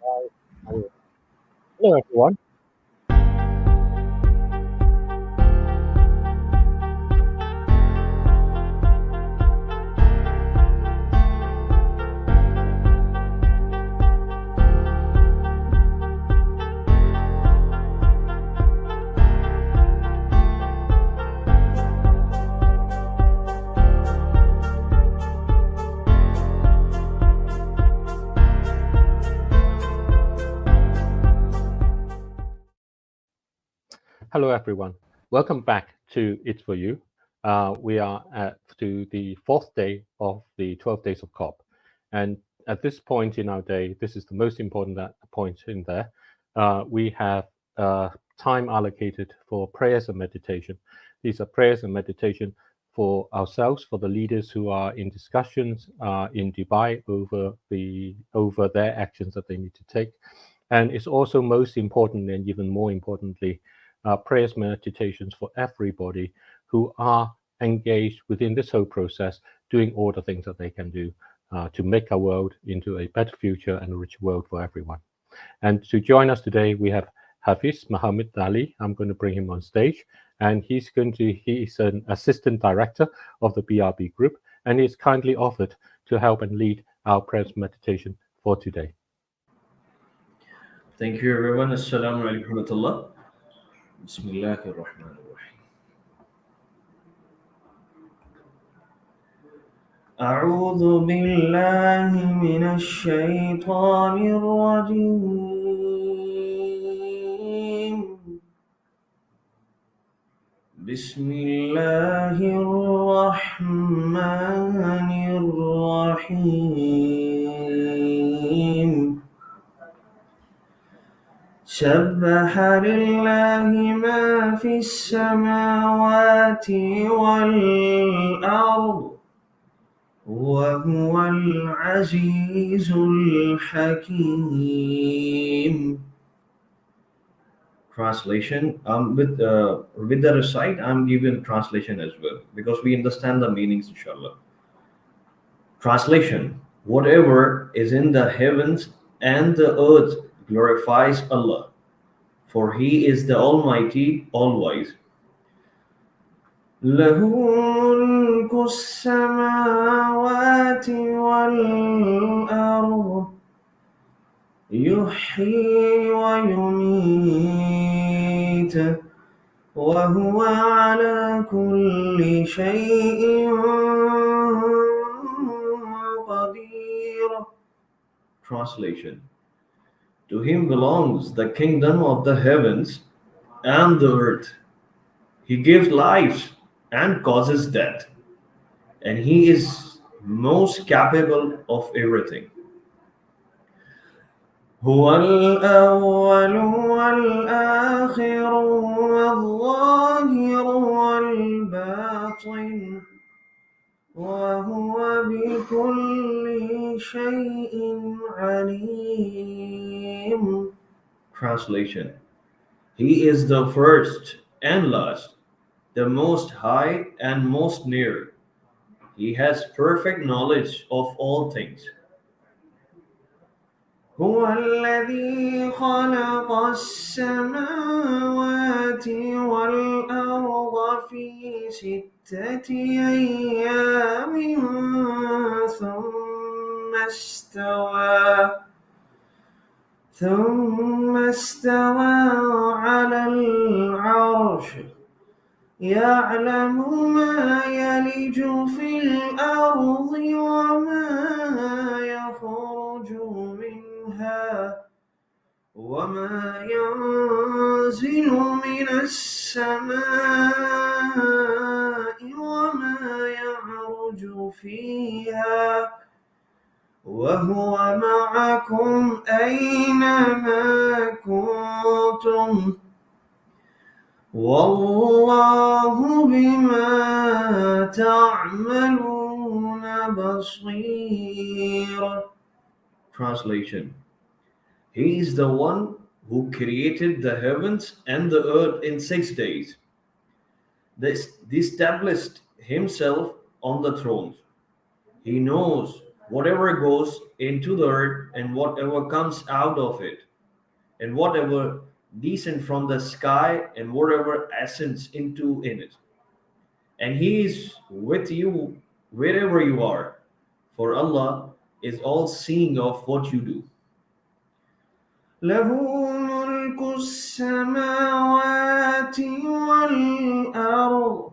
Hello, everyone. Hello, everyone. Welcome back to It's For You. We are to the fourth day of the 12 days of COP. And at this point in our day, this is the most important point in there. We have time allocated for prayers and meditation. These are prayers and meditation for ourselves, for the leaders who are in discussions in Dubai over their actions that they need to take. And it's also most important, and even more importantly, prayers, meditations for everybody who are engaged within this whole process, doing all the things that they can do to make our world into a better future and a richer world for everyone. And to join us today, we have Hafiz Mohammed Ali. I'm going to bring him on stage, and he's an assistant director of the BRB group, and he's kindly offered to help and lead our prayers meditation for today. Thank you everyone. Assalamu alaikum wa rahmatullah. Bismillahir Rahmanir Rahim. أعوذ بالله من الشيطان الرجيم. بسم الله الرحمن الرحيم. سبح لله ما في السماوات والأرض وهو العزيز الحكيم. Translation. With the recite, I'm giving translation as well because we understand the meanings, inshallah. Translation. Whatever is in the heavens and the earth glorifies Allah, for He is the Almighty, All-Wise. له ملك السماوات والأرض يحيي ويميت وهو على كل شيء قدير. Translation. To Him belongs the kingdom of the heavens and the earth. He gives life and causes death, and He is most capable of everything. هو الأول والآخر والظاهر والباطن وهو بكل شيء عليم. Translation. He is the first and last, the most high and most near. He has perfect knowledge of all things. هو الذي خلق السماوات والأرض في 6 أيام ثم استوى على العرش يعلم ما يلج في الأرض وما يخرج منها وما ينزل من السماء وما يعرج فيها وهو معكم أينما كنتم والله بما تعملون بصير. Translation. He is the one who created the heavens and the earth in 6 days. He established Himself on the throne. He knows whatever goes into the earth and whatever comes out of it, and whatever descend from the sky and whatever ascends into in it. And He is with you wherever you are, for Allah is all seeing of what you do. له ملك السماوات والأرض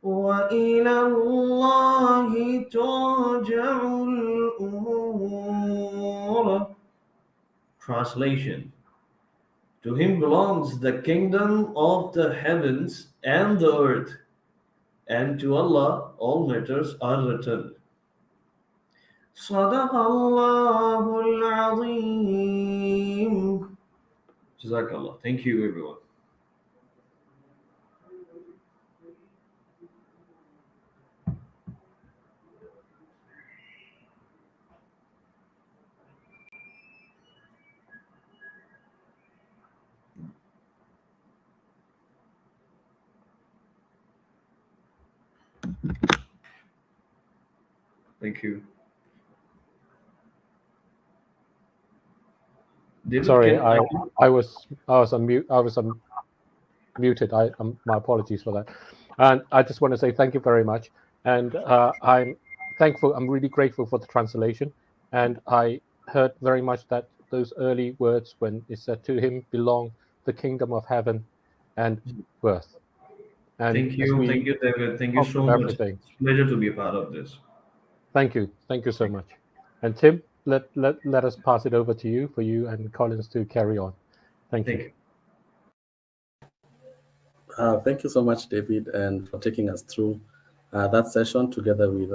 وإلى الله ترجع الأمور. Translation: To Him belongs the kingdom of the heavens and the earth, and to Allah all matters are returned. صدق الله العظيم. Jazakallah. Thank you, everyone. Thank you. David, Sorry, can I was on mute. I was muted. My apologies for that. And I just want to say thank you very much. And I'm thankful. I'm really grateful for the translation. And I heard very much that those early words when it said, "To Him belong the kingdom of heaven and earth." And Thank as you, we David. Thank you talked so of much. everything, It's a pleasure to be a part of this. thank you so much. And Tim, let us pass it over to you for you and Collins to carry on. Thank you. Thank you. Thank you so much, David, and for taking us through that session together with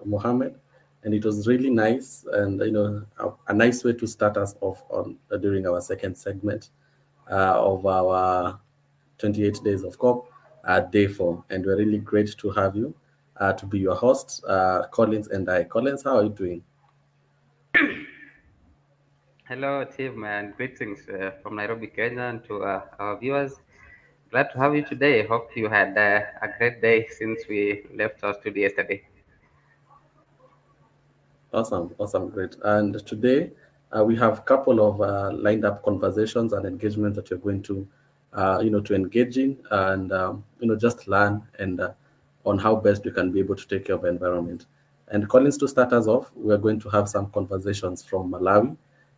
Mohammed. And it was really nice, and a nice way to start us off on during our second segment of our 28 days of COP, day 4. And we're really great to have you to be your host, Collins and I. Collins, how are you doing? Hello, team, and greetings from Nairobi, Kenya, and to our viewers. Glad to have you today. Hope you had a great day since we left our studio yesterday. Awesome, great. And today we have a couple of lined up conversations and engagements that you're going to, to engage in and, just learn and on how best we can be able to take care of the environment. And Collins, to start us off, we're going to have some conversations from Malawi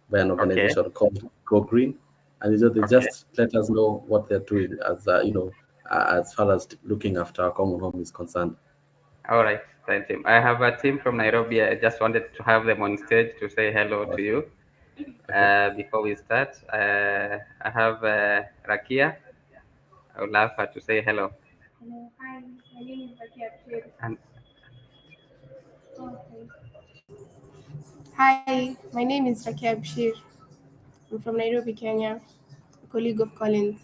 by an organization called Go Green. And they just let us know what they're doing as far as looking after our common home is concerned. All right, thank you. I have a team from Nairobi. I just wanted to have them on stage to say hello to you. Before we start, I have Rakia. I would love her to say hello. Hello, hi, my name is Rakia. And Hi, my name is Rakia Bashir. I'm from Nairobi, Kenya, a colleague of Collins.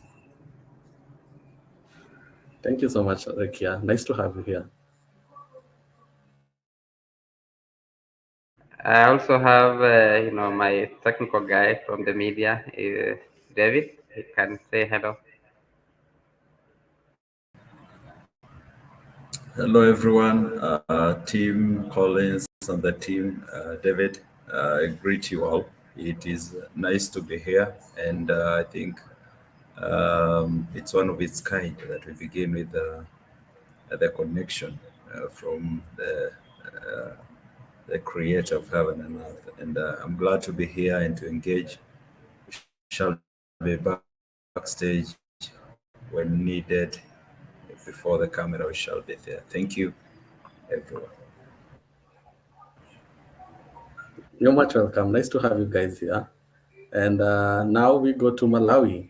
Thank you so much, Rakia. Nice to have you here. I also have, my technical guy from the media, David. He can say hello. Hello, everyone. Team Collins and the team, David. I greet you all. It is nice to be here, and I think it's one of its kind that we begin with the connection from the creator of heaven and earth. And I'm glad to be here and to engage. We shall be backstage when needed. Before the camera, we shall be there. Thank you, everyone. You're much welcome. Nice to have you guys here. And now we go to Malawi.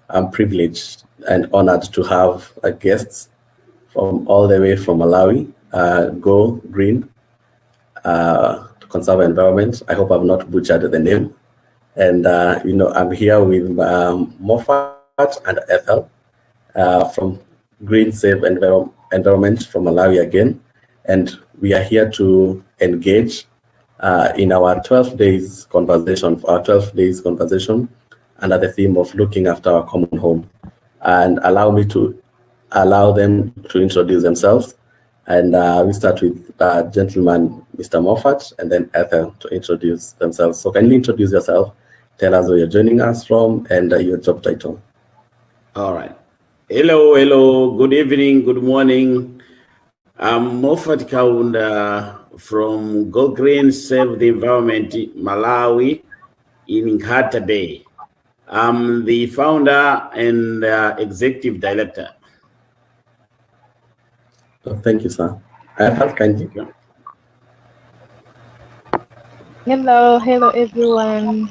I'm privileged and honored to have guests from all the way from Malawi, Go Green, to conserve environment. I hope I've not butchered the name. And, I'm here with Moffat and Ethel from Green Save Environment from Malawi again. And we are here to engage in our 12 days conversation, under the theme of looking after our common home. And allow me to allow them to introduce themselves. And we start with gentleman, Mr. Moffat, and then Ethel to introduce themselves. So kindly introduce yourself, tell us where you're joining us from, and your job title. All right. Hello, good evening, good morning. I'm Moffat Kaunda from Go Green Save the Environment, Malawi, in Nhata Bay. I'm the founder and executive director. Thank you, sir. Ethel, kindly. Hello everyone.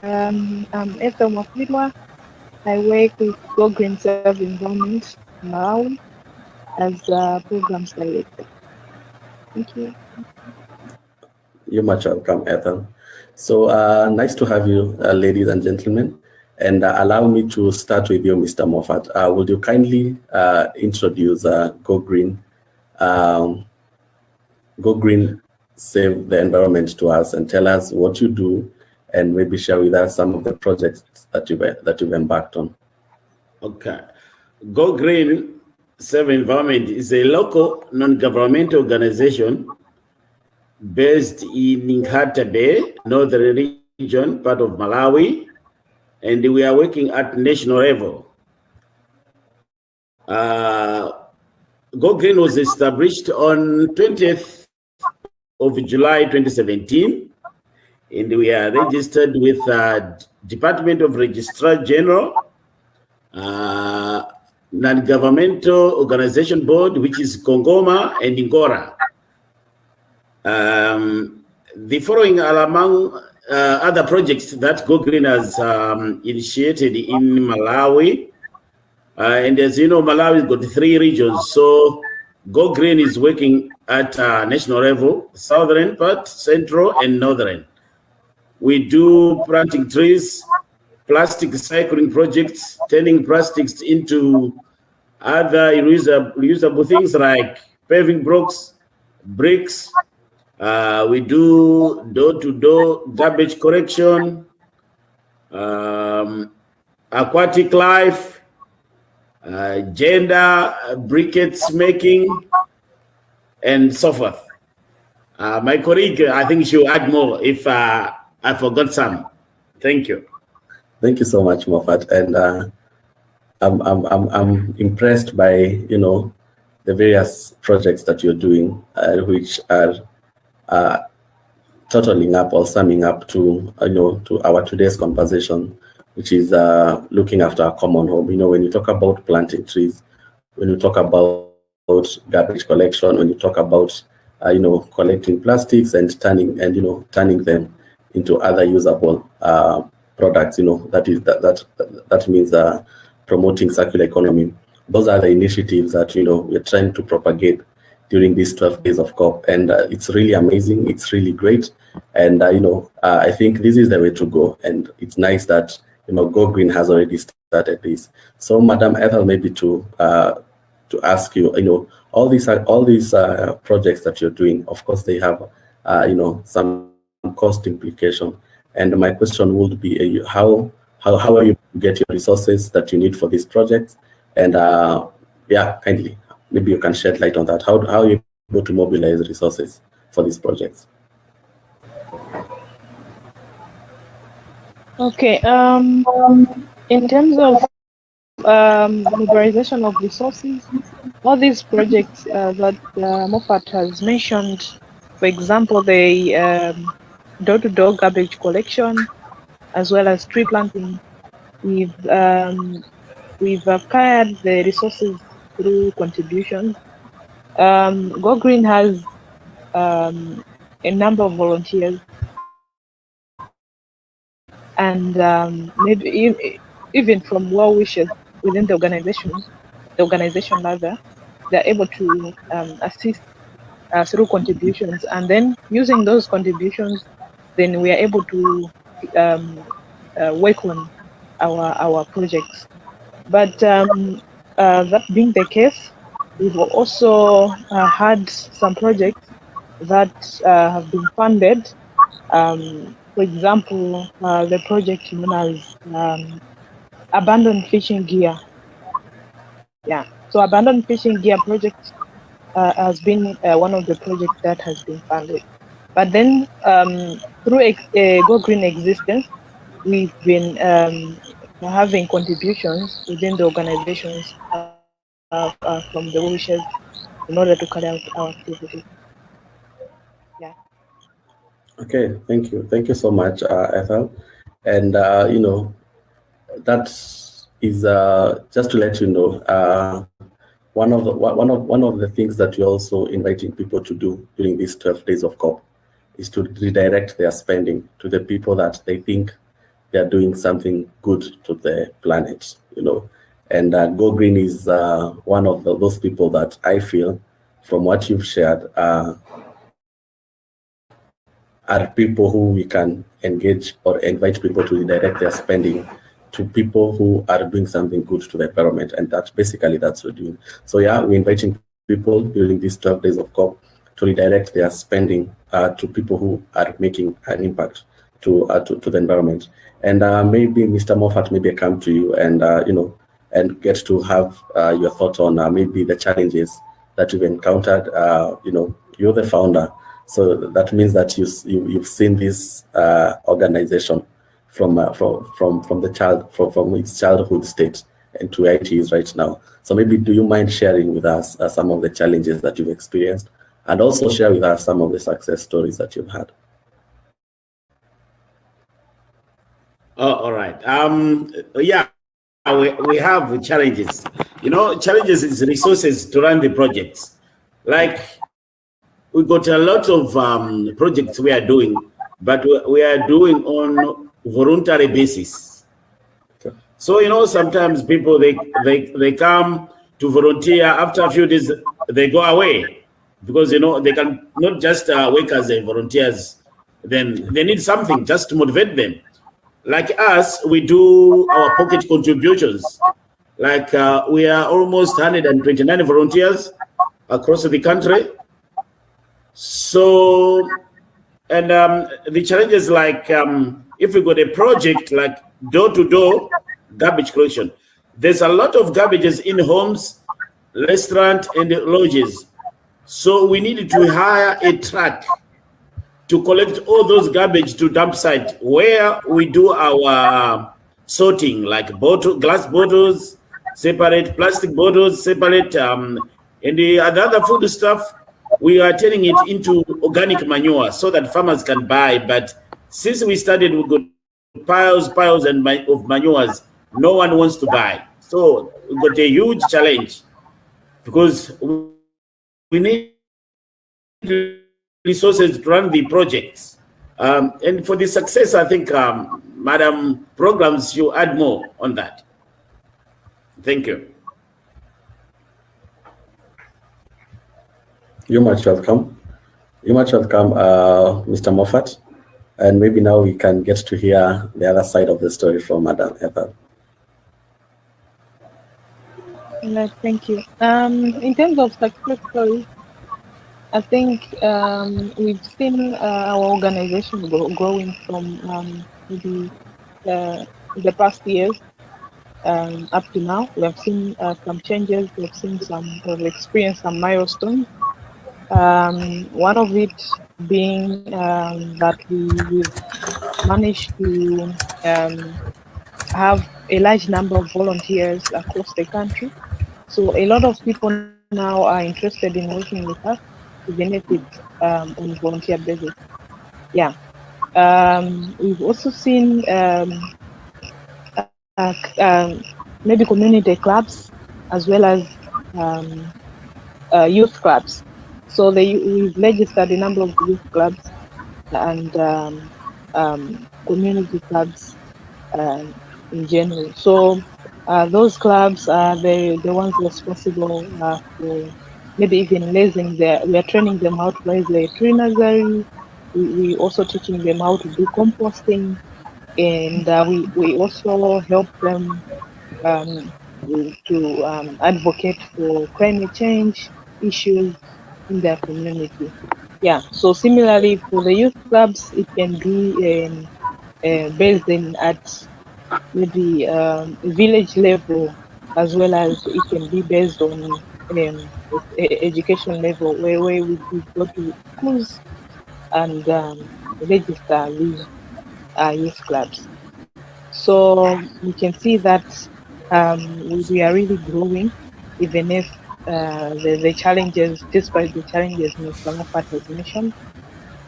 I'm Ethel Mafilwa. I work with Go Green Save Environment Malawi as a programs director. Thank you. You're much welcome, Ethel. So nice to have you, ladies and gentlemen. And allow me to start with you, Mr. Moffat. Would you kindly introduce Go Green Save the Environment to us and tell us what you do, and maybe share with us some of the projects that you've embarked on. Okay. Go Green Save Environment is a local non-governmental organization based in Nhata Bay, northern region, part of Malawi, and we are working at national level. Go Green was established on 20th of July 2017, and we are registered with Department of Registrar General, non-governmental organization board, which is Kongoma and Ngora. The following are among other projects that Go Green has initiated in Malawi. And as you know, Malawi has got 3 regions. So Go Green is working at national level, southern part, central, and northern. We do planting trees, plastic recycling projects, turning plastics into other reusable things like paving blocks, bricks. We do door-to-door garbage collection, aquatic life, gender briquettes making, and so forth. My colleague, I think she'll add more if I forgot some. Thank you. Thank you so much, Moffat. And I'm impressed by the various projects that you're doing, which are totaling up or summing up to to our today's conversation, which is looking after our common home. When you talk about planting trees, when you talk about garbage collection, when you talk about collecting plastics and turning them into other usable products, that means promoting circular economy. Those are the initiatives that we're trying to propagate during these 12 days of COP, and it's really amazing. It's really great, and I think this is the way to go. And it's nice that Go Green has already started this. So, Madam Ethel, maybe to ask you, all these projects that you're doing, of course, they have some cost implication. And my question would be, how are you to get your resources that you need for these projects? And kindly, maybe you can shed light on that. How are you able to mobilize resources for these projects? Okay. In terms of mobilization of resources, all these projects that Moffat has mentioned, for example, the door-to-door garbage collection, as well as tree planting, we've acquired the resources through contributions. Go Green has a number of volunteers, and maybe even from well wishers within the organization rather, they're able to assist through contributions, and then using those contributions, then we are able to work on our projects. But that being the case, we've also had some projects that have been funded. For example, the project known as abandoned fishing gear. Yeah, So abandoned fishing gear project has been one of the projects that has been funded. But then through Go Green existence, we've been having contributions within the organizations from the wishes in order to carry out our activities. Yeah. Okay, thank you so much, Ethel. And that is just to let you know, one of the things that we're also inviting people to do during these 12 days of COP is to redirect their spending to the people that they think they are doing something good to the planet. And Go Green is one of those people that I feel, from what you've shared, are people who we can engage or invite people to redirect their spending to people who are doing something good to the environment. And that's what we're doing. So yeah, we're inviting people during these 12 days of COP to redirect their spending to people who are making an impact to the environment. And maybe Mr. Moffat, maybe I come to you and and get to have your thoughts on maybe the challenges that you've encountered. You're the founder, so that means that you've seen this organization from its childhood state and to where it is right now. So maybe do you mind sharing with us some of the challenges that you've experienced, and also share with us some of the success stories that you've had? Oh, all right. Yeah, we have challenges. Challenges is resources to run the projects. Like, we got a lot of projects we are doing, but we are doing on voluntary basis. So sometimes people they come to volunteer. After a few days they go away, because they can not just work as volunteers. Then they need something just to motivate them. Like us, we do our pocket contributions. Like we are almost 129 volunteers across the country. So, and the challenges, like if we got a project like door-to-door garbage collection, there's a lot of garbages in homes, restaurants, and lodges. So we needed to hire a truck to collect all those garbage to dump site where we do our sorting, like glass bottles separate, plastic bottles separate, and the other food stuff, we are turning it into organic manure so that farmers can buy. But since we started, we got piles of manures. No one wants to buy. So we got a huge challenge, because we need resources to run the projects. And for the success, I think, Madam Programs, you add more on that. Thank you. You're much welcome. You're much welcome, Mr. Moffat. And maybe now we can get to hear the other side of the story from Madam Ethel. Thank you. In terms of success stories, I think we've seen our organization growing from maybe the past years up to now. We have seen some changes. We've experienced some milestones. One of it being that we've managed to have a large number of volunteers across the country. So a lot of people now are interested in working with us to benefit on volunteer basis. Yeah. We've also seen maybe community clubs as well as youth clubs. So we've registered a number of youth clubs and community clubs in general. So those clubs are the ones responsible for maybe even raising we are training them how to raise their tree nursery. We also teaching them how to do composting, and we also help them to advocate for climate change issues in their community. Yeah. So similarly for the youth clubs, it can be based at maybe village level as well as it can be based on education level, where we go to schools and register these youth clubs. So we can see that we are really growing, even if the challenges, despite the challenges Mr. Moffat has mentioned.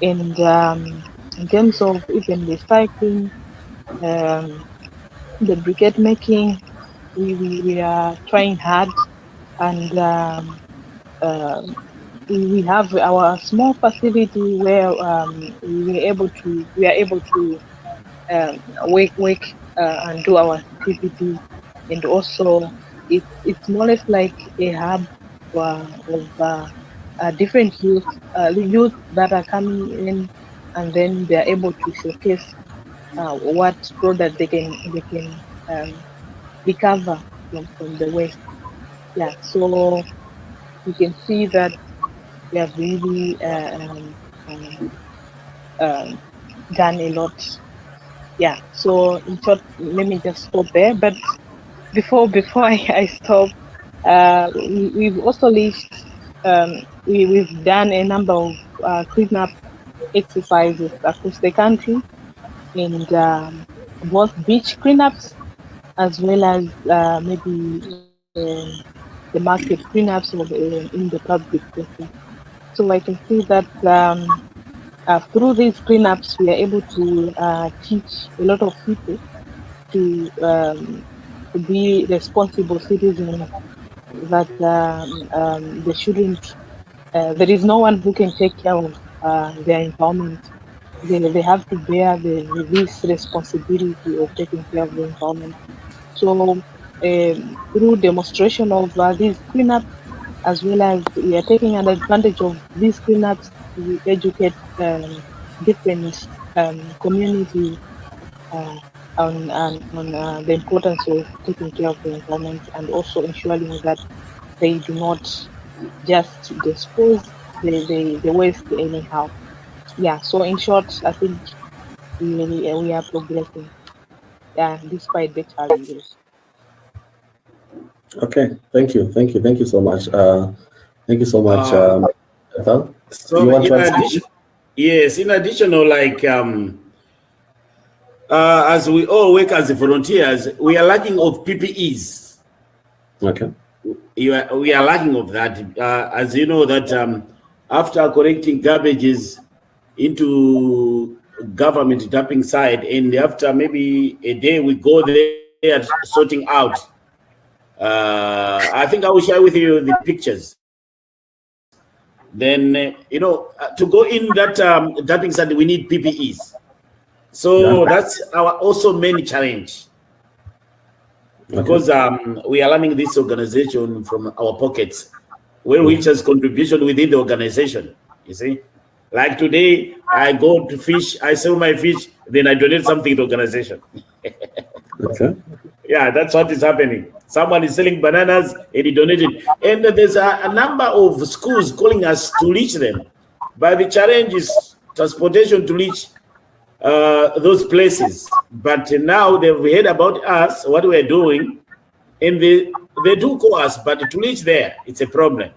And in terms of even recycling, the briquette making, we are trying hard, and we have our small facility where we are able to work and do our activities, and also it's more or less like a hub of different youth that are coming in, and then they are able to showcase what product they can recover from the waste. Yeah, so you can see that we have really done a lot. Yeah, so in short, let me just stop there. But before I stop, we've also reached, we've done a number of cleanup exercises across the country, and both beach cleanups as well as maybe the market cleanups or in the public places. So I can see that through these cleanups, we are able to teach a lot of people to be responsible citizens, that they shouldn't, there is no one who can take care of their environment. They have to bear this responsibility of taking care of the environment. So through demonstration of these cleanups, as well as we are taking an advantage of these cleanups to educate different communities on the importance of taking care of the environment, and also ensuring that they do not just dispose the waste anyhow. Yeah, so in short, I think we are progressing, yeah, despite the challenges. Okay, thank you so much. Thank you so much, Ethel. So You want in to add addition, yes, in addition, like as we all work as volunteers, we are lacking of PPEs. Okay. We are lacking of that. As you know that after collecting garbages into government dumping site, and after maybe a day we go there sorting out. I think I will share with you the pictures. Then to go in that dumping site, we need PPEs. So that's our also main challenge, because we are running this organization from our pockets, where which has contribution within the organization. You see, like today, I go to fish, I sell my fish, then I donate something to the organization. Okay. Yeah, that's what is happening. Someone is selling bananas and he donated. And there's a number of schools calling us to reach them. But the challenge is transportation to reach those places. But now they've heard about us, what we're doing, and they do call us, but to reach there, it's a problem.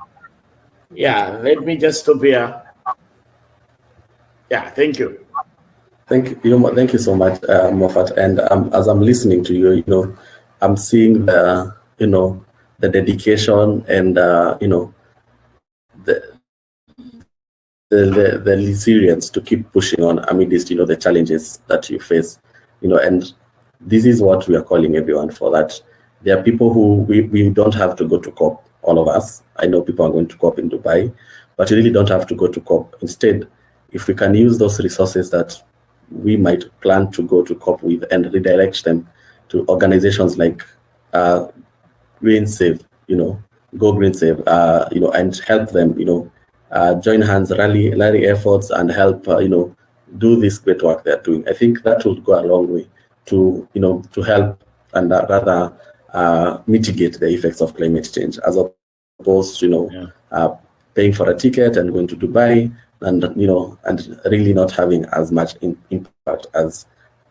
Yeah, let me just stop here. Yeah, thank you. Thank you so much, Moffat. And as I'm listening to you, I'm seeing the dedication and the resilience to keep pushing on amidst the challenges that you face, and this is what we are calling everyone for. That there are people who we don't have to go to COP. All of us, I know people are going to COP in Dubai, but you really don't have to go to COP. Instead, if we can use those resources that we might plan to go to COP with and redirect them to organizations like Green Save, Go Green Save, and help them, join hands, rally efforts, and help, do this great work they're doing. I think that will go a long way to, to help and rather mitigate the effects of climate change, as opposed to, paying for a ticket and going to Dubai and, and really not having as much impact as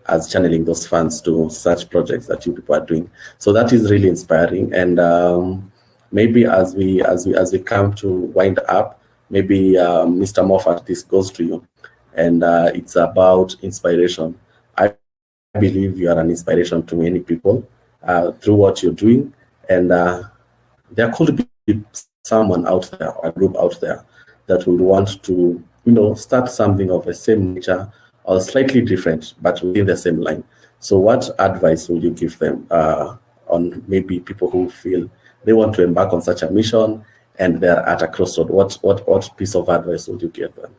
as channeling those funds to such projects that you people are doing. So that is really inspiring. And maybe as we come to wind up, maybe Mr. Moffat, this goes to you, and it's about inspiration. I believe you are an inspiration to many people through what you're doing, and there could be someone out there, a group out there, that would want to, start something of the same nature or slightly different, but within the same line. So, what advice would you give them on maybe people who feel they want to embark on such a mission and they're at a crossroad? What piece of advice would you give them?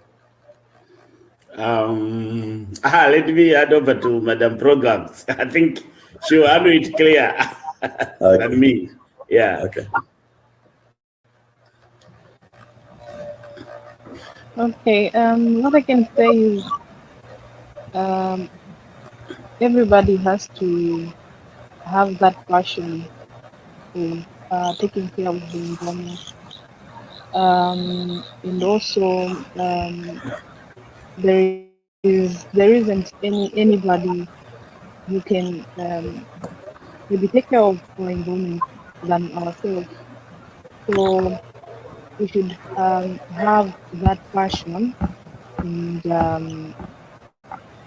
Let me hand over to Madam Programs. I think she will handle it clear than me. Yeah. Okay. Okay. What I can say is, everybody has to have that passion for taking care of the environment. And also, there isn't anybody who can maybe take care of our environment than ourselves. So we should have that passion and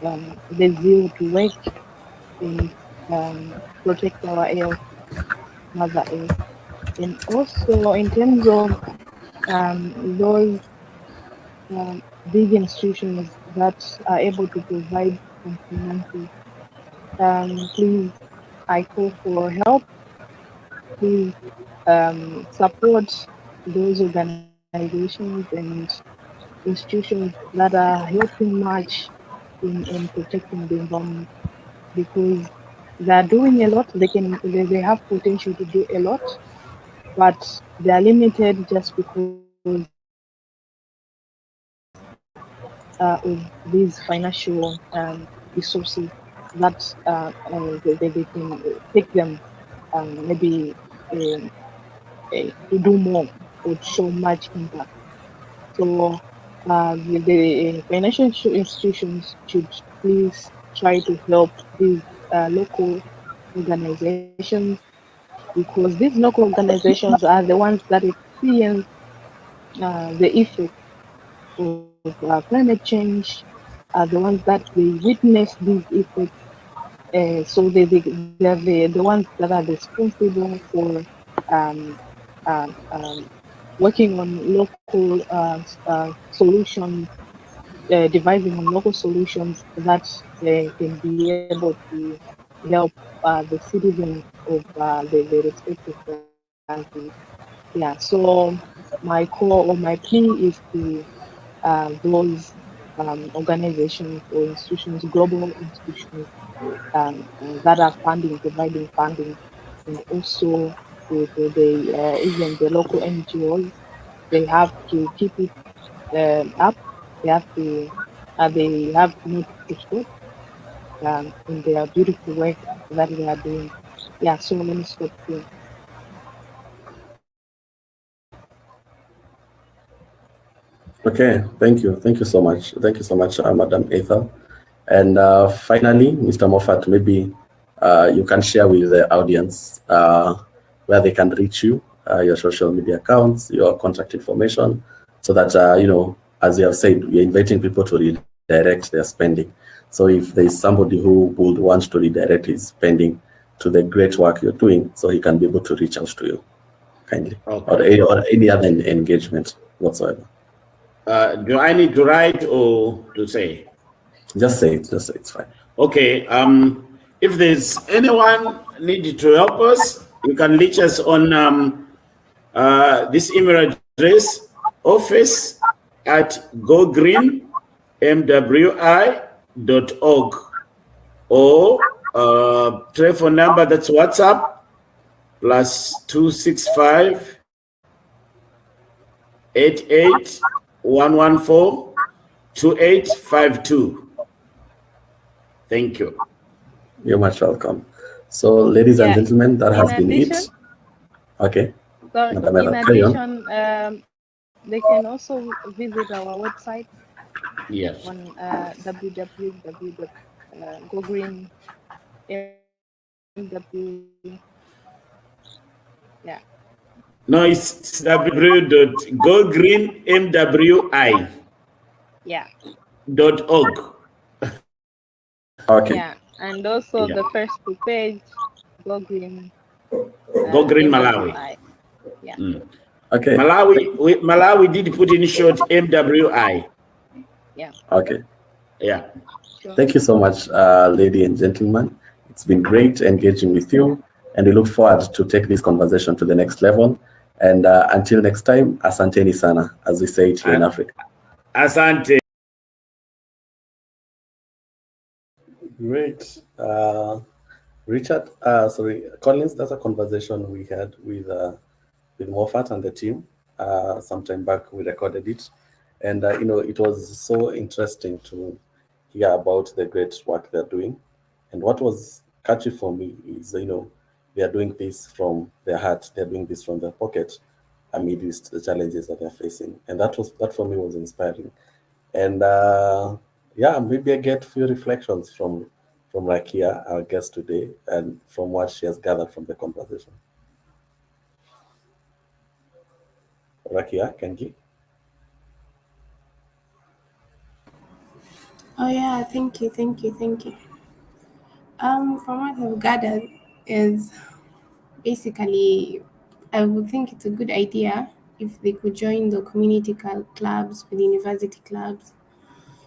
the zeal to work and protect our earth, Mother Earth. And also in terms of those big institutions that are able to provide some finances, please, I call for help. Please support those organizations and institutions that are helping much in protecting the environment, because they are doing a lot. They have potential to do a lot, but they are limited just because of these financial resources that they can take them maybe to do more or show much impact. So the financial institutions should please try to help these local organizations, because these local organizations are the ones that experience the effect of climate change, are the ones that they witness these effects. So they're the ones that are responsible for um, working on local solutions, devising on local solutions that can be able to help the citizens of the respective countries. Yeah, so my call or my plea is to those organizations or institutions, global institutions that are providing funding, and also even the local NGOs. They have to keep it up. They have not to stop in their beautiful work that they are doing. Yeah, so let me stop here. Okay, thank you so much. Thank you so much, Madam Ethel. And finally, Mr. Moffat, maybe you can share with the audience where they can reach you, your social media accounts, your contact information, so that, as you have said, we are inviting people to redirect their spending. So if there is somebody who would want to redirect his spending to the great work you're doing, so he can be able to reach out to you kindly, Okay. or any other engagement whatsoever. Do I need to write or to say? Just say it. It's fine. Okay. If there's anyone needed to help us, you can reach us on this email address, office@gogreenmwi.org, or telephone number, that's WhatsApp, +265 88 114 2852. Thank you. You're much welcome. So, ladies and gentlemen, that has been it. Okay. So in addition, they can also visit our website Yes. on www.gogreen.org. Go Green MW. Yeah. No, it's www.gogreenmwi.org. Yeah. Okay. Yeah. And also Yeah. the first page, Go Green Go Green Malawi. MWI. Yeah. Okay. Malawi did put in short MWI. Yeah. Okay. Yeah. Sure. Thank you so much, ladies and gentlemen. It's been great engaging with you, and we look forward to take this conversation to the next level. And until next time, asanteni sana, as we say it here in Africa. Asante. Great. Richard, Collins, that's a conversation we had with Moffat and the team. Some time back, we recorded it. And, it was so interesting to hear about the great work they're doing. And what was catchy for me is, they are doing this from their heart. They're doing this from their pocket amidst the challenges that they're facing. And that for me was inspiring. And maybe I get few reflections from Rakia, our guest today, and from what she has gathered from the conversation. Rakia, Kenji? Oh yeah, thank you. From what I've gathered is basically, I would think it's a good idea if they could join the community clubs with university clubs,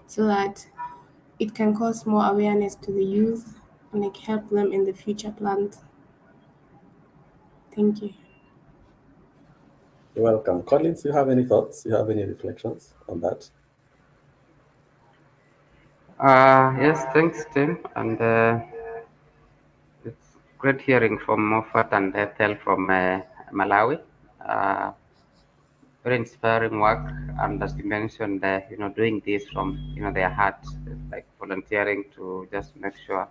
so that it can cause more awareness to the youth and like help them in the future plans. Thank you. You're welcome. Collins, you have any thoughts? You have any reflections on that? Yes, thanks, Tim. And it's great hearing from Moffat and Ethel from Malawi. Uh, Very inspiring work. And as you mentioned, doing this from their hearts, like volunteering to just make sure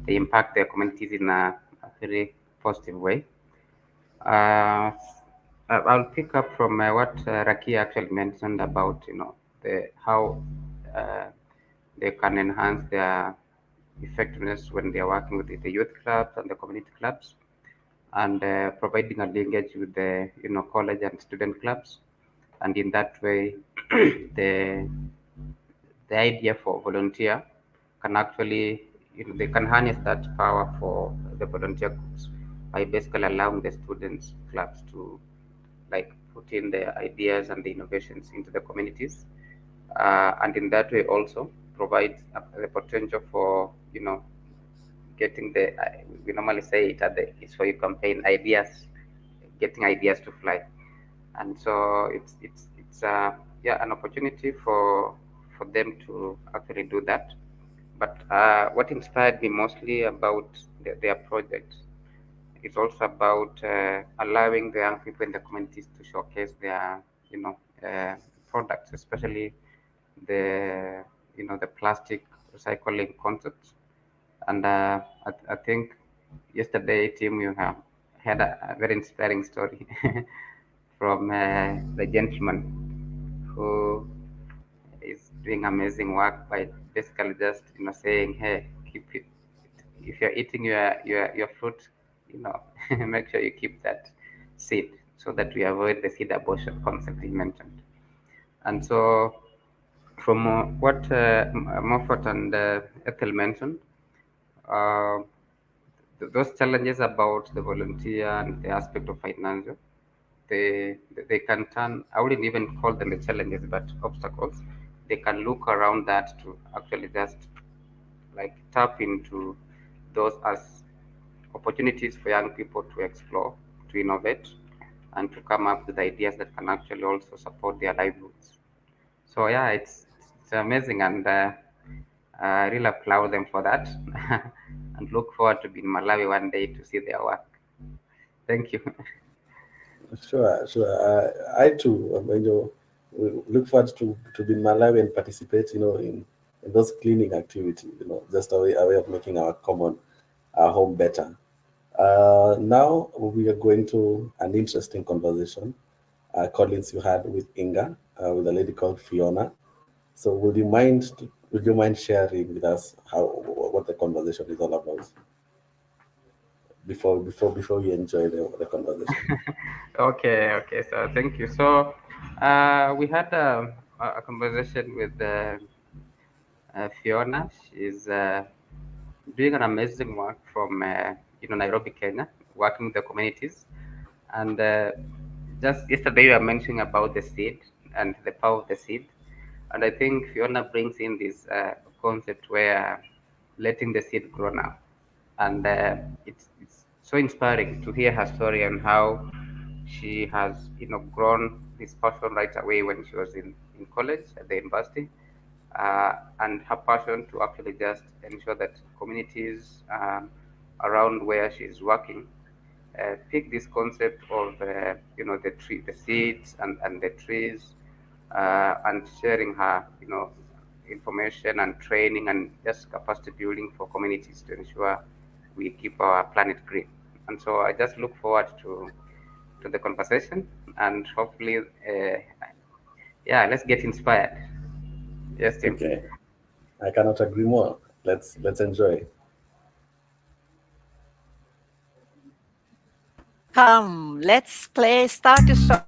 they impact their communities in a very positive way. Uh, I'll pick up from what Raki actually mentioned about the how uh, they can enhance their effectiveness when they are working with the youth clubs and the community clubs, and providing a linkage with the college and student clubs, and in that way the the idea for volunteer can actually they can harness that power for the volunteer groups by basically allowing the students clubs to like put in their ideas and the innovations into the communities, and in that way also provides the potential for getting the we normally say it at the it's for you campaign ideas, getting ideas to fly. And so it's an opportunity for them to actually do that. But what inspired me mostly about their project is also about allowing the young people in the communities to showcase their uh, products, especially the the plastic recycling concepts. And I think yesterday, Tim, you have had a very inspiring story from the gentleman who is doing amazing work by basically just saying, "Hey, keep it. If you're eating your fruit, make sure you keep that seed so that we avoid the seed abortion concept he mentioned." And so, from what Moffat and Ethel mentioned, uh, those challenges about the volunteer and the aspect of financial, they can turn, I wouldn't even call them the challenges but obstacles. They can look around that to actually just like tap into those as opportunities for young people to explore, to innovate, and to come up with ideas that can actually also support their livelihoods. So yeah, it's amazing, and I really applaud them for that, and look forward to being in Malawi one day to see their work. Thank you. Sure, sure. I too, we look forward to be in Malawi and participate, in those cleaning activities, just a way of making our home better. Now we are going to an interesting conversation, Collins, you had with Inga, with a lady called Fiona. So would you mind sharing with us what the conversation is all about before we enjoy the conversation. Okay. So thank you. So we had a conversation with Fiona. She's doing an amazing work from Nairobi, Kenya, working with the communities. And just yesterday, you were mentioning about the seed and the power of the seed. And I think Fiona brings in this concept where letting the seed grow now. And it's so inspiring to hear her story and how she has grown this passion right away when she was in college at the university, and her passion to actually just ensure that communities around where she's working pick this concept of the seeds and the trees, and sharing her information and training and just capacity building for communities to ensure we keep our planet green. And so I just look forward to the conversation, and hopefully let's get inspired. Yes, Tim. Okay, I cannot agree more. Let's enjoy. Come, let's play Start the Show.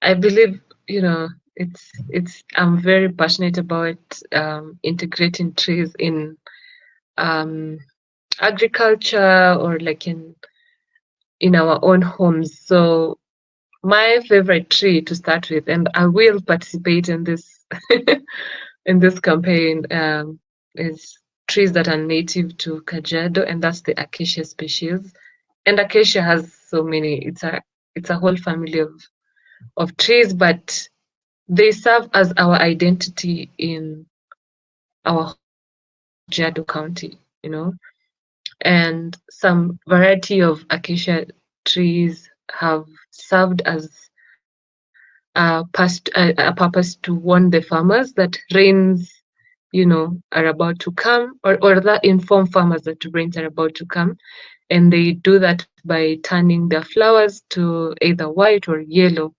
I believe, I'm very passionate about integrating trees in agriculture or like in our own homes. So my favorite tree to start with, and I will participate in this in this campaign, is trees that are native to Kajiado, and that's the acacia species. And acacia has so many. It's a whole family of trees, but they serve as our identity in our Kajiado County, and some variety of acacia trees have served as a purpose to warn the farmers that rains, are about to come, or that inform farmers that rains are about to come. And they do that by turning their flowers to either white or yellow.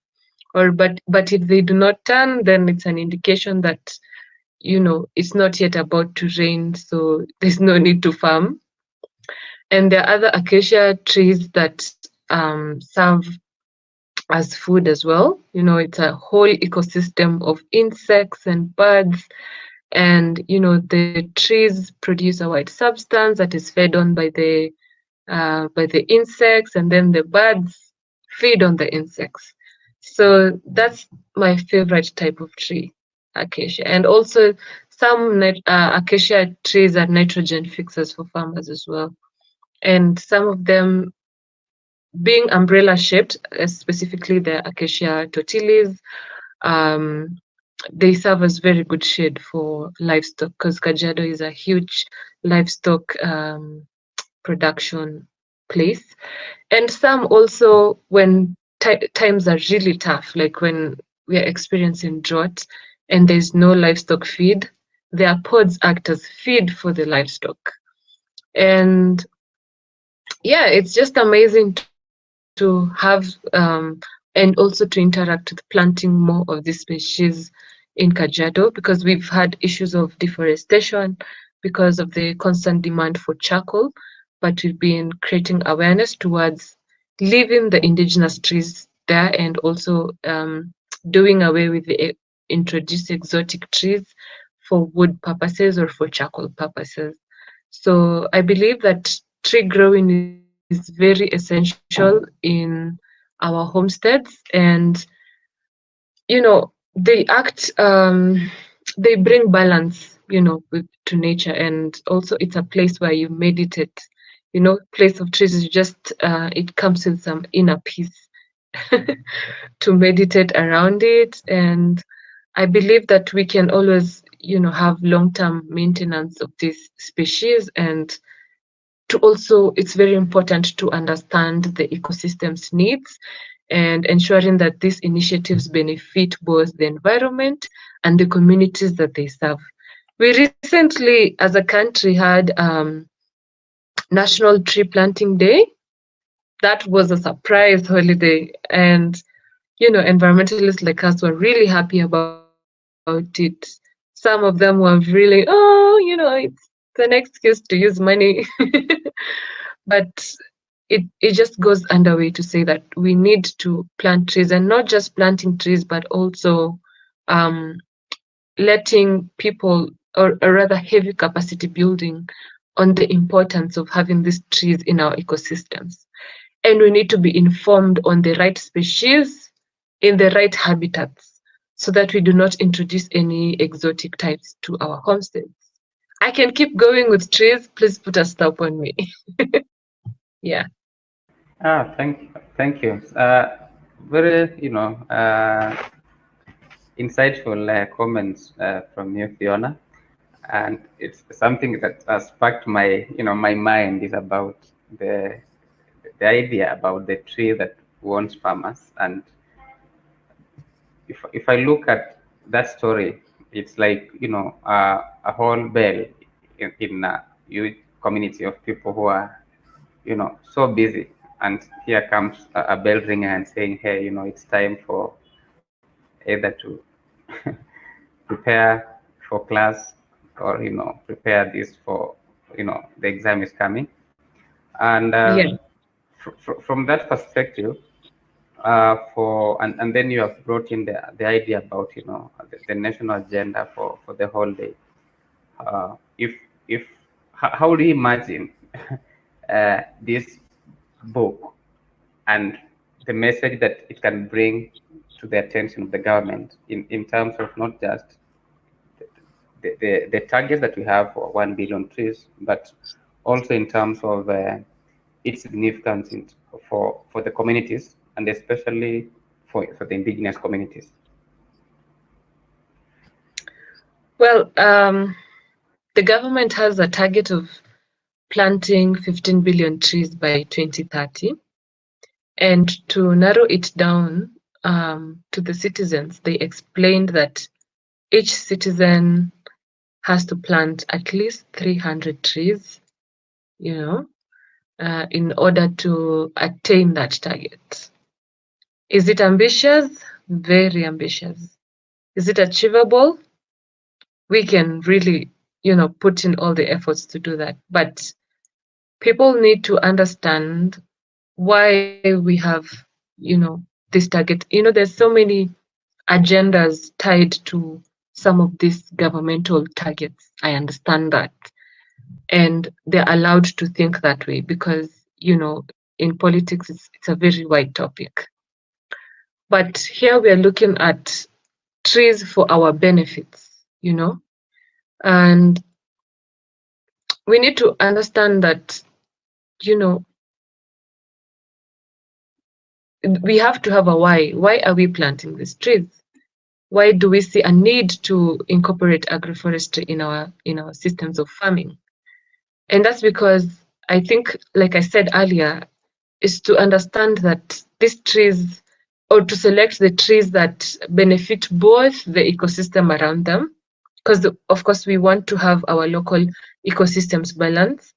But if they do not turn, then it's an indication that it's not yet about to rain, so there's no need to farm. And there are other acacia trees that serve as food as well. It's a whole ecosystem of insects and birds, and the trees produce a white substance that is fed on by the insects, and then the birds feed on the insects. So that's my favorite type of tree, acacia. And also some acacia trees are nitrogen fixers for farmers as well. And some of them being umbrella shaped, specifically the acacia tortilis, they serve as very good shade for livestock, because Kajiado is a huge livestock production place. And some also, when times are really tough, like when we are experiencing drought and there's no livestock feed, their pods act as feed for the livestock. And yeah, it's just amazing to have and also to interact with planting more of this species in Kajiado, because we've had issues of deforestation because of the constant demand for charcoal, but we've been creating awareness towards leaving the indigenous trees there, and also doing away with the introduced exotic trees for wood purposes or for charcoal purposes. So I believe that tree growing is very essential in our homesteads, and they act, they bring balance, to nature, and also it's a place where you meditate. Place of trees is just, it comes with some inner peace to meditate around it. And I believe that we can always, have long-term maintenance of this species, and to also, it's very important to understand the ecosystem's needs and ensuring that these initiatives benefit both the environment and the communities that they serve. We recently, as a country, had National Tree Planting Day. That was a surprise holiday, and environmentalists like us were really happy about it. Some of them were really, it's an excuse to use money. But it just goes underway to say that we need to plant trees, and not just planting trees, but also letting people, or rather heavy capacity building on the importance of having these trees in our ecosystems. And we need to be informed on the right species in the right habitats, so that we do not introduce any exotic types to our homesteads. I can keep going with trees. Please put a stop on me. Yeah. Thank you. Very, insightful comments from you, Fiona. And it's something that has sparked my, my mind is about the idea about the tree that warns farmers. And if I look at that story, it's like, a whole bell in a huge community of people who are, so busy. And here comes a bell ringer and saying, hey, it's time for either to prepare for class, or, prepare this for, the exam is coming. And Yeah. from that perspective, and then you have brought in the idea about, the national agenda for the whole day. How do you imagine this book and the message that it can bring to the attention of the government in terms of not just the targets that we have for 1 billion trees, but also in terms of its significance for the communities, and especially for the indigenous communities? Well, the government has a target of planting 15 billion trees by 2030. And to narrow it down to the citizens, they explained that each citizen has to plant at least 300 trees, in order to attain that target. Is it ambitious? Very ambitious. Is it achievable? We can really, put in all the efforts to do that. But people need to understand why we have, this target. There's so many agendas tied to some of these governmental targets. I understand that. And they're allowed to think that way because, in politics, it's a very wide topic. But here we are looking at trees for our benefits, and we need to understand that, we have to have a why. Why are we planting these trees? Why do we see a need to incorporate agroforestry in our systems of farming? And that's because I think, like I said earlier, is to understand that these trees, or to select the trees that benefit both the ecosystem around them, because of course we want to have our local ecosystems balance,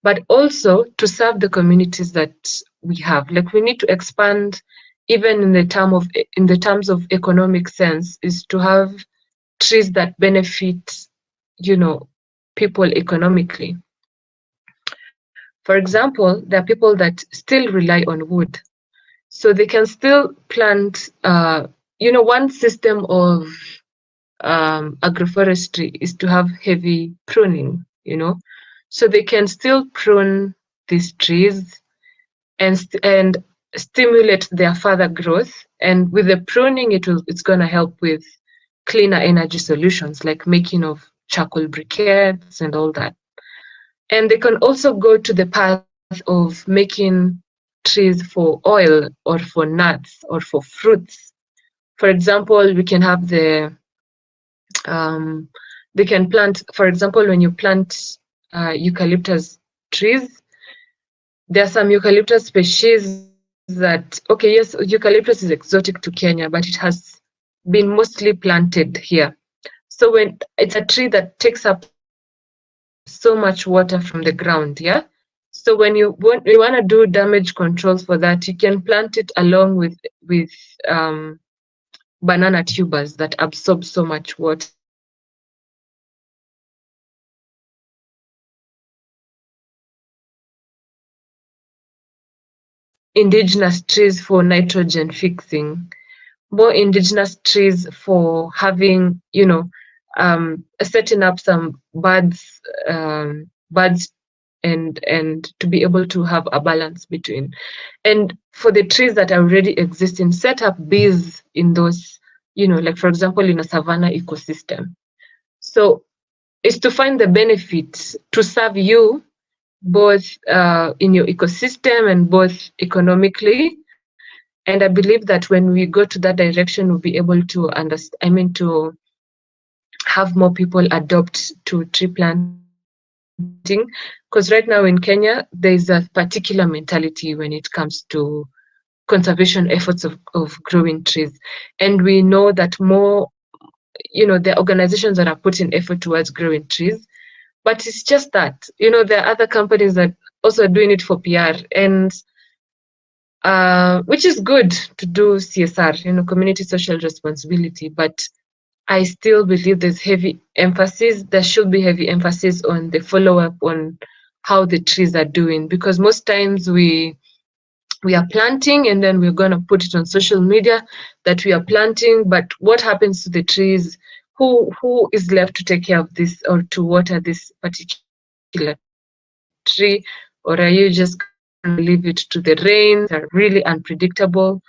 but also to serve the communities that we have. Like, we need to expand, even in the terms of economic sense, is to have trees that benefit, people economically. For example, there are people that still rely on wood, so they can still plant. One system of agroforestry is to have heavy pruning, you know, so they can still prune these trees and stimulate their further growth. And with the pruning, it's going to help with cleaner energy solutions like making of charcoal briquettes and all that. And they can also go to the path of making trees for oil or for nuts or for fruits. For example, we can have they can plant, for example, when you plant eucalyptus trees, there are some eucalyptus species that, okay, yes, eucalyptus is exotic to Kenya, but it has been mostly planted here. So when it's a tree that takes up so much water from the ground, yeah. So when you want to do damage controls for that, you can plant it along with banana tubers that absorb so much water. Indigenous trees for nitrogen fixing, more indigenous trees for having, you know, setting up some birds and to be able to have a balance between. And for the trees that are already existing, set up bees in those, you know, like for example, in a savanna ecosystem. So it's to find the benefit to serve you both in your ecosystem and both economically. And I believe that when we go to that direction, we'll be able to to have more people adopt to tree planting. Because right now in Kenya, there's a particular mentality when it comes to conservation efforts of growing trees. And we know that more, you know, there are organizations that are putting effort towards growing trees. But it's just that, you know, there are other companies that also are doing it for PR, and which is good to do CSR, you know, community social responsibility. But I still believe there should be heavy emphasis on the follow-up on how the trees are doing, because most times we are planting and then we're going to put it on social media that we are planting, but what happens to the trees? Who is left to take care of this or to water this particular tree? Or are you just going to leave it to the rain? They're really unpredictable.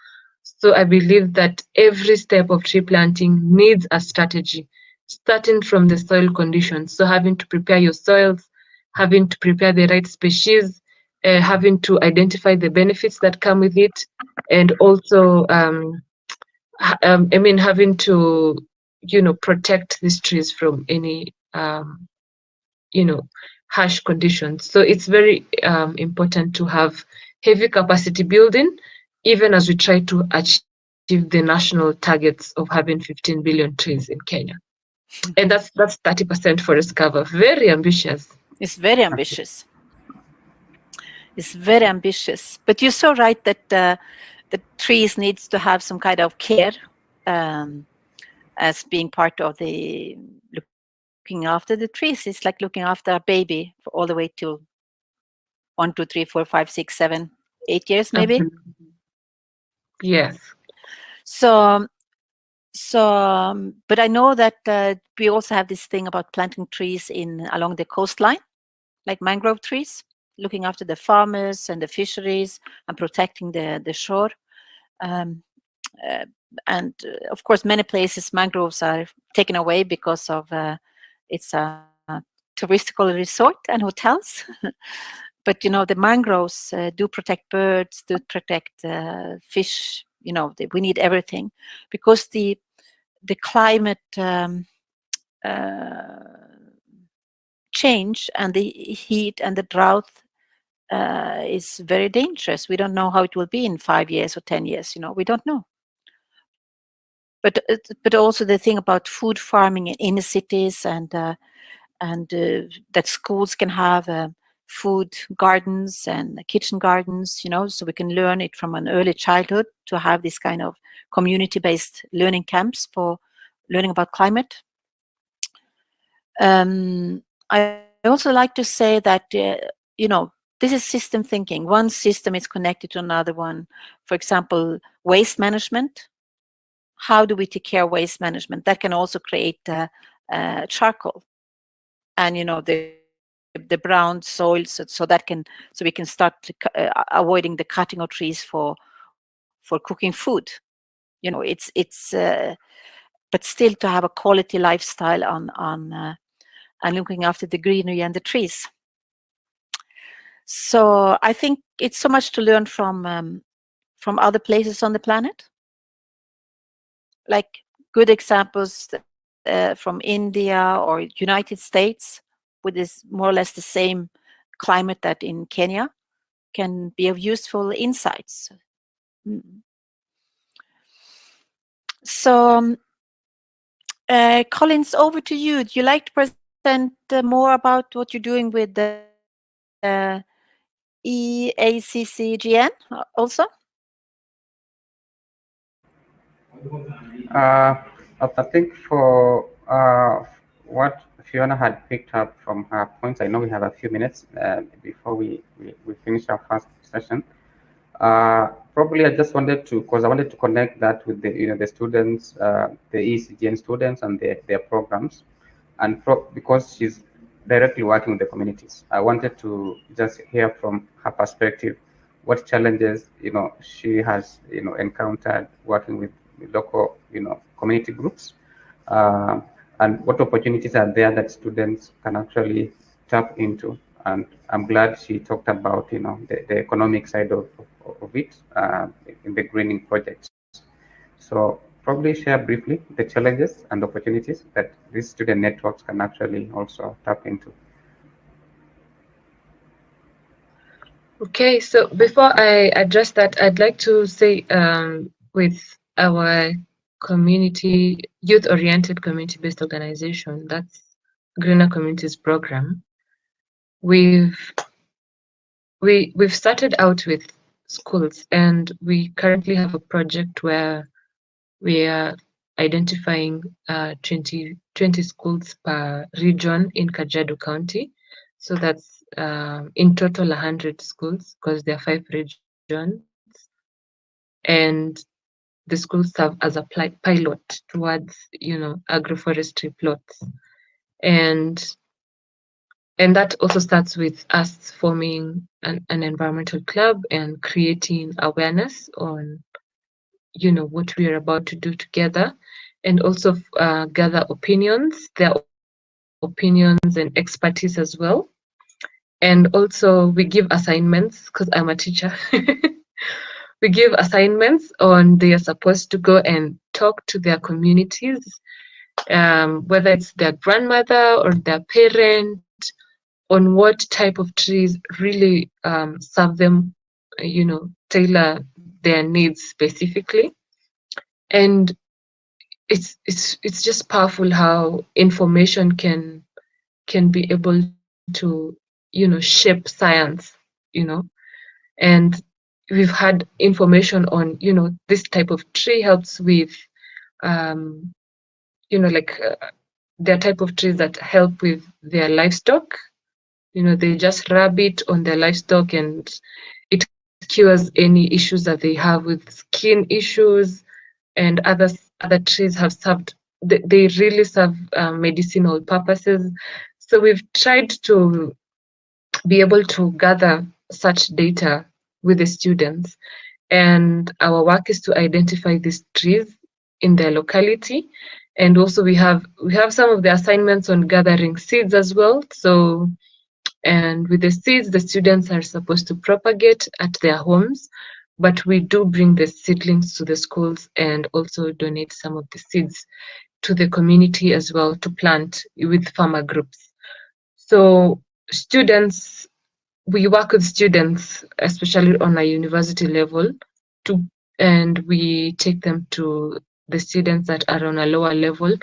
So I believe that every step of tree planting needs a strategy, starting from the soil conditions. So having to prepare your soils, having to prepare the right species, having to identify the benefits that come with it, and also, having to, you know, protect these trees from any, you know, harsh conditions. So it's very important to have heavy capacity building, even as we try to achieve the national targets of having 15 billion trees in Kenya. And that's 30% forest cover. Very ambitious. It's very ambitious. It's very ambitious. But you're so right that the trees needs to have some kind of care as being part of the looking after the trees. It's like looking after a baby for all the way to 1, 2, 3, 4, 5, 6, 7, 8 years, maybe. Yes. So, but I know that we also have this thing about planting trees along the coastline, like mangrove trees, looking after the farmers and the fisheries and protecting the shore. And of course, many places mangroves are taken away because of it's a touristical resort and hotels. But you know, the mangroves do protect birds, do protect fish. You know, we need everything because the climate change and the heat and the drought is very dangerous. We don't know how it will be in 5 years or 10 years. You know, we don't know. But also the thing about food farming in inner cities and that schools can have food gardens and kitchen gardens, you know, so we can learn it from an early childhood to have this kind of community-based learning camps for learning about climate. I also like to say that, you know, this is system thinking. One system is connected to another one. For example, waste management. how do we take care of waste management? That can also create charcoal, and the brown soil, so we can start avoiding the cutting of trees for cooking food. It's but still to have a quality lifestyle on and looking after the greenery and the trees. So I think it's so much to learn from other places on the planet, like good examples from India or United States, with this more or less the same climate that in Kenya, can be of useful insights. So Collins, over to you. Do you like to present more about what you're doing with the EACCGN also? I think for what Fiona had picked up from her points, I know we have a few minutes before we finish our first session. Probably I just wanted to, because I wanted to connect that with the students, the ECGN students and their programs, and because she's directly working with the communities, I wanted to just hear from her perspective what challenges she has encountered working with local community groups, and what opportunities are there that students can actually tap into. And I'm glad she talked about the economic side of it in the greening projects. So probably share briefly the challenges and opportunities that these student networks can actually also tap into. Okay, so before I address that, I'd like to say with our community, youth-oriented community-based organization, that's Greener Communities Program, we've started out with schools, and we currently have a project where we are identifying 20 schools per region in Kajiado County. So that's in total 100 schools, because there are 5 regions, and the schools serve as a pilot towards agroforestry plots, and that also starts with us forming an environmental club and creating awareness on what we are about to do together, and also gather opinions, their opinions and expertise as well. And also we give assignments, because I'm a teacher. We give assignments on they are supposed to go and talk to their communities, whether it's their grandmother or their parent, on what type of trees really serve them, tailor their needs specifically. And it's just powerful how information can be able to shape science, and we've had information on this type of tree helps with there are type of trees that help with their livestock. They just rub it on their livestock and it cures any issues that they have with skin issues, and other trees have served, they really serve medicinal purposes. So we've tried to be able to gather such data with the students, and our work is to identify these trees in their locality. And also we have some of the assignments on gathering seeds as well. So, and with the seeds, the students are supposed to propagate at their homes, but we do bring the seedlings to the schools and also donate some of the seeds to the community as well to plant with farmer groups. So students, we work with students, especially on a university level, and we take them to the students that are on a lower level,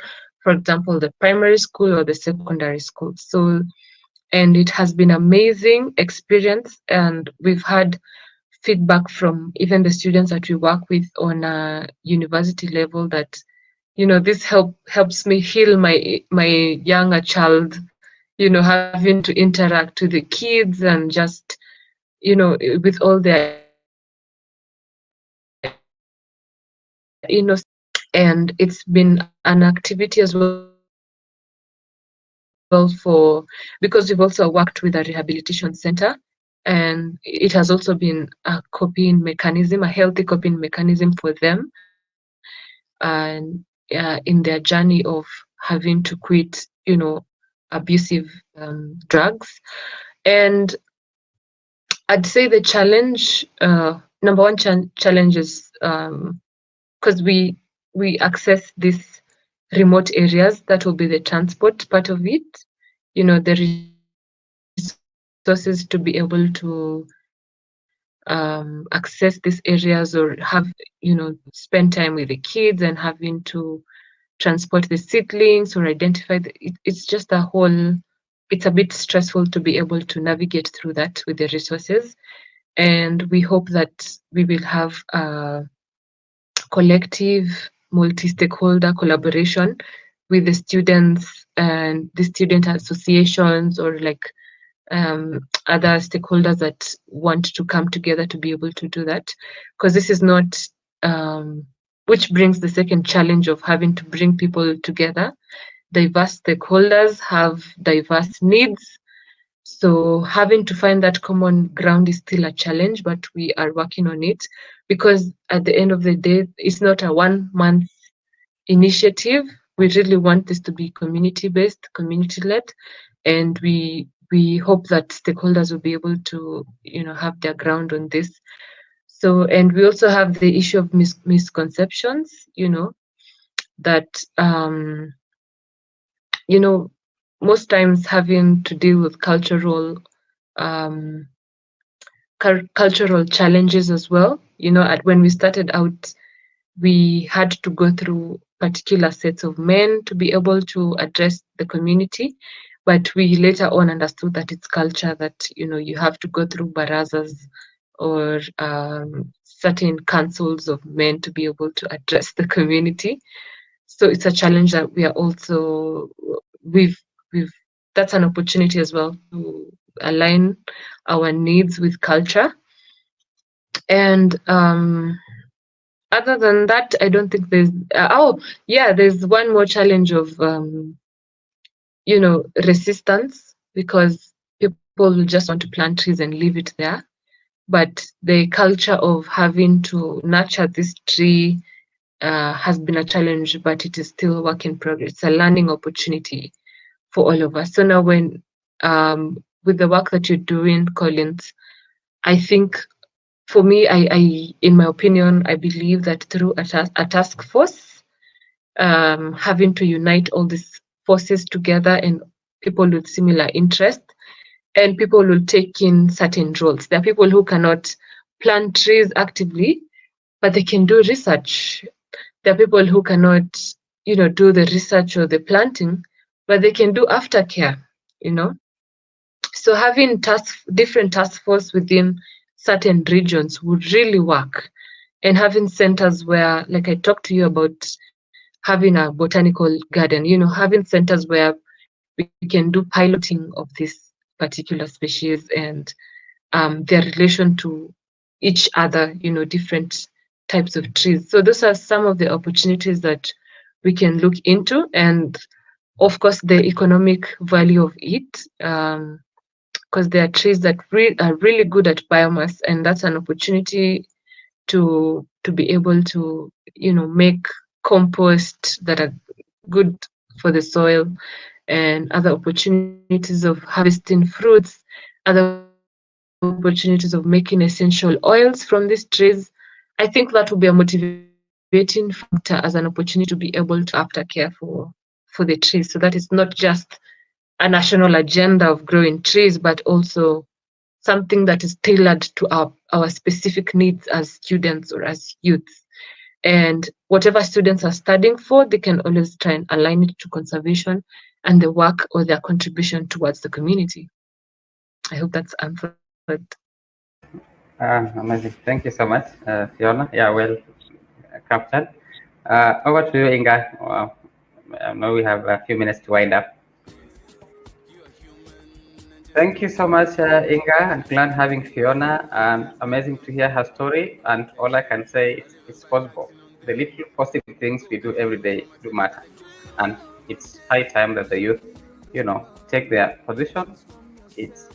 for example, the primary school or the secondary school. So, and it has been amazing experience, and we've had feedback from even the students that we work with on a university level that this helps me heal my younger child, having to interact with the kids and just with all their innocence. and it's been an activity as well for, because we've also worked with a rehabilitation center, and it has also been a coping mechanism, a healthy coping mechanism for them, and in their journey of having to quit, abusive drugs. And I'd say the challenge, number one challenge is because we access these remote areas. That will be the transport part of it. The resources to be able to access these areas, or have, spend time with the kids, and having to transport the seedlings or identify it's just a whole, it's a bit stressful to be able to navigate through that with the resources. And we hope that we will have a collective multi-stakeholder collaboration with the students and the student associations, or like other stakeholders that want to come together to be able to do that, because this is not which brings the second challenge of having to bring people together. Diverse stakeholders have diverse needs, so having to find that common ground is still a challenge, but we are working on it, because at the end of the day, it's not a 1 month initiative. We really want this to be community-based, community-led, and we hope that stakeholders will be able to, have their ground on this. So, and we also have the issue of misconceptions, that, most times having to deal with cultural challenges as well. When we started out, we had to go through particular sets of men to be able to address the community, but we later on understood that it's culture, that you have to go through barazas or certain councils of men to be able to address the community. So it's a challenge that we are also, that's an opportunity as well to align our needs with culture. And other than that, I don't think there's there's one more challenge of resistance, because people will just want to plant trees and leave it there, but the culture of having to nurture this tree has been a challenge, but it is still a work in progress. It's a learning opportunity for all of us. So now, when with the work that you're doing, Collins, I think, for me, I in my opinion, I believe that through a task force, having to unite all these forces together, and people with similar interest, and people will take in certain roles. There are people who cannot plant trees actively, but they can do research. There are people who cannot, do the research or the planting, but they can do aftercare, So having different task force within certain regions would really work. And having centers where, like I talked to you about, having a botanical garden, having centers where we can do piloting of this particular species, and their relation to each other, different types of trees. So those are some of the opportunities that we can look into, and of course the economic value of it, because there are trees that are really good at biomass, and that's an opportunity to be able to make compost that are good for the soil, and other opportunities of harvesting fruits, other opportunities of making essential oils from these trees. I think that will be a motivating factor as an opportunity to be able to aftercare for the trees, so that it's not just a national agenda of growing trees, but also something that is tailored to our specific needs as students or as youths. And whatever students are studying for, they can always try and align it to conservation and the work or their contribution towards the community. I hope that's answered. Amazing. Thank you so much, Fiona. Yeah, well captured. Over to you, Inga. Now we have a few minutes to wind up. Thank you so much, Inga. I'm glad having Fiona. Amazing to hear her story. And all I can say is it's possible. the little positive things we do every day do matter. And it's high time that the youth, take their position. It's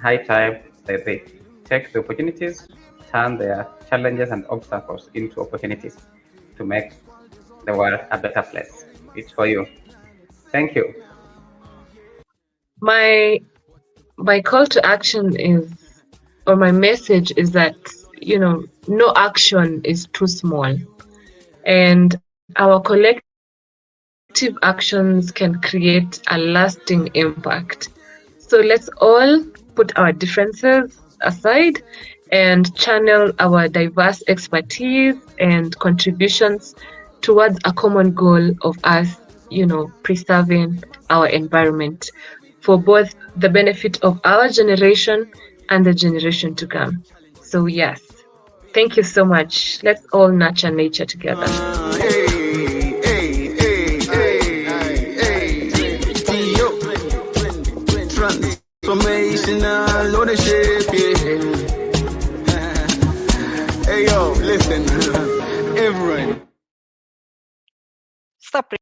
high time that they take the opportunities, turn their challenges and obstacles into opportunities to make the world a better place. It's for you. Thank you. My call to action is, or my message is that, no action is too small, and our collective actions can create a lasting impact. So let's all put our differences aside and channel our diverse expertise and contributions towards a common goal of us, preserving our environment for both the benefit of our generation and the generation to come. So yes, thank you so much. Let's all nurture nature together. Transformational ownership, yeah. Hey yo, listen, everyone. Stop.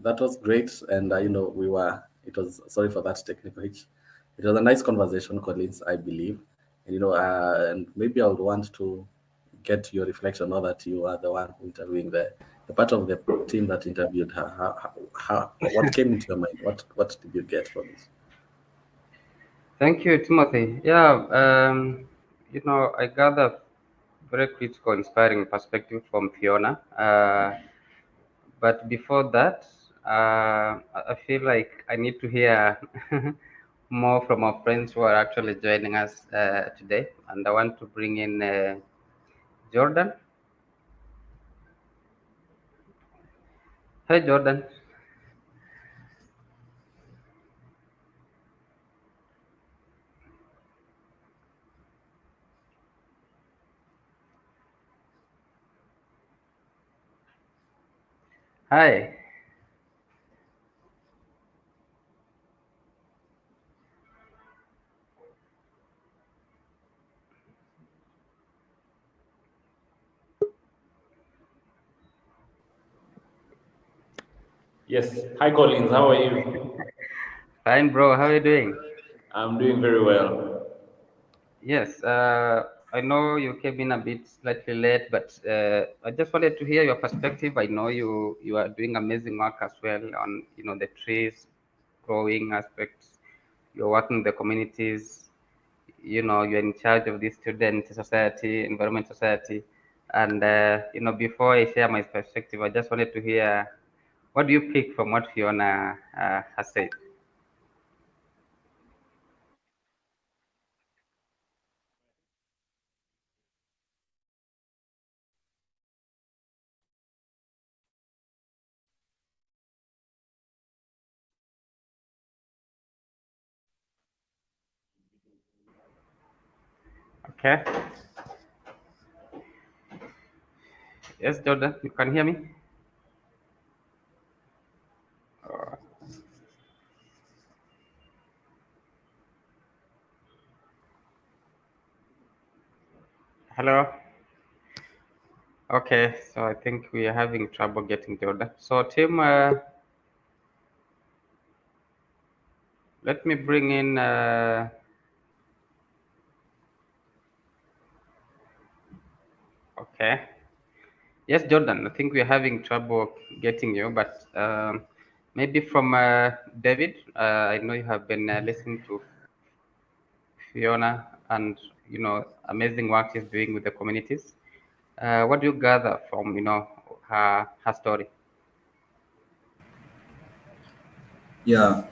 That was great, and we were. It was sorry for that technical hitch. It was a nice conversation, Collins, I believe, and and maybe I would want to get your reflection now that you are the one interviewing the part of the team that interviewed her. What came into your mind? What did you get from this? Thank you, Timothy. Yeah, I gather very critical, inspiring perspective from Fiona. But before that, I feel like I need to hear more from our friends who are actually joining us today. And I want to bring in Jordan. Hey, Jordan. Hi. Yes. Hi, Collins. How are you? Fine, bro. How are you doing? I'm doing very well. Yes, I know you came in a bit slightly late, but I just wanted to hear your perspective. I know you are doing amazing work as well on the trees growing aspects. You're working the communities. You're in charge of the student society, environment society, and before I share my perspective, I just wanted to hear what do you pick from what Fiona has said. Okay. Yes, Jordan, you can hear me. Hello. Okay, so I think we are having trouble getting Jordan. So Tim, let me bring in. Okay. Yes, Jordan. I think we are having trouble getting you, but maybe from David. I know you have been listening to Fiona, and amazing work she's doing with the communities. What do you gather from her story? Yeah,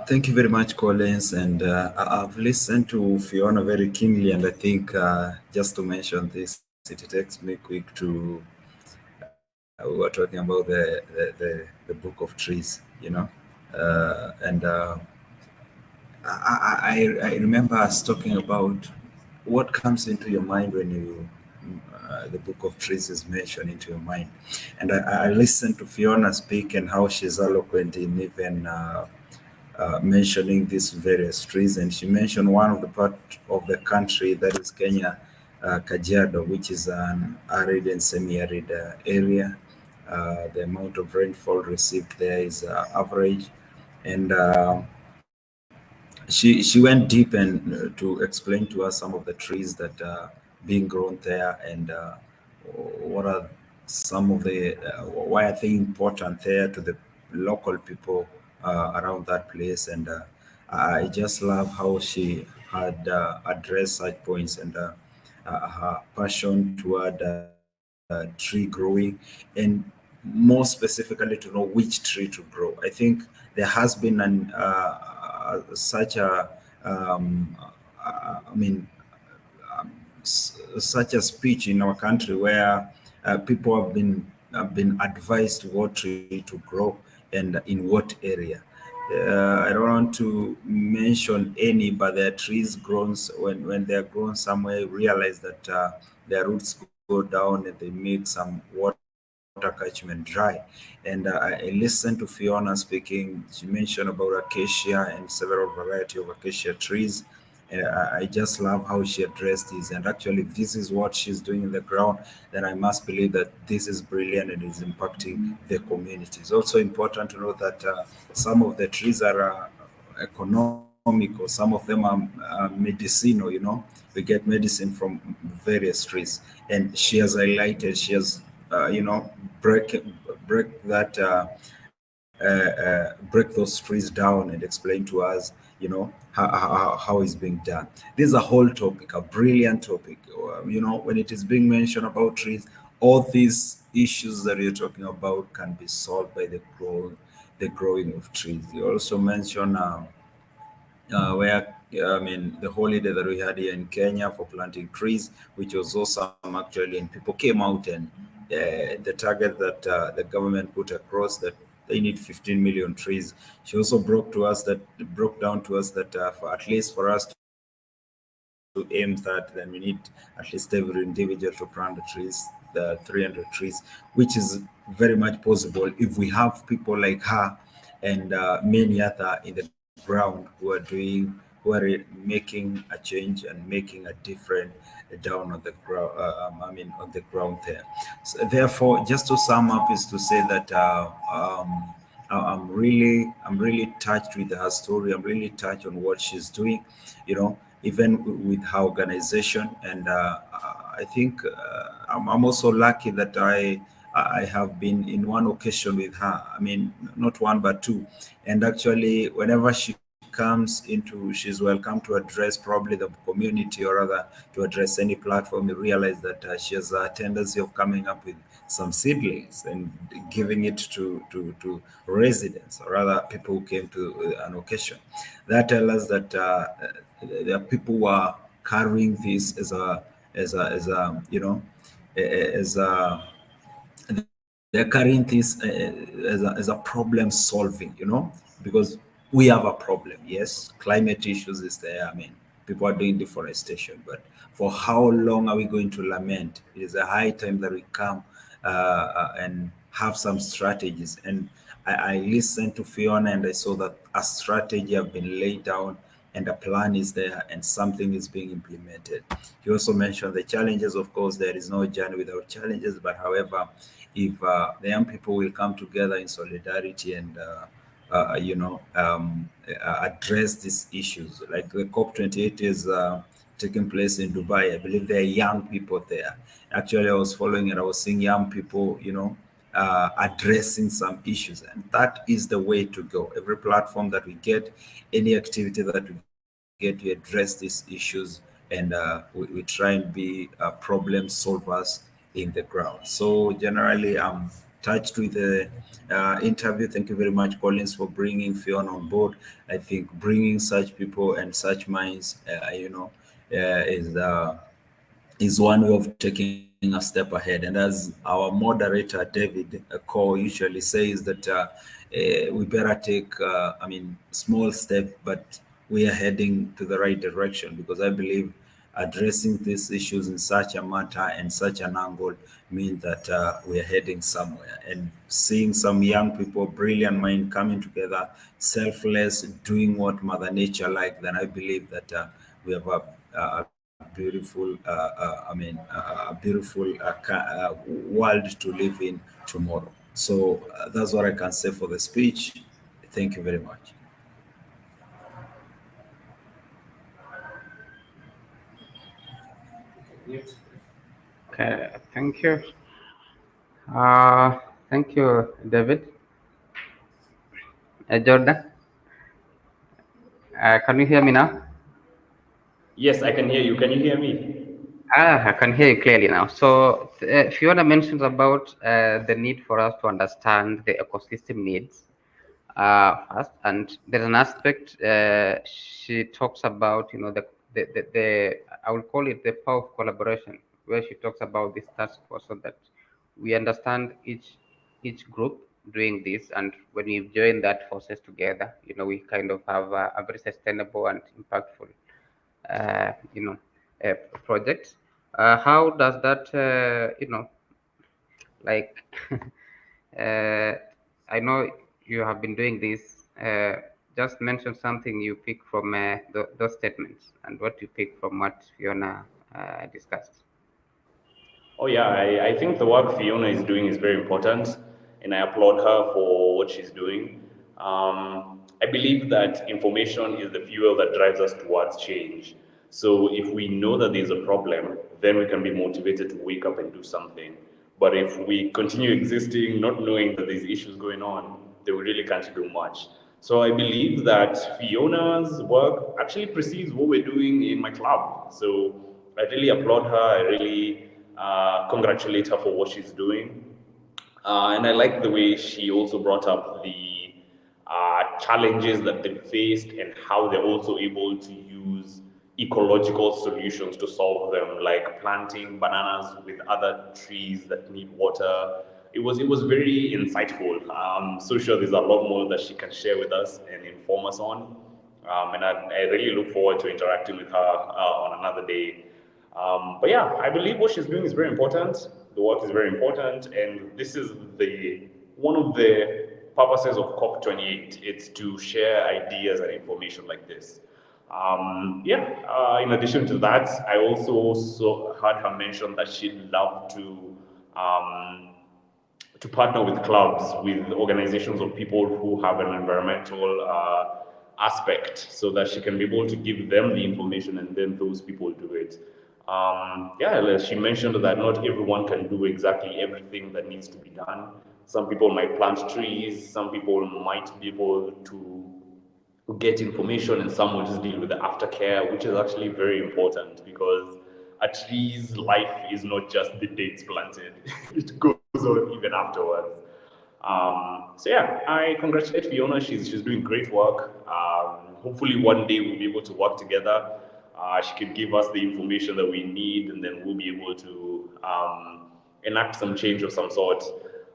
thank you very much, Collins. And I've listened to Fiona very keenly, and I think just to mention this, it takes me quick to we were talking about the book of trees, and I remember us talking about what comes into your mind when you the book of trees is mentioned into your mind, and I listened to Fiona speak and how she's eloquent in even mentioning these various trees, and she mentioned one of the part of the country that is Kenya, Kajiado, which is an arid and semi-arid area. The amount of rainfall received there is average, and she went deep and to explain to us some of the trees that are being grown there, and what are some of the why are they important there to the local people around that place. And I just love how she had addressed such points, and her passion toward tree growing, and more specifically to know which tree to grow. I think there has been such a I mean such a speech in our country where people have been advised what tree to grow and in what area. I don't want to mention any, but there are trees grown when they are grown somewhere. You realize that their roots go down and they make some water catchment dry. And I listened to Fiona speaking. She mentioned about acacia and several variety of acacia trees. I just love how she addressed this. And actually, this is what she's doing in the ground. Then I must believe that this is brilliant and is impacting the community. It's also important to know that some of the trees are economical, some of them are medicinal. We get medicine from various trees. And she has highlighted, she has, break that. Break those trees down and explain to us, how it's being done. This is a whole topic, a brilliant topic. When it is being mentioned about trees, all these issues that you're talking about can be solved by the growing of trees. You also mentioned where I mean the holiday that we had here in Kenya for planting trees, which was awesome actually, and people came out and the target that the government put across, that they need 15 million trees. She also broke down to us that for at least for us to aim that, then we need at least every individual to plant the trees, the 300 trees, which is very much possible if we have people like her and many other in the ground who are making a change and making a difference down on the ground. On the ground there. So therefore, just to sum up, is to say that I'm really touched with her story. I'm really touched on what she's doing. Even with her organization, and I think I'm also lucky that I have been in one occasion with her. I mean, not one but two. And actually, whenever she comes into, she's welcome to address probably the community, or rather to address any platform. You realize that she has a tendency of coming up with some seedlings and giving it to residents, or rather people who came to an occasion. That tells us that there are people who are carrying this as a they're carrying this as a problem solving, because we have a problem. Yes, climate issues is there. I mean, people are doing deforestation, but for how long are we going to lament? It is a high time that we come and have some strategies. And I listened to Fiona and I saw that a strategy have been laid down and a plan is there and something is being implemented. You also mentioned the challenges. Of course, there is no journey without challenges, but however, if the young people will come together in solidarity and address these issues, like the COP28 is taking place in Dubai. I believe there are young people there. Actually, I was following and I was seeing young people, addressing some issues, and that is the way to go. Every platform that we get, any activity that we get, we address these issues, and we try and be problem solvers in the ground. So generally, I'm touched with the interview. Thank you very much, Collins, for bringing Fiona on board. I think bringing such people and such minds, is one way of taking a step ahead. And as our moderator, David Cole, usually says that we better take, small step, but we are heading to the right direction, because I believe addressing these issues in such a matter and such an angle means that we are heading somewhere. And seeing some young people, brilliant mind coming together, selfless, doing what Mother Nature like, then I believe that we have a beautiful, a beautiful world to live in tomorrow. So that's what I can say for the speech. Thank you very much. Okay, thank you. Thank you, David. Jordan, can you hear me now? Yes, I can hear you. Can you hear me? I can hear you clearly now. So, Fiona mentions about the need for us to understand the ecosystem needs first, and there's an aspect she talks about, the I will call it the power of collaboration, where she talks about this task force, so that we understand each group doing this, and when we join that forces together, we kind of have a very sustainable and impactful uh, you know uh, project. How does that like uh, I know you have been doing this. Just mention something you pick from those statements, and what you pick from what Fiona discussed. Oh yeah, I think the work Fiona is doing is very important, and I applaud her for what she's doing. I believe that information is the fuel that drives us towards change. So if we know that there's a problem, then we can be motivated to wake up and do something. But if we continue existing not knowing that there's issues going on, then we really can't do much. So I believe that Fiona's work actually precedes what we're doing in my club. So I really applaud her. I really congratulate her for what she's doing. And I like the way she also brought up the challenges that they faced and how they're also able to use ecological solutions to solve them, like planting bananas with other trees that need water. It was very insightful. So sure there's a lot more that she can share with us and inform us on. And I really look forward to interacting with her on another day. But yeah, I believe what she's doing is very important. The work is very important, and this is the one of the purposes of COP28. It's to share ideas and information like this. In addition to that, I also heard her mention that she'd love um, to partner with clubs, with organizations of people who have an environmental aspect, so that she can be able to give them the information and then those people do it. She mentioned that not everyone can do exactly everything that needs to be done. Some people might plant trees, some people might be able to get information, and some will just deal with the aftercare, which is actually very important, because a tree's life is not just the day it's planted, it goes on even afterwards. I congratulate Fiona. She's doing great work. Hopefully, one day we'll be able to work together. She can give us the information that we need, and then we'll be able to enact some change of some sort.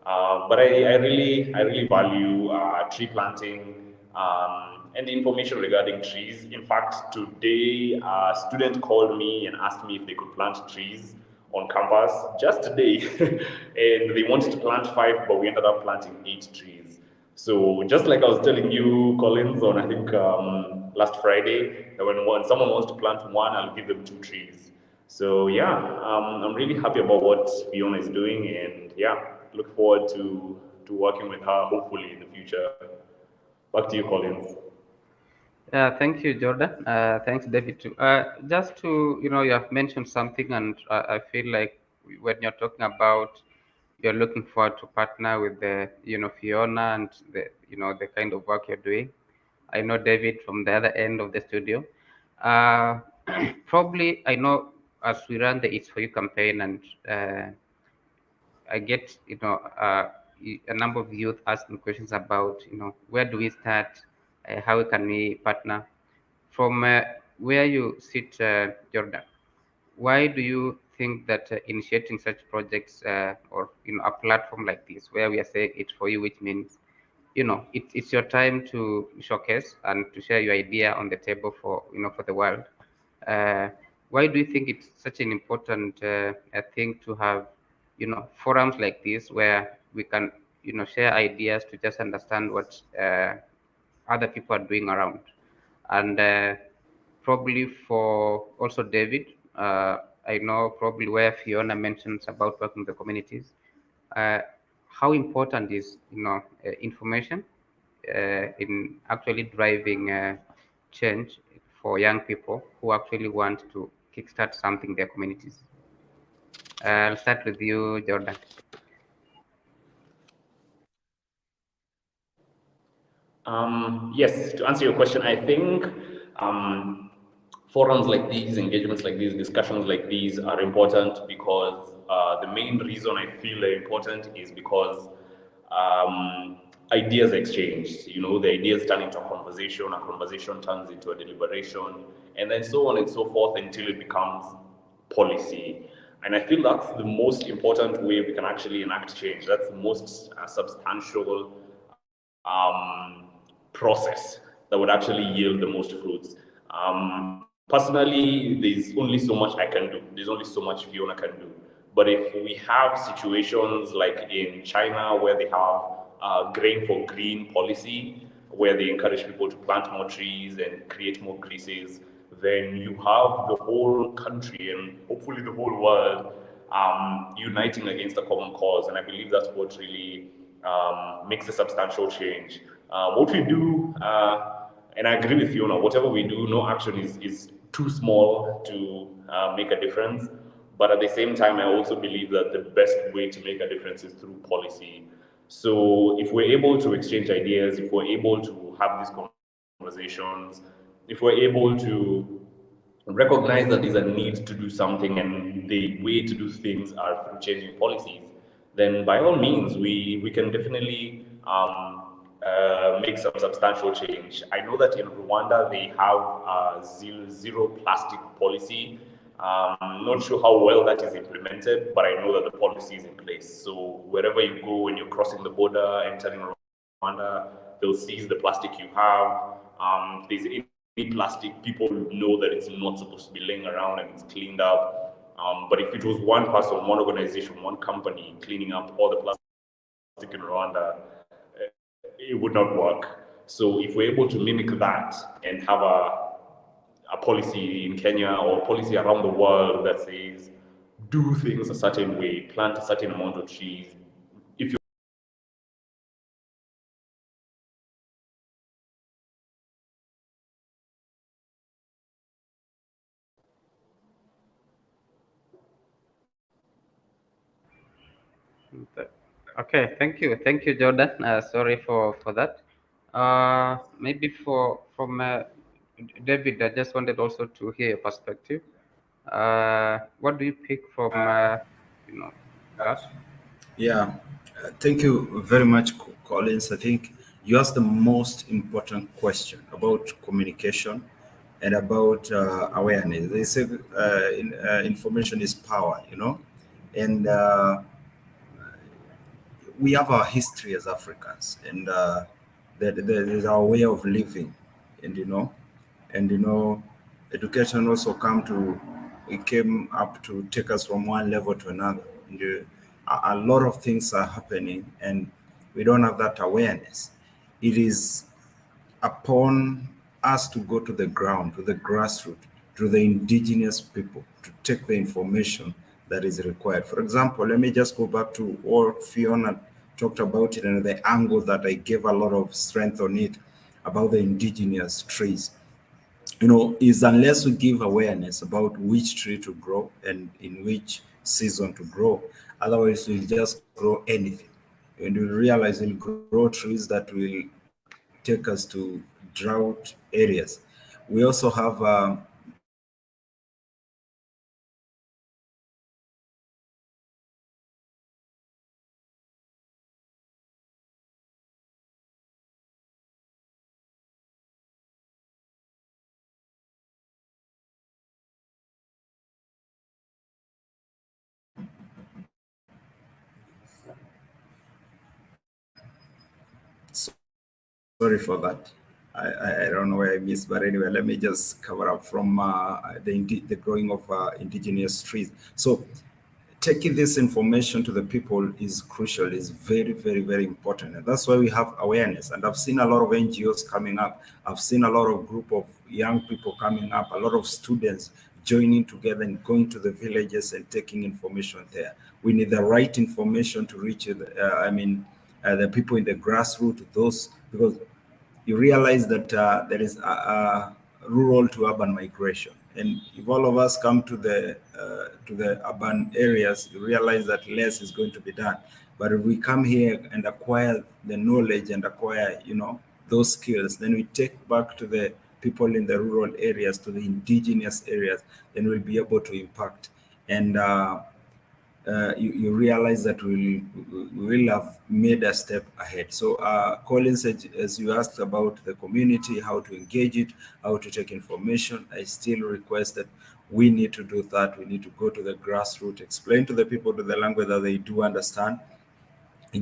But I really value tree planting and the information regarding trees. In fact, today a student called me and asked me if they could plant trees on campus just today, and they wanted to plant 5, but we ended up planting 8 trees. So just like I was telling you, Collins, on I think last Friday, that when someone wants to plant 1, I'll give them 2 trees. So yeah, I'm really happy about what Fiona is doing, and yeah, look forward to working with her hopefully in the future. Back to you, Collins. Thank you, Jordan. Thanks, David, too. Just to, you have mentioned something, and I feel like when you're talking about you're looking forward to partner with the, Fiona and the kind of work you're doing. I know David from the other end of the studio. Uh, Probably, I know as we run the It's For You campaign, and I get, a number of youth asking questions about, where do we start? How can we partner? From where you sit, Jordan, why do you think that initiating such projects or a platform like this, where we are saying it's for you, which means it's your time to showcase and to share your idea on the table for for the world. Why do you think it's such an important thing to have forums like this where we can share ideas to just understand what other people are doing around? And probably for also David, I know probably where Fiona mentions about working with the communities, uh, how important is information in actually driving change for young people who actually want to kickstart something in their communities. I'll start with you, Jordan. Yes, to answer your question, I think forums like these, engagements like these, discussions like these are important because the main reason I feel they're important is because ideas exchanged. The ideas turn into a conversation turns into a deliberation, and then so on and so forth until it becomes policy. And I feel that's the most important way we can actually enact change. That's the most substantial process that would actually yield the most fruits. Personally, there's only so much I can do. There's only so much Fiona can do. But if we have situations like in China where they have grain for green policy, where they encourage people to plant more trees and create more greases, then you have the whole country and hopefully the whole world uniting against a common cause. And I believe that's what really makes a substantial change. What we do, and I agree with you, whatever we do, no action is too small to make a difference. But at the same time, I also believe that the best way to make a difference is through policy. So if we're able to exchange ideas, if we're able to have these conversations, if we're able to recognize that there's a need to do something and the way to do things are through changing policies, then by all means, we can definitely make some substantial change. I know that in Rwanda, they have a zero plastic policy. Not sure how well that is implemented, but I know that the policy is in place. So wherever you go when you're crossing the border, entering Rwanda, they'll seize the plastic you have. If there's any plastic, people know that it's not supposed to be laying around and it's cleaned up. But if it was one person, one organization, one company cleaning up all the plastic in Rwanda, it would not work. So if we're able to mimic that and have a policy in Kenya or a policy around the world that says do things a certain way, plant a certain amount of trees. If you Okay, thank you, Jordan. Sorry for that. Maybe from David, I just wanted also to hear your perspective. What do you pick from that? Yeah, thank you very much, Collins. I think you asked the most important question about communication and about awareness. They say information is power, and we have our history as Africans, and there is our way of living, and education also it came up to take us from one level to another. And, a lot of things are happening, and we don't have that awareness. It is upon us to go to the ground, to the grassroots, to the indigenous people, to take the information that is required. For example, let me just go back to what Fiona talked about it and the angle that I gave a lot of strength on it about the indigenous trees. Is unless we give awareness about which tree to grow and in which season to grow, otherwise we'll just grow anything. And we'll realize we'll grow trees that will take us to drought areas. We also have Sorry for that. I don't know where I missed, but anyway, let me just cover up from the growing of indigenous trees. So taking this information to the people is crucial, is very, very, very important. And that's why we have awareness. And I've seen a lot of NGOs coming up. I've seen a lot of group of young people coming up, a lot of students joining together and going to the villages and taking information there. We need the right information to reach, the people in the grassroots, those, because you realize that there is a rural to urban migration, and if all of us come to the urban areas, you realize that less is going to be done. But if we come here and acquire the knowledge and acquire, those skills, then we take back to the people in the rural areas, to the indigenous areas, then we'll be able to impact. And you realize that we will have made a step ahead. So Collins, as you asked about the community, how to engage it, how to take information, I still request that we need to do that. We need to go to the grassroots, explain to the people to the language that they do understand,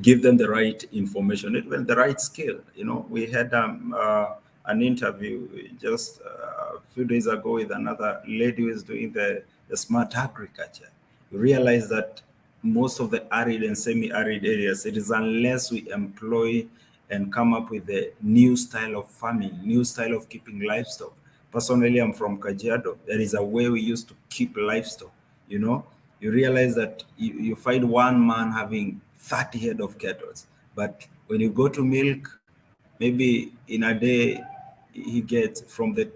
give them the right information, even the right skill. We had an interview just a few days ago with another lady who is doing the smart agriculture. You realize that most of the arid and semi-arid areas, it is unless we employ and come up with a new style of farming, new style of keeping livestock. Personally, I'm from Kajiado. There is a way we used to keep livestock. You realize that you find one man having 30 head of cattle, but when you go to milk, maybe in a day he gets from the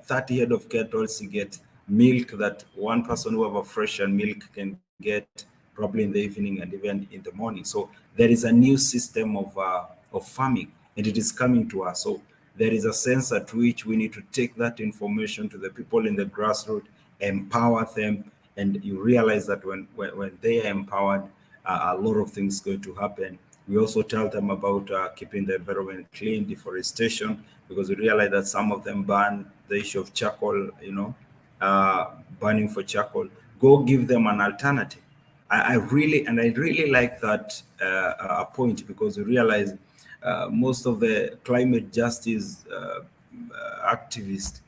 30 head of cattle, he gets milk that one person who have a fresher milk can get probably in the evening and even in the morning. So there is a new system of farming, and it is coming to us. So there is a sense at which we need to take that information to the people in the grassroots, empower them, and you realize that when they are empowered, a lot of things going to happen. We also tell them about keeping the environment clean, deforestation, because we realize that some of them burn the issue of charcoal, burning for charcoal. Go give them an alternative. I really like that point, because we realize most of the climate justice activists,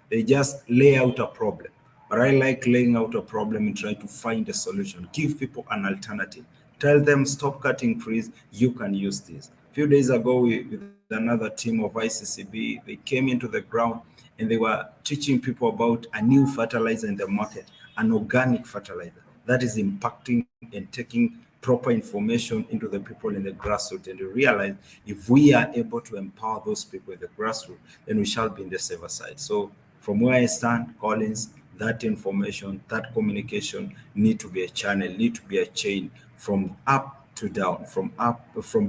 they just lay out a problem. But I like laying out a problem and trying to find a solution. Give people an alternative. Tell them, stop cutting trees. You can use this. A few days ago, with another team of ICCB, they came into the ground and they were teaching people about a new fertilizer in the market, an organic fertilizer that is impacting and taking proper information into the people in the grassroots. And you realize if we are able to empower those people in the grassroots, then we shall be in the safer side. So from where I stand, Collins, that information, that communication need to be a channel, need to be a chain from up to down, from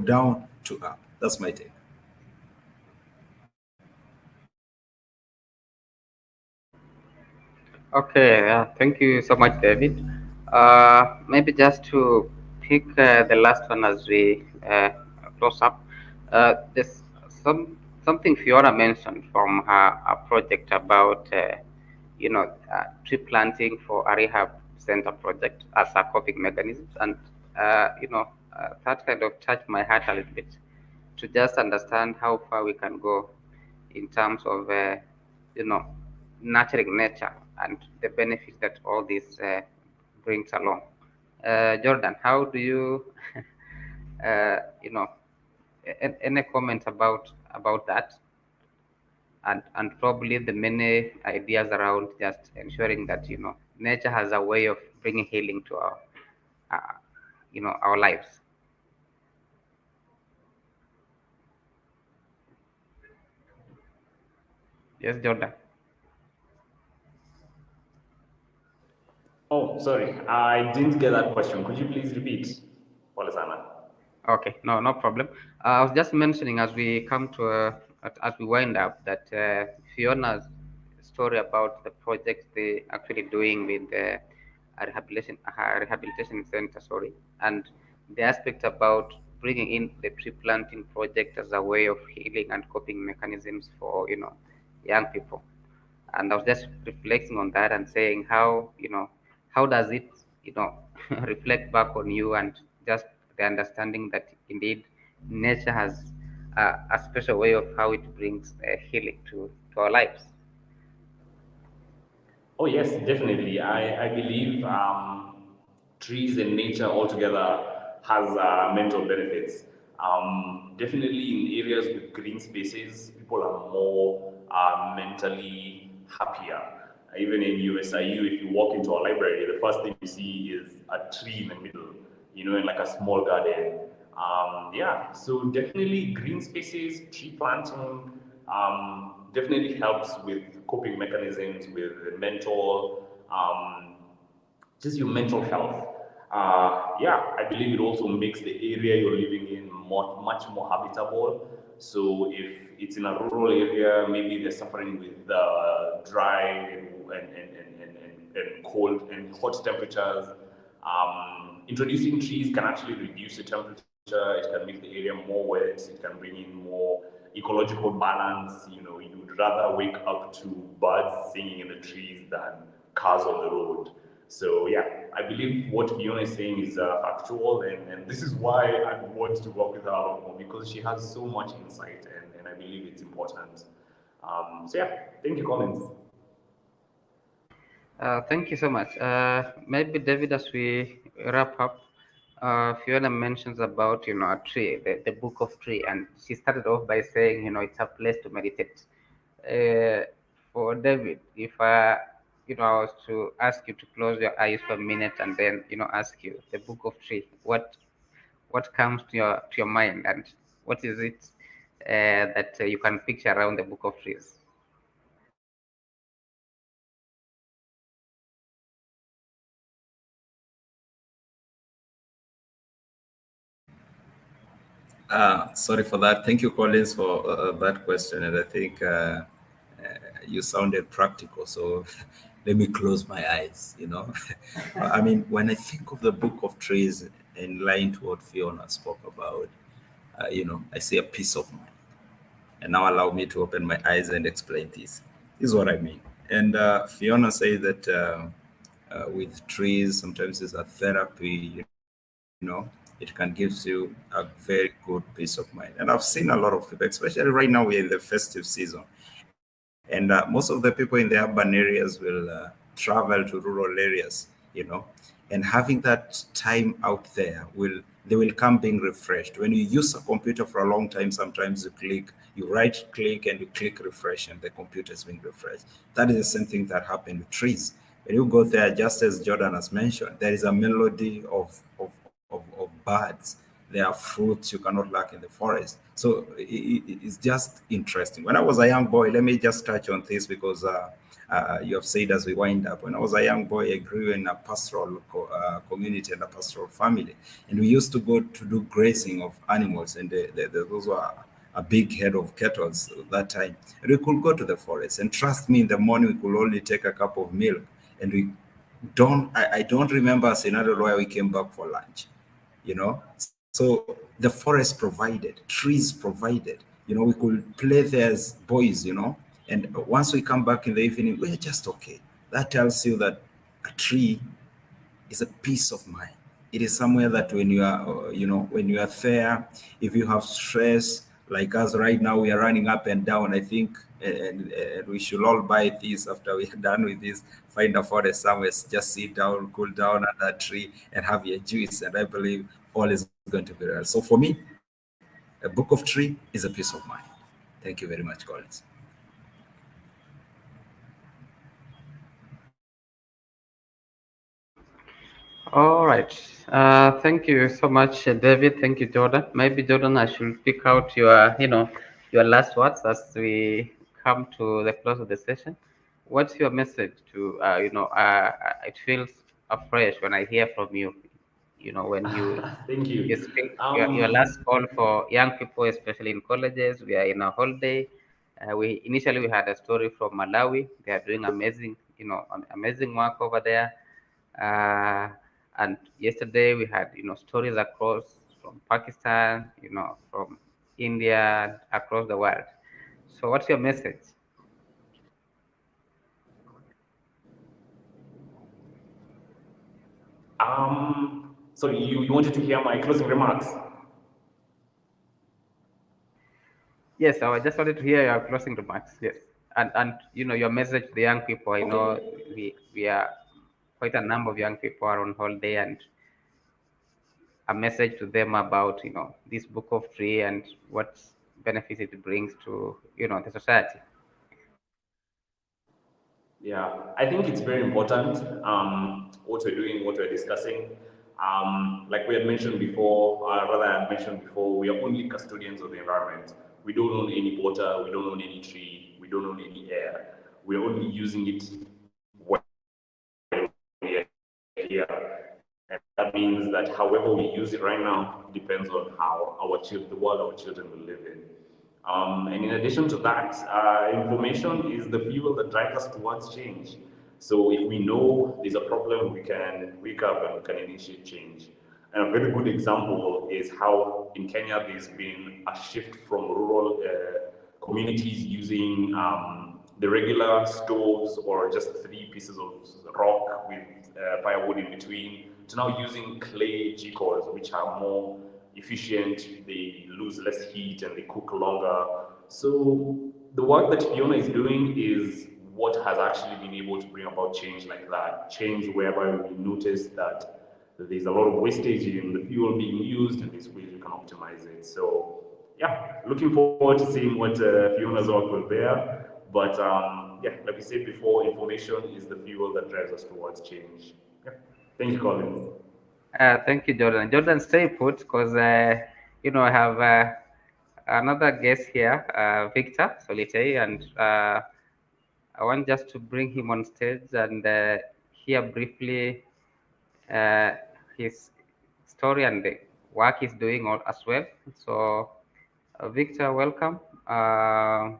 down to up. That's my take. Okay, thank you so much, David. Maybe just to pick the last one as we close up. There's something Fiona mentioned from her project about tree planting for a rehab center project as a coping mechanism, and that kind of touched my heart a little bit, to just understand how far we can go in terms of nurturing nature and the benefits that all this brings along. Jordan, how do you, any comment about that, and probably the many ideas around just ensuring that nature has a way of bringing healing to our our lives. Yes, Jordan. Oh, sorry, I didn't get that question. Could you please repeat, Polisana? Okay, no problem. I was just mentioning as we come to as we wind up that Fiona's story about the projects they actually doing with the rehabilitation center, sorry, and the aspect about bringing in the tree planting project as a way of healing and coping mechanisms for young people. And I was just reflecting on that and saying how does it reflect back on you, and just the understanding that indeed nature has a special way of how it brings healing to our lives. Oh yes, definitely. I believe trees and nature altogether has mental benefits. Definitely in areas with green spaces, people are more mentally happier. Even in USIU, if you walk into a library, the first thing you see is a tree in the middle, in like a small garden. Yeah, so definitely green spaces, tree planting, definitely helps with coping mechanisms, with the mental, just your mental health. Yeah, I believe it also makes the area you're living in much more habitable. So if it's in a rural area, maybe they're suffering with dry and cold and hot temperatures. Introducing trees can actually reduce the temperature. It can make the area more wet. It can bring in more ecological balance. You would rather wake up to birds singing in the trees than cars on the road. So yeah, I believe what Fiona is saying is factual, and this is why I want to work with her a lot more, because she has so much insight, and I believe it's important. So yeah, thank you, Collins. Thank you so much. Maybe David, as we wrap up, Fiona mentions about a tree, the book of tree, and she started off by saying it's a place to meditate. For David, if I was to ask you to close your eyes for a minute and then ask you the book of tree, what comes to your mind, and what is it that you can picture around the book of trees? Sorry for that. Thank you, Collins, for that question. And I think you sounded practical. So let me close my eyes. I mean, when I think of the book of trees, in line to what Fiona spoke about, I see a peace of mind. And now allow me to open my eyes and explain this. This is what I mean. And Fiona said that with trees, sometimes it's a therapy, it can give you a very good peace of mind. And I've seen a lot of people, especially right now, we're in the festive season. And most of the people in the urban areas will travel to rural areas, and having that time out there they will come being refreshed. When you use a computer for a long time, sometimes you right click and you click refresh, and the computer is being refreshed. That is the same thing that happened with trees. When you go there, just as Jordan has mentioned, there is a melody of birds. There are fruits you cannot lack in the forest. So it's just interesting. When I was a young boy, let me just touch on this because you have said as we wind up. When I was a young boy, I grew in a pastoral community and a pastoral family. And we used to go to do grazing of animals, and those were a big head of cattle at that time. And we could go to the forest. And trust me, in the morning, we could only take a cup of milk. And I don't remember a scenario where we came back for lunch, So the forest provided, trees provided, we could play there as boys, and once we come back in the evening, we're just okay. That tells you that a tree is a peace of mind. It is somewhere that when you are, when you are there, if you have stress, like us right now, we are running up and down. I think, and we should all buy this after we are done with this. Find a forest somewhere, just sit down, cool down under a tree, and have your juice. And I believe all is going to be well. So for me, a book of tree is a peace of mind. Thank you very much, Collins. All right. Thank you so much, David. Thank you, Jordan. Maybe Jordan, I should pick out your last words as we come to the close of the session. What's your message to it feels afresh when I hear from you. When Thank you you. speak your last call for young people, especially in colleges. We are in a holiday. We initially we had a story from Malawi. They are doing amazing work over there. Uh, and yesterday we had stories across from Pakistan, from India, across the world. So what's your message? So you wanted to hear my closing remarks? Yes, I just wanted to hear your closing remarks. Yes, and your message to the young people. I know we are quite a number of young people are on holiday, and a message to them about this book of tree and what benefits it brings to the society. Yeah, I think it's very important what we're doing, what we're discussing. Like we had mentioned before, rather I had mentioned before, we are only custodians of the environment. We don't own any water, we don't own any tree, we don't own any air. We're only using it when we are here. And that means that however we use it right now depends on how the world our children will live in. And in addition to that, information is the fuel that drives us towards change. So if we know there's a problem, we can wake up and we can initiate change. And a very good example is how in Kenya there's been a shift from rural communities using the regular stoves or just 3 pieces of rock with firewood in between to now using clay jikos, which are more efficient, they lose less heat and they cook longer. So the work that Fiona is doing is what has actually been able to bring about change like that. Change whereby we notice that there's a lot of wastage in the fuel being used and there's ways we can optimize it. So yeah, looking forward to seeing what Fiona's work will bear. But yeah, like we said before, information is the fuel that drives us towards change. Yeah. Thank you, Colin. Thank you, Jordan. Jordan, stay put, because I have another guest here, Victor Solitei, and I want just to bring him on stage and hear briefly uh, his story and the work he's doing as well. So, Victor, welcome. I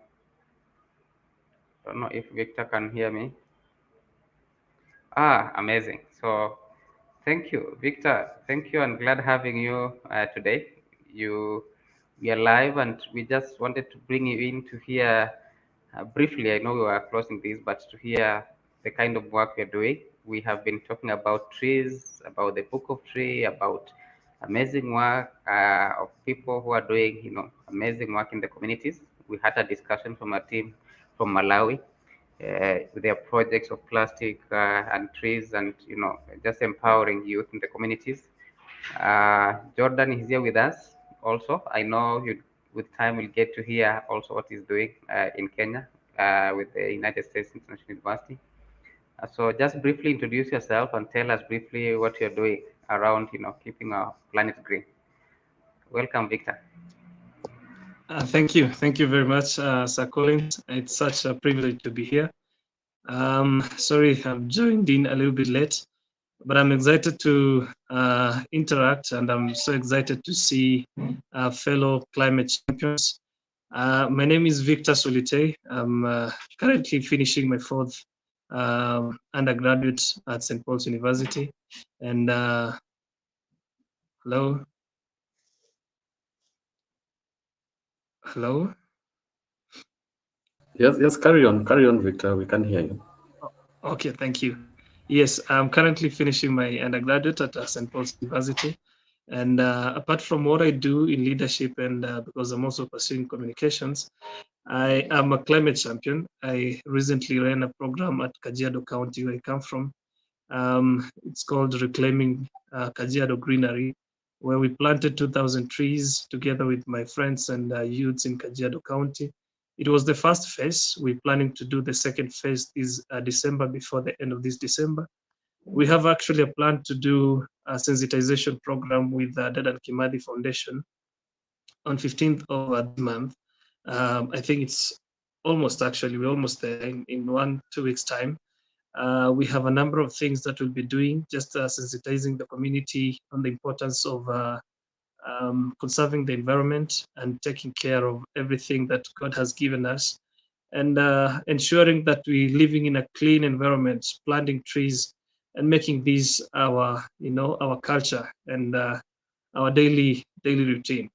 don't know if Victor can hear me. Amazing. So, thank you, Victor. Thank you, and glad having you today. We are live, and we just wanted to bring you in to hear briefly. I know we are closing this, but to hear the kind of work we are doing. We have been talking about trees, about the book of tree, about amazing work of people who are doing, amazing work in the communities. We had a discussion from a team from Malawi, their projects of plastic and trees, and just empowering youth in the communities. Jordan is here with us also. I know with time we'll get to hear also what he's doing in Kenya with the United States International University. So just briefly introduce yourself and tell us briefly what you're doing around keeping our planet green. Welcome, Victor. Thank you very much, Sir Collins. It's such a privilege to be here. Sorry, I've joined in a little bit late, but I'm excited to interact, and I'm so excited to see fellow climate champions. My name is Victor Solitei. I'm currently finishing my 4th undergraduate at St. Paul's University. And hello? Hello? Yes, carry on, Victor. We can hear you. Okay, thank you. Yes, I'm currently finishing my undergraduate at St. Paul's University. And apart from what I do in leadership, and because I'm also pursuing communications, I am a climate champion. I recently ran a program at Kajiado County, where I come from. It's called Reclaiming Kajiado Greenery, where we planted 2,000 trees together with my friends and youths in Kajiado County. It was the first phase. We're planning to do the second phase this December, before the end of this December. We have actually a plan to do a sensitization program with the Dedan Kimathi Foundation on 15th of the month. I think it's almost, actually, we're almost there in 1-2 weeks time. We have a number of things that we'll be doing, just sensitizing the community on the importance of conserving the environment and taking care of everything that God has given us, and ensuring that we're living in a clean environment, planting trees, and making this our culture and our daily routine.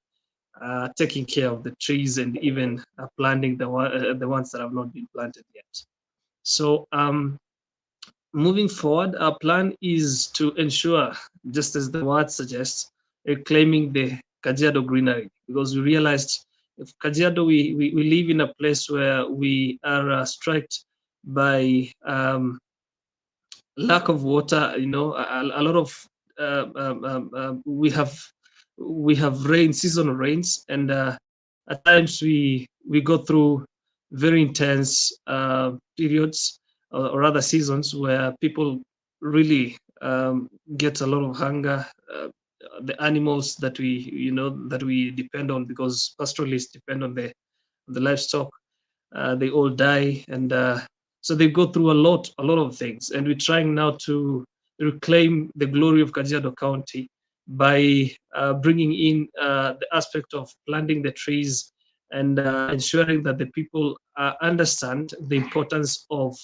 Taking care of the trees and even planting the ones that have not been planted yet. So moving forward, our plan is to ensure, just as the word suggests, reclaiming the Kajiado greenery, because we realized Kajiado, we live in a place where we are struck by lack of water. You know, a lot of we have rain, seasonal rains, and at times we go through very intense periods or rather seasons where people really get a lot of hunger. The animals that we depend on, because pastoralists depend on the livestock, they all die, and so they go through a lot of things. And we're trying now to reclaim the glory of Kajiado County by bringing in the aspect of planting the trees and ensuring that the people understand the importance of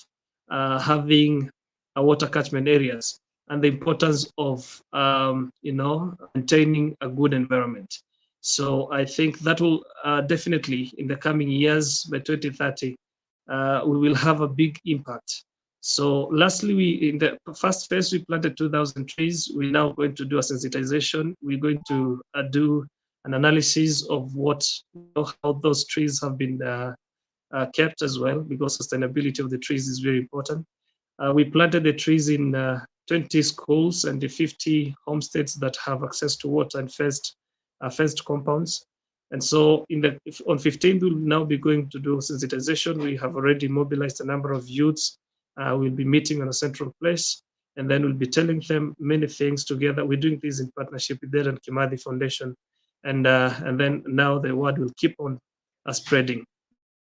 having water catchment areas and the importance of maintaining a good environment. So I think that will definitely, in the coming years, by 2030, we will have a big impact. So lastly, in the first phase, we planted 2,000 trees. We're now going to do a sensitization. We're going to do an analysis of how those trees have been kept as well, because sustainability of the trees is very important. We planted the trees in 20 schools and the 50 homesteads that have access to water and fenced compounds. And so on 15th, we'll now be going to do sensitization. We have already mobilized a number of youths. We'll be meeting on a central place, and then we'll be telling them many things together. We're doing this in partnership with the Kimathi Foundation. And then now the word will keep on spreading.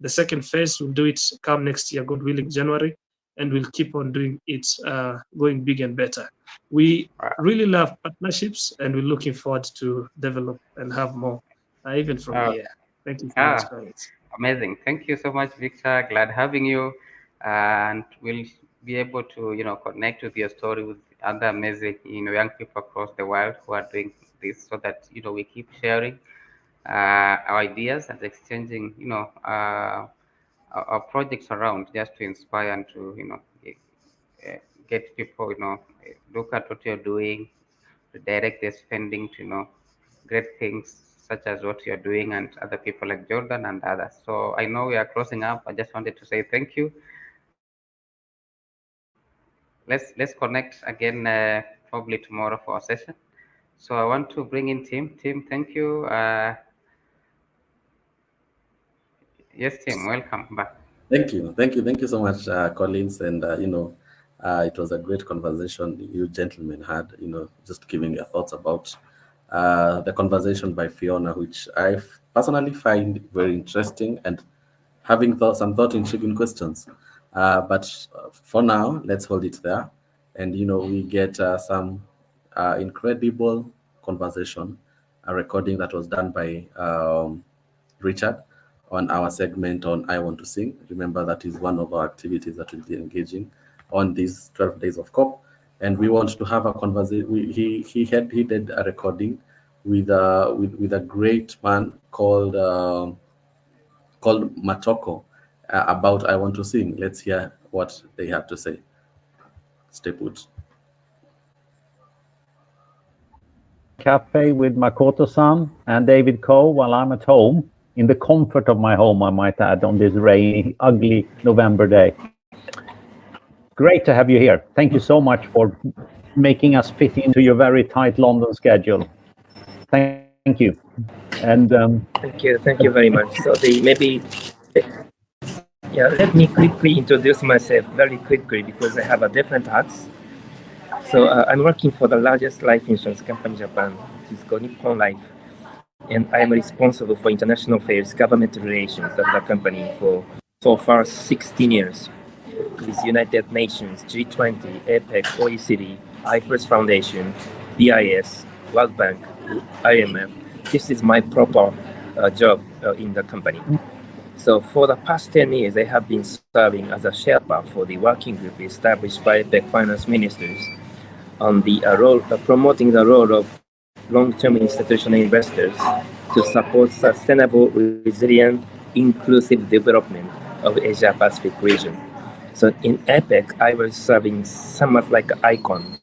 The second phase, we'll do it come next year, God willing, January, and we'll keep on doing it, going big and better. We really love partnerships, and we're looking forward to develop and have more, even from here. Thank you for the experience. Amazing. Thank you so much, Victor. Glad having you. And we'll be able to, connect with your story with other amazing, young people across the world who are doing this, so that, we keep sharing our ideas and exchanging, our projects around, just to inspire and to, get people, look at what you're doing, to direct their spending to, great things such as what you're doing, and other people like Jordan and others. So I know we are closing up. I just wanted to say thank you. Let's connect again probably tomorrow for our session. So I want to bring in Tim. Tim, thank you. Yes, Tim, welcome back. Thank you so much, Collins. And it was a great conversation you gentlemen had. Just giving your thoughts about the conversation by Fiona, which I personally find very interesting, and having some thought-intriguing questions. But for now, let's hold it there. And we get some incredible conversation, a recording that was done by Richard on our segment on I Want to Sing. Remember, that is one of our activities that we'll be engaging on these 12 days of COP. And we want to have a conversation. He did a recording with a great man called Matoko about I Want to Sing. Let's hear what they have to say. Stay put. Cafe with Makoto-san and David Coe while I'm at home, in the comfort of my home, I might add, on this rainy, ugly November day. Great to have you here. Thank you so much for making us fit into your very tight London schedule. Thank you. And thank you very much. So let me quickly introduce myself very quickly, because I have a different hats. So I'm working for the largest life insurance company in Japan, which is called Nippon Life. And I'm responsible for international affairs, government relations of the company for so far 16 years. With United Nations, G20, APEC, OECD, IFRS Foundation, BIS, World Bank, IMF. This is my proper job in the company. So for the past 10 years, I have been serving as a Sherpa for the working group established by APEC finance ministers on the role of promoting the role of long-term institutional investors to support sustainable, resilient, inclusive development of Asia-Pacific region. So in APEC, I was serving somewhat like an icon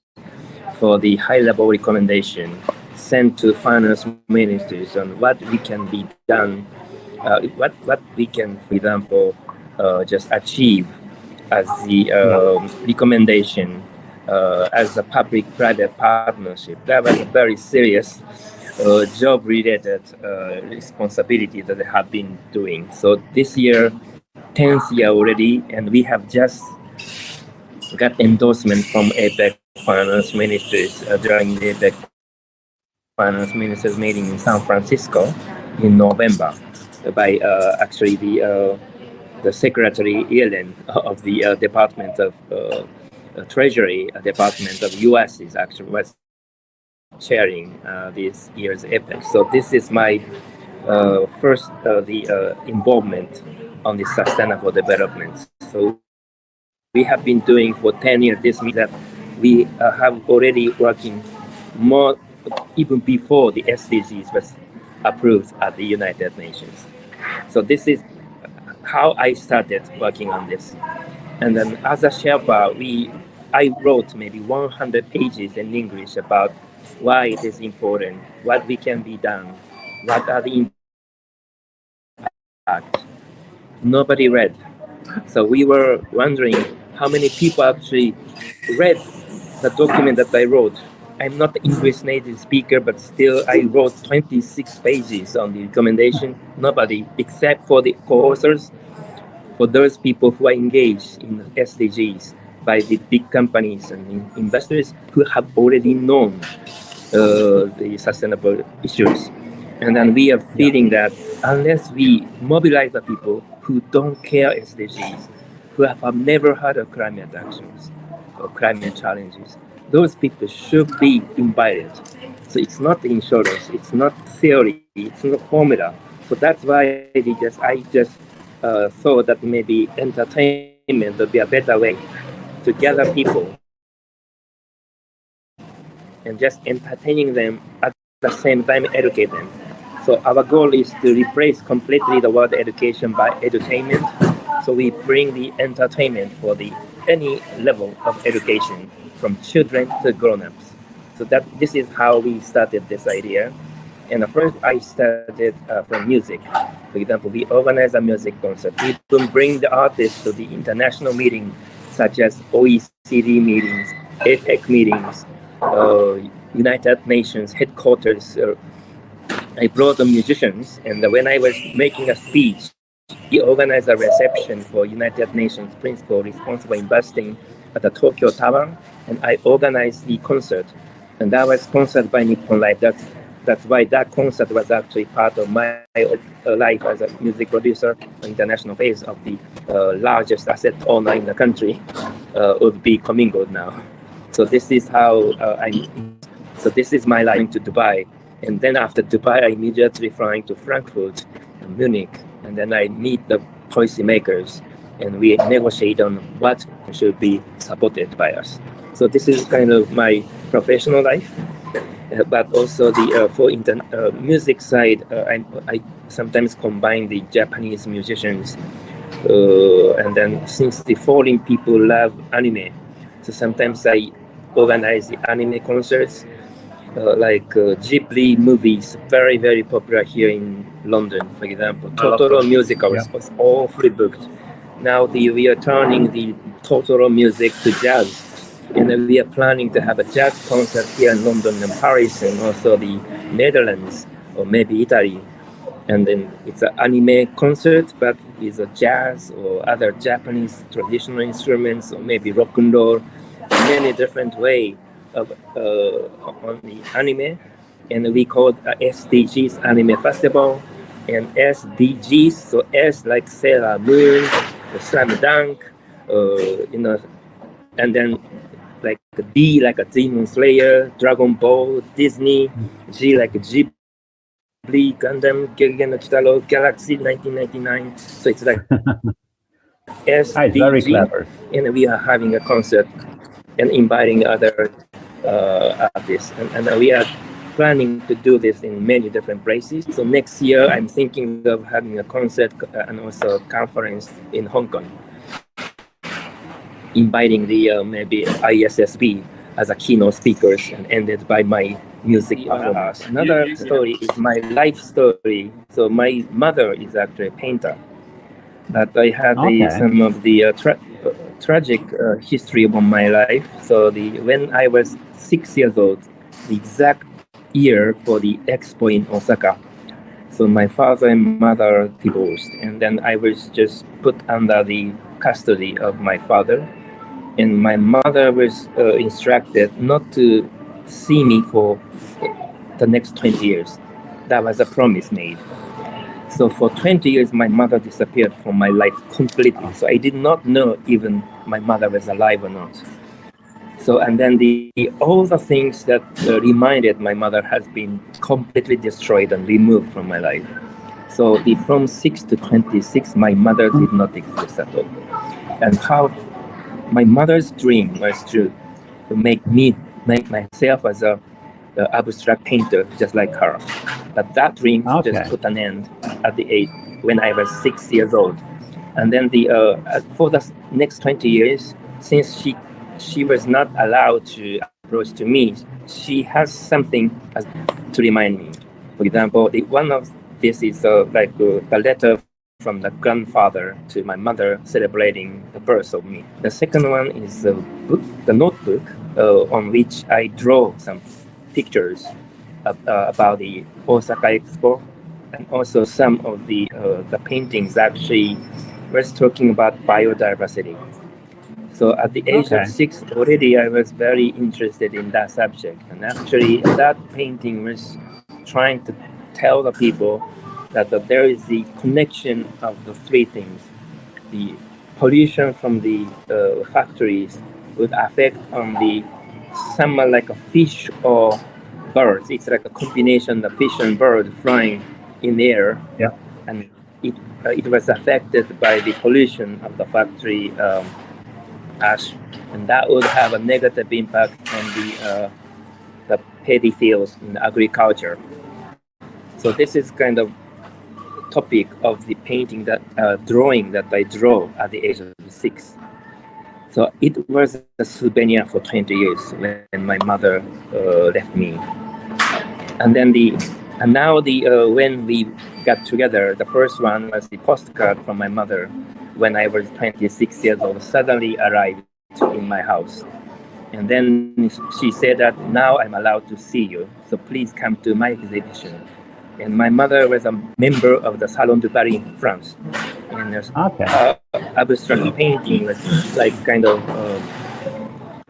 for the high-level recommendation sent to finance ministers on what we can be done what we can, for example, just achieve as the recommendation as a public-private partnership. That was a very serious job-related responsibility that they have been doing. So this year, 10th year already, and we have just got endorsement from APEC Finance Ministers during the APEC Finance Ministers meeting in San Francisco in November by actually the Secretary Yellen of the Department of Treasury Department of U.S. is actually was chairing this year's APEC. So this is my first involvement on the sustainable development. So we have been doing for 10 years. This means that we have already working more even before the SDGs was approved at the United Nations. So this is how I started working on this. And then as a Sherpa, I wrote maybe 100 pages in English about why it is important, what we can be done, what are the impacts. Nobody read. So we were wondering how many people actually read the document that I wrote. I'm not an English native speaker, but still I wrote 26 pages on the recommendation. Nobody, except for the co-authors, for those people who are engaged in SDGs by the big companies and investors who have already known the sustainable issues. And then we are feeling that unless we mobilize the people who don't care SDGs, who have never heard of climate actions or climate challenges, those people should be invited. So it's not insurance, it's not theory, it's not formula. So that's why I just thought that maybe entertainment would be a better way to gather people and just entertaining them at the same time educate them. So our goal is to replace completely the word education by edutainment. So we bring the entertainment for any level of education, from children to grown-ups. So this is how we started this idea. And first I started from music. For example, we organize a music concert. We bring the artists to the international meetings, such as OECD meetings, APEC meetings, United Nations headquarters. I brought the musicians, and when I was making a speech, we organized a reception for United Nations Principal Responsible Investing at the Tokyo Tower, and I organized the concert, and that was sponsored by Nippon Life. That's why that concert was actually part of my life as a music producer, international phase of the largest asset owner in the country, would be commingled now. So this is how So this is my life to Dubai. And then after Dubai, I immediately flying to Frankfurt and Munich. And then I meet the policymakers and we negotiate on what should be supported by us. So this is kind of my professional life. But also for music side, I sometimes combine the Japanese musicians. And then since the foreign people love anime, so sometimes I organize the anime concerts. Like Ghibli movies, very, very popular here in London, for example. Totoro musical was all fully booked. Now we are turning the Totoro music to jazz. And then we are planning to have a jazz concert here in London and Paris and also the Netherlands or maybe Italy. And then it's an anime concert, but with a jazz or other Japanese traditional instruments or maybe rock and roll, many different ways of on the anime, and we called SDGs Anime Festival, and SDGs, so S like Sailor Moon, Slam Dunk, and then like D like a Demon Slayer, Dragon Ball, Disney, G like Ghibli, Gundam, Gegen no Kitaro, Galaxy 1999. So it's like SDG, very clever. And we are having a concert and inviting other artists, and we are planning to do this in many different places. So next year, I'm thinking of having a concert and also a conference in Hong Kong, inviting the maybe ISSB as a keynote speakers and ended by my music performance. Another story is my life story. So my mother is actually a painter, but I had some of the tragic history of my life. So when I was 6 years old, the exact year for the expo in Osaka. So my father and mother divorced, and then I was just put under the custody of my father. And my mother was instructed not to see me for the next 20 years. That was a promise made. So for 20 years, my mother disappeared from my life completely. So I did not know even my mother was alive or not. So, and then all the things that reminded my mother has been completely destroyed and removed from my life. So from 6 to 26, my mother did not exist at all. And my mother's dream was to make myself as a abstract painter, just like her. But that dream just put an end at the age when I was 6 years old. And then for the next 20 years, since she was not allowed to approach to me, she has something to remind me. For example, one of this is the letter from the grandfather to my mother celebrating the birth of me. The second one is the notebook on which I draw some pictures about the Osaka Expo, and also some of the paintings actually was talking about biodiversity. So at the age of 6 already, I was very interested in that subject. And actually, that painting was trying to tell the people that there is the connection of the three things. The pollution from the factories would affect on the somewhat like a fish or birds. It's like a combination of fish and bird flying in the air. Yeah. And it was affected by the pollution of the factory ash, and that would have a negative impact on the paddy fields in agriculture. So this is kind of topic of the painting drawing that I draw at the age of 6. So it was a souvenir for 20 years when my mother left me. And then when we got together, the first one was the postcard from my mother when I was 26 years old, suddenly arrived in my house. And then she said that now I'm allowed to see you, so please come to my exhibition. And my mother was a member of the Salon de Paris in France. And abstract painting was like kind of,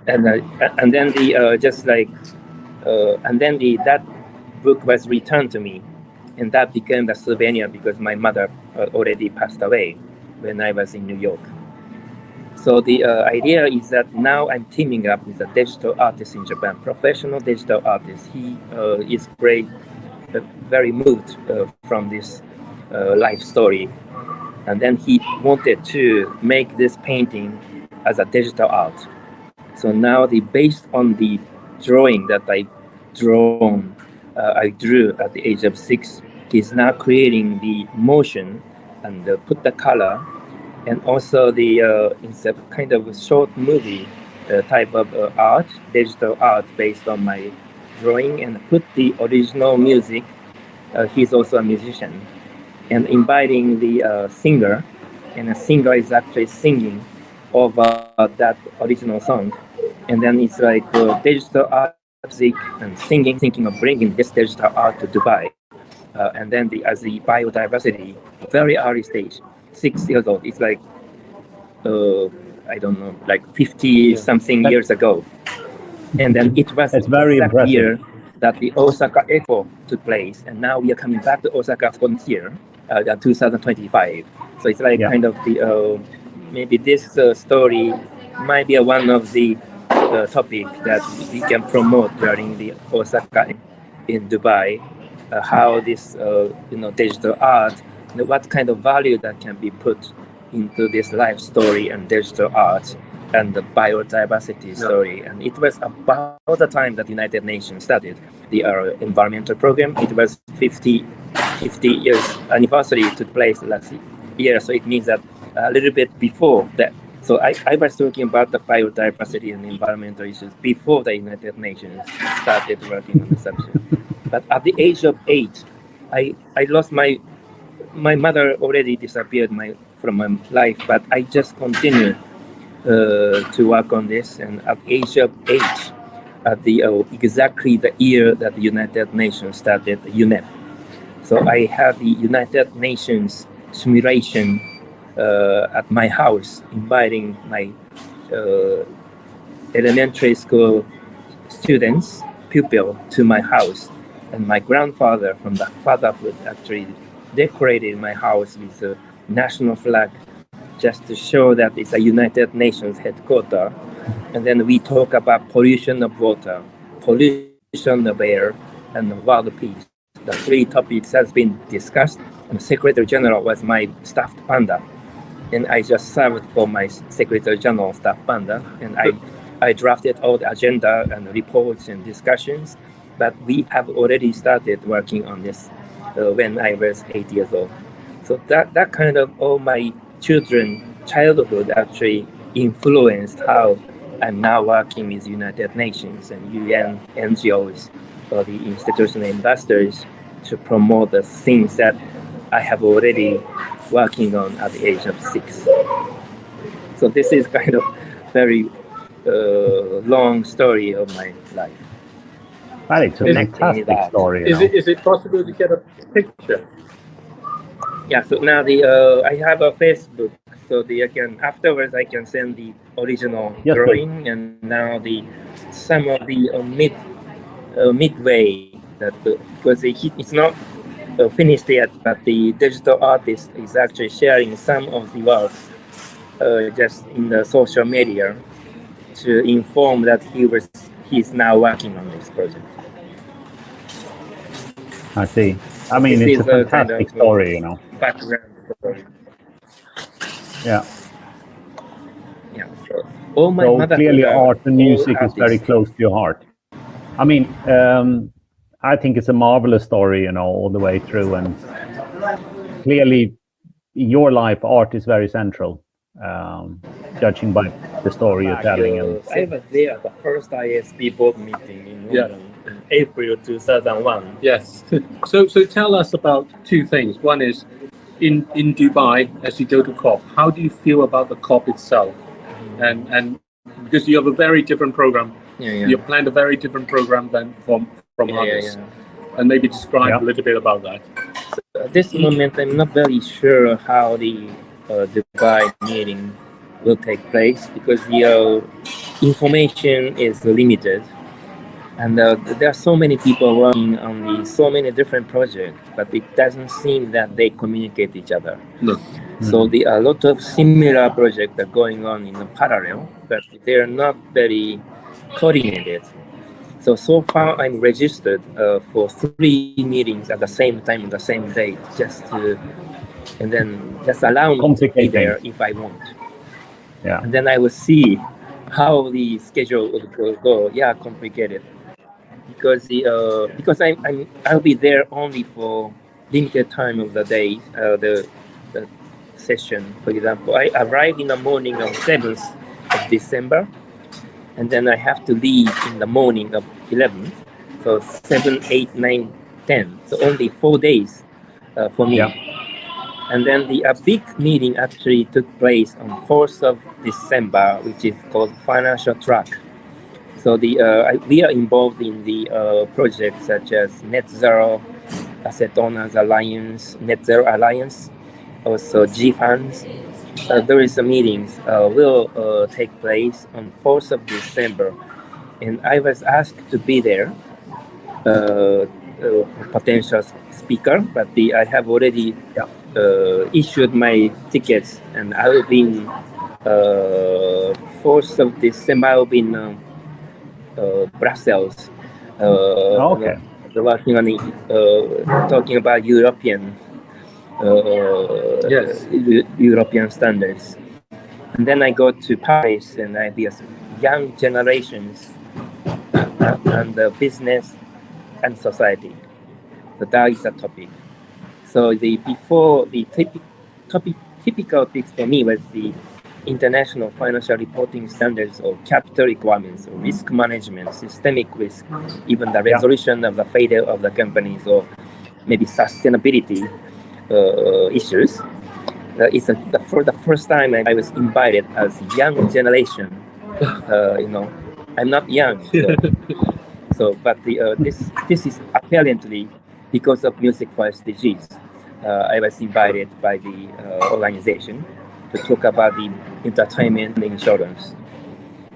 and then that book was returned to me. And that became the souvenir because my mother already passed away when I was in New York. So the idea is that now I'm teaming up with a digital artist in Japan, professional digital artist. He is very moved from this life story. And then he wanted to make this painting as a digital art. So now based on the drawing that I drew at the age of 6, he's now creating the motion and put the color, and also it's a kind of a short movie type of art, digital art based on my drawing, and put the original music. He's also a musician, and inviting the singer, and the singer is actually singing over that original song. And then it's like digital art, music, and singing, thinking of bringing this digital art to Dubai. And then as the biodiversity, very early stage, 6 years old, it's like, I don't know, like 50 something years ago. And then it was very impressive year that the Osaka Expo took place. And now we are coming back to Osaka for this year, 2025. So it's like kind of maybe this story might be one of the topic that we can promote during the Osaka in Dubai. How this digital art, what kind of value that can be put into this life story and digital art and the biodiversity story. And it was about the time that the United Nations started the environmental program. It was 50 years anniversary took place last year, so it means that a little bit before that So I was talking about the biodiversity and environmental issues before the United Nations started working on the subject. But at the age of 8, I lost my mother already disappeared from my life, but I just continued to work on this. And at age of 8, at the exactly the year that the United Nations started, UNEP. So I had the United Nations simulation at my house, inviting my elementary school students, pupil, to my house. And my grandfather from the fatherhood actually decorated my house with a national flag just to show that it's a United Nations headquarters. And then we talk about pollution of water, pollution of air, and world peace. The 3 topics has been discussed, and Secretary General was my stuffed panda. And I just served for my Secretary General stuffed panda, and I drafted all the agenda and reports and discussions, but we have already started working on this when I was 8 years old. So that kind of all my childhood actually influenced how I'm now working with United Nations and UN NGOs or the institutional investors to promote the things that I have already working on at the age of 6. So this is kind of very long story of my life. Well, it's a fantastic story. Is it possible to get a picture? Yeah. So now I have a Facebook, so afterwards I can send the original drawing, and now some of the midway that because it's not finished yet, but the digital artist is actually sharing some of the work just in the social media to inform that he's now working on this project. I see. I mean, it's a fantastic story, Background story. Yeah. Yeah. So clearly, art and music is very close to your heart. I mean, I think it's a marvelous story, all the way through, and clearly, in your life, art is very central, judging by the story you're telling. And I was there at the first ISP board meeting in London in April 2001. Yes. So tell us about 2 things. One is in Dubai, as you go to COP, how do you feel about the COP itself? And because you have a very different program, you planned a very different program than from others. And maybe describe a little bit about that. So at this moment, I'm not very sure how the Dubai meeting will take place because the information is limited, and there are so many people working on so many different projects, but it doesn't seem that they communicate each other. No. So a lot of similar projects are going on in parallel, but they're not very coordinated. So far, I'm registered for 3 meetings at the same time, on the same day, and then just allow me to be there if I want. Yeah. And then I will see how the schedule will go. Yeah, complicated. Because I'll be there only for limited time of the day. The session, for example, I arrive in the morning of 7th of December, and then I have to leave in the morning of 11th. So 7, 8, 9, 10. So only 4 days for me. Yeah. And then the big meeting actually took place on 4th of December, which is called Financial Track. So we are involved in the projects such as Net Zero Asset Owners Alliance, Net Zero Alliance, also G Funds. There is a meetings will take place on 4th of December, and I was asked to be there, potential speaker, but I have already issued my tickets, and I will be in 4th of December. I will be in Brussels. Okay. Working on talking about European European standards. And then I go to Paris, and I be young generations and business and society. So that is the topic. So typical topics for me was the international financial reporting standards or capital requirements or risk management, systemic risk, even the resolution of the failure of the companies or maybe sustainability issues. For the first time I was invited as young generation. I'm not young, but this is apparently because of Music for SDGs. I was invited by the organization to talk about the entertainment insurance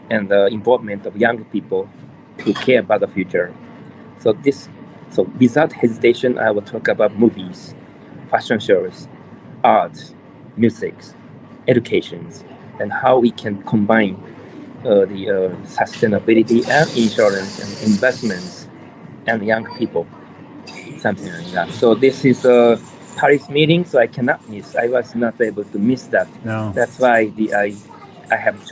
and the involvement of young people who care about the future. So without hesitation, I will talk about movies, fashion shows, art, music, educations, and how we can combine the sustainability and insurance and investments and young people, something like that. So this is a Paris meeting, so I cannot miss. I was not able to miss that. No. That's why I have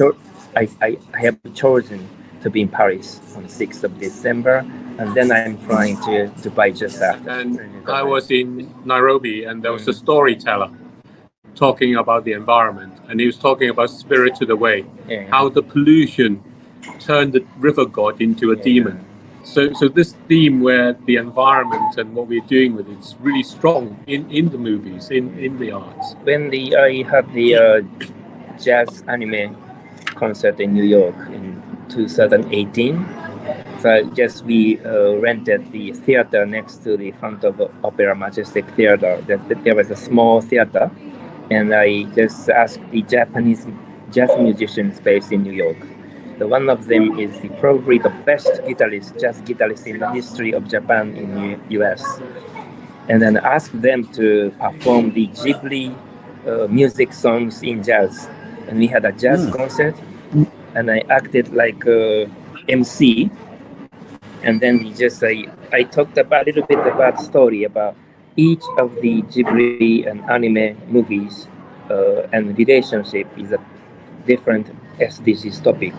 chosen to be in Paris on 6th of December, and then I'm flying to Dubai just after. And I was in Nairobi, and there was a storyteller talking about the environment, and he was talking about Spirited Away, how the pollution turned the river god into a demon. So this theme where the environment and what we're doing with it is really strong in the movies, in the arts. When I had the jazz anime concert in New York in 2018, so we rented the theater next to the front of the Opera Majestic Theater. There was a small theater, and I just asked the Japanese jazz musicians based in New York. One of them is probably the best jazz guitarist in the history of Japan in the US. And then asked them to perform the Ghibli music songs in jazz. And we had a jazz concert, and I acted like MC. And then I talked a little bit about story about each of the Ghibli and anime movies and relationship is a different SDGs topic.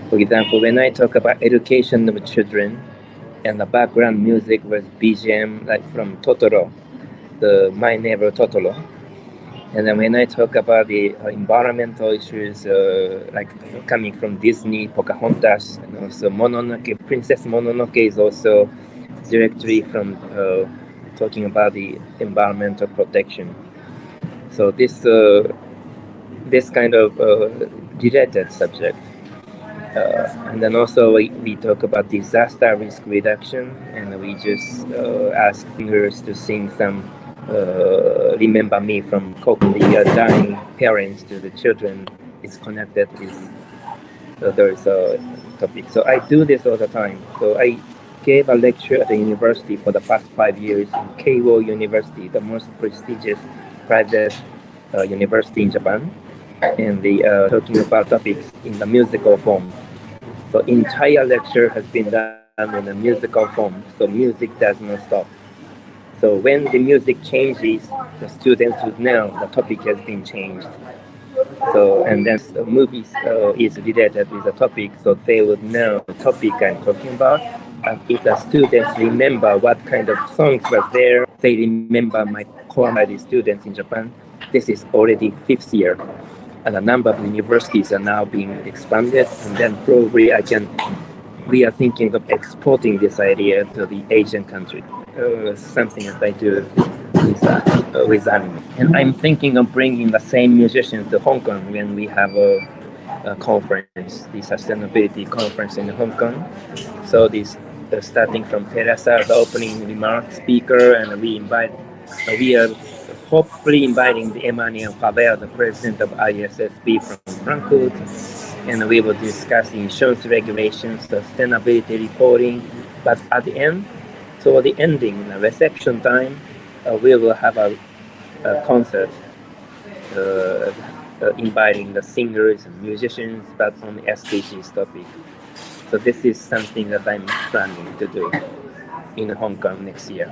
For example, when I talk about education of children, and the background music was BGM like from Totoro, the My Neighbor Totoro. And then when I talk about the environmental issues, like coming from Disney, Pocahontas, and also Mononoke, Princess Mononoke is also directly from talking about the environmental protection. So this kind of related subject. And then also we talk about disaster risk reduction, and we just ask singers to sing some Remember Me from Coco, the dying parents to the children is connected with those topics. So I do this all the time. So I gave a lecture at the university for the past 5 years in Keio University, the most prestigious private university in Japan, and talking about topics in the musical form. So entire lecture has been done in a musical form, so music does not stop. So when the music changes, the students would know the topic has been changed. So, and then the movies is related with the topic, so they would know the topic I'm talking about. And if the students remember what kind of songs was there, they remember my core students in Japan. This is already 5th year. And a number of universities are now being expanded, and then probably we are thinking of exporting this idea to the Asian country, something that I do with anime. And I'm thinking of bringing the same musicians to Hong Kong when we have a conference, the sustainability conference in Hong Kong. So this starting from Teresa, the opening remark speaker, and we are hopefully inviting the Emmanuel Faber, the president of ISSB from Frankfurt, and we will discuss insurance regulations, sustainability reporting. But at the end, toward the ending, the reception time, we will have a concert inviting the singers and musicians, but on the SDGs topic. So this is something that I'm planning to do in Hong Kong next year.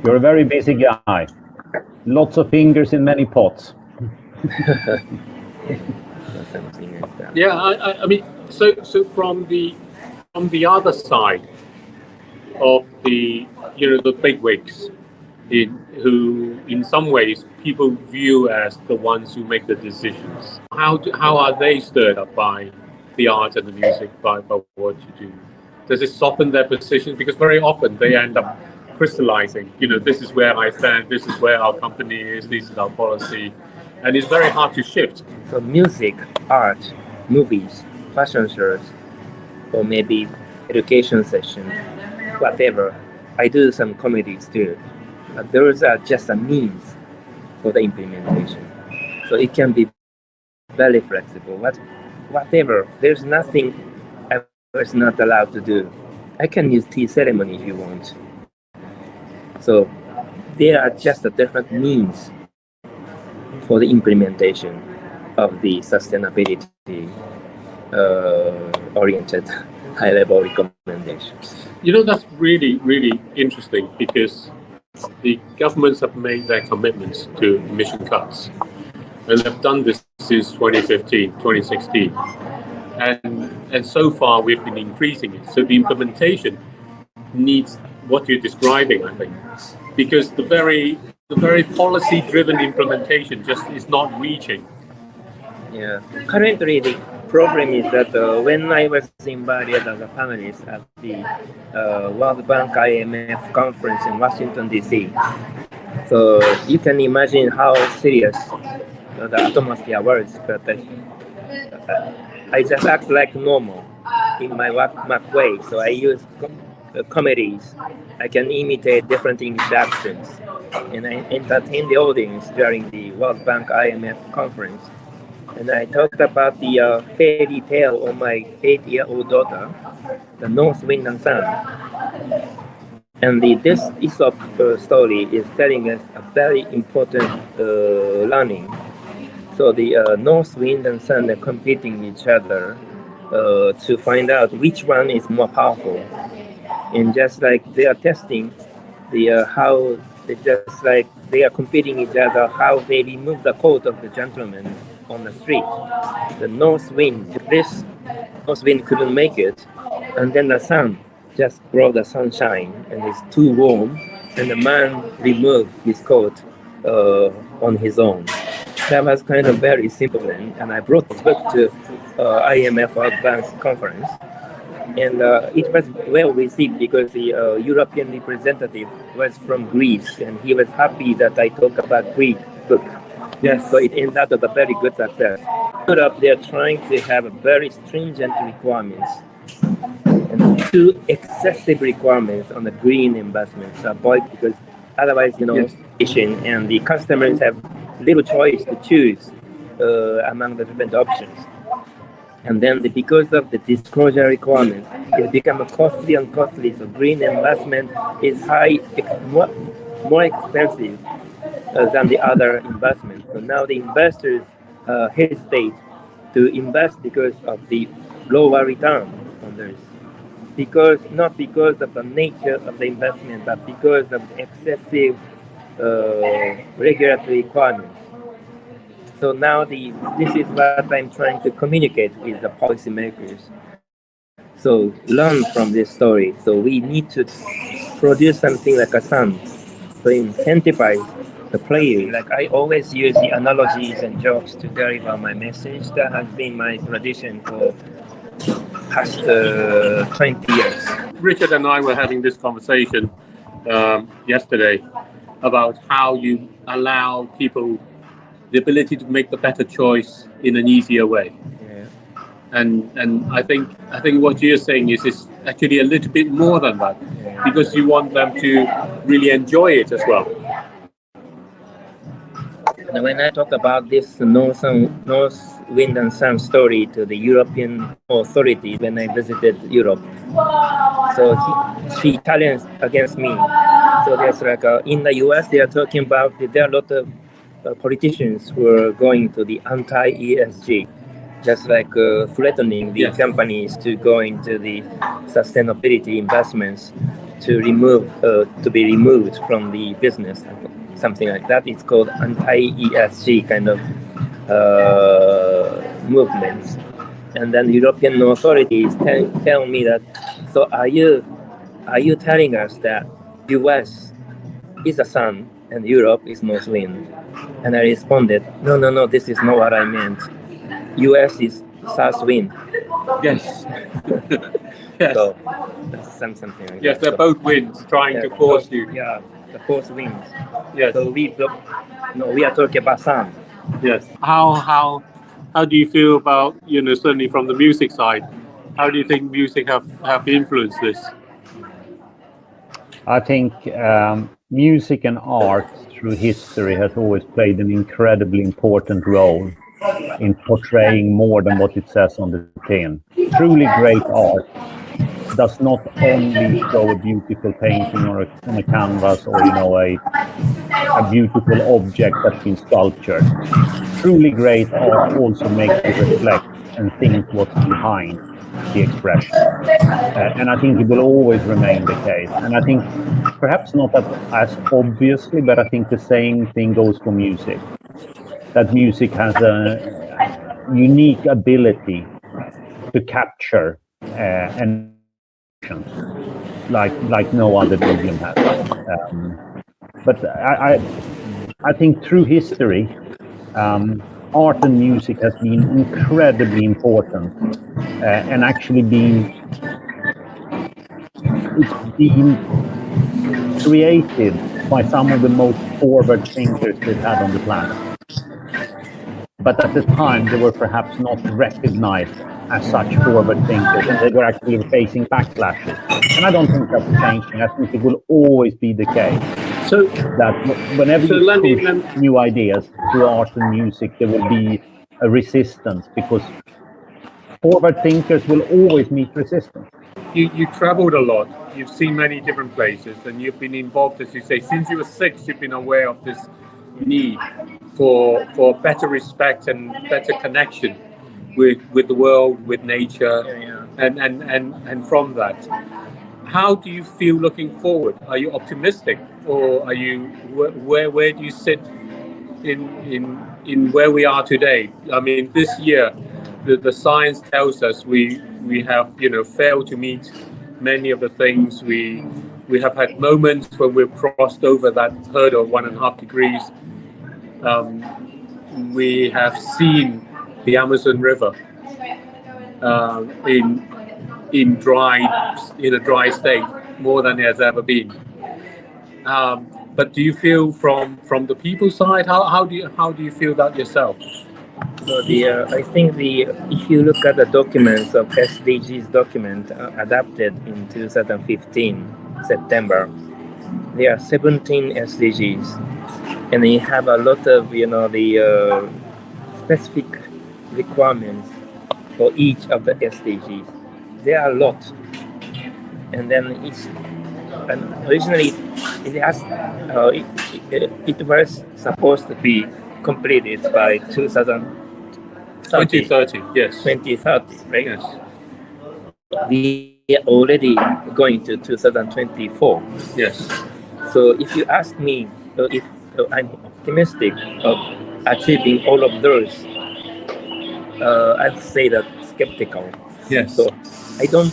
You're a very busy guy. Lots of fingers in many pots. Yeah, I mean, so from the other side of the bigwigs, who in some ways people view as the ones who make the decisions. How are they stirred up by the art and the music, by what you do? Does it soften their positions? Because very often they end up crystallizing, this is where I stand, this is where our company is, this is our policy, and it's very hard to shift. So music, art, movies, fashion shows, or maybe education session, whatever. I do some comedies too. Those are just a means for the implementation. So it can be very flexible. Whatever, there's nothing I was not allowed to do. I can use tea ceremony if you want. So there are just a different means for the implementation of the sustainability oriented high-level recommendations. That's really, really interesting because the governments have made their commitments to emission cuts, and they've done this since 2015, 2016. And so far we've been increasing it. So the implementation needs what you're describing, I think, because the very policy-driven implementation just is not reaching. Yeah. Currently, the problem is that when I was invited as a panelist at the World Bank IMF conference in Washington, D.C., so you can imagine how serious the atmosphere was, but I just act like normal in my work way. So I use comedies. I can imitate different interactions, and I entertain the audience during the World Bank IMF conference. And I talked about the fairy tale of my 8-year-old daughter, the North Wind and Sun. And this Aesop story is telling us a very important learning. So the North Wind and Sun are competing each other to find out which one is more powerful. And just like they are testing how they are competing each other, how they remove the coat of the gentleman on the street. The North Wind couldn't make it, and then the sun just brought the sunshine, and it's too warm, and the man removed his coat on his own. That was kind of very simple, and I brought this book to IMF World Bank conference, and it was well received because the European representative was from Greece, and he was happy that I talked about Greek book. Yes. So it ended up a very good success. In Europe, they're trying to have very stringent requirements and too excessive requirements on the green investments because otherwise, and the customers have little choice to choose among the different options. And then because of the disclosure requirements, it becomes costly and costly. So green investment is more expensive than the other investments. So now the investors hesitate to invest because of the lower return on this. Not because of the nature of the investment, but because of excessive regulatory requirements. So now this is what I'm trying to communicate with the policymakers. So learn from this story. So we need to produce something like a sun to incentivize the players. Like I always use the analogies and jokes to deliver my message. That has been my tradition for past 20 years. Richard and I were having this conversation yesterday about how you allow people the ability to make the better choice in an easier way. Yeah. And I think what you're saying is actually a little bit more than that, because you want them to really enjoy it as well. And when I talk about this North Wind and Sun story to the European authorities when I visited Europe, so she challenged against me. So there's in the US, they are talking about there are a lot of politicians who are going to the anti-ESG, just like threatening the companies to go into the sustainability investments to be removed from the business, something like that. It's called anti-ESG kind of movements. And then European authorities tell me that, so are you telling us that US is the sun and Europe is north wind. And I responded, no, this is not what I meant. US is south wind. Yes. Yes. So that's something like Yes, that. they're both winds trying to force you. Yeah, the both winds. Yes. So we are talking about sun. Yes. How do you feel about, certainly from the music side, how do you think music have influenced this? I think music and art through history has always played an incredibly important role in portraying more than what it says on the tin. Truly great art does not only show a beautiful painting on a canvas or a beautiful object that's been sculptured. Truly great art also makes you reflect and think what's behind the expression. And I think it will always remain the case. And I think perhaps not as obviously, but I think the same thing goes for music. That music has a unique ability to capture and like no other medium has. But I think through history, art and music has been incredibly important and actually it's been created by some of the most forward thinkers we've had on the planet. But at the time, they were perhaps not recognized as such forward thinkers, and they were actually facing backlashes. And I don't think that's changing. I think it will always be the case. So that whenever you push new ideas through art and music, there will be a resistance because forward thinkers will always meet resistance. You traveled a lot. You've seen many different places, and you've been involved, as you say, since you were 6. You've been aware of this need for better respect and better connection with the world, with nature, and from that, how do you feel looking forward? Are you optimistic, or are you where do you sit in where we are today? I mean, this year, the science tells us we have failed to meet many of the things. We have had moments when we've crossed over that hurdle of 1.5 degrees. We have seen the Amazon River in a dry state more than it has ever been. But do you feel from the people side? How do you feel that yourself? So I think if you look at the documents of SDGs document adopted in 2015 September, there are 17 SDGs, and they have a lot of the specific requirements for each of the SDGs. There are a lot, and then originally it was supposed to be completed by 2030. Yes. 2030, right? Yes. We are already going to 2024. Yes. So if you ask me if I'm optimistic of achieving all of those, I'd say that skeptical. Yes. So I don't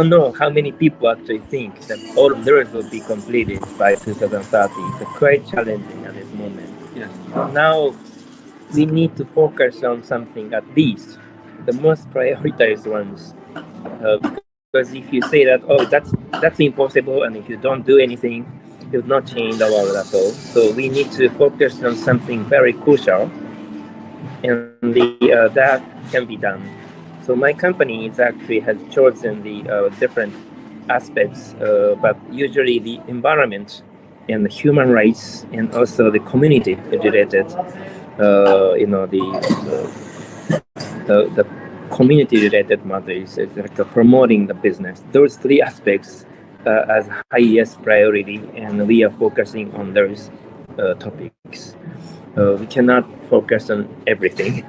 know how many people actually think that all of those will be completed by 2030. It's quite challenging at this moment. Yes. Now we need to focus on something, at least the most prioritized ones. Because if you say that, that's impossible, and if you don't do anything, it will not change the world at all. So we need to focus on something very crucial, and that can be done. So my company has chosen the different aspects, but usually the environment and the human rights and also the community related, the community related matters is like promoting the business. Those 3 aspects as highest priority, and we are focusing on those topics. We cannot focus on everything.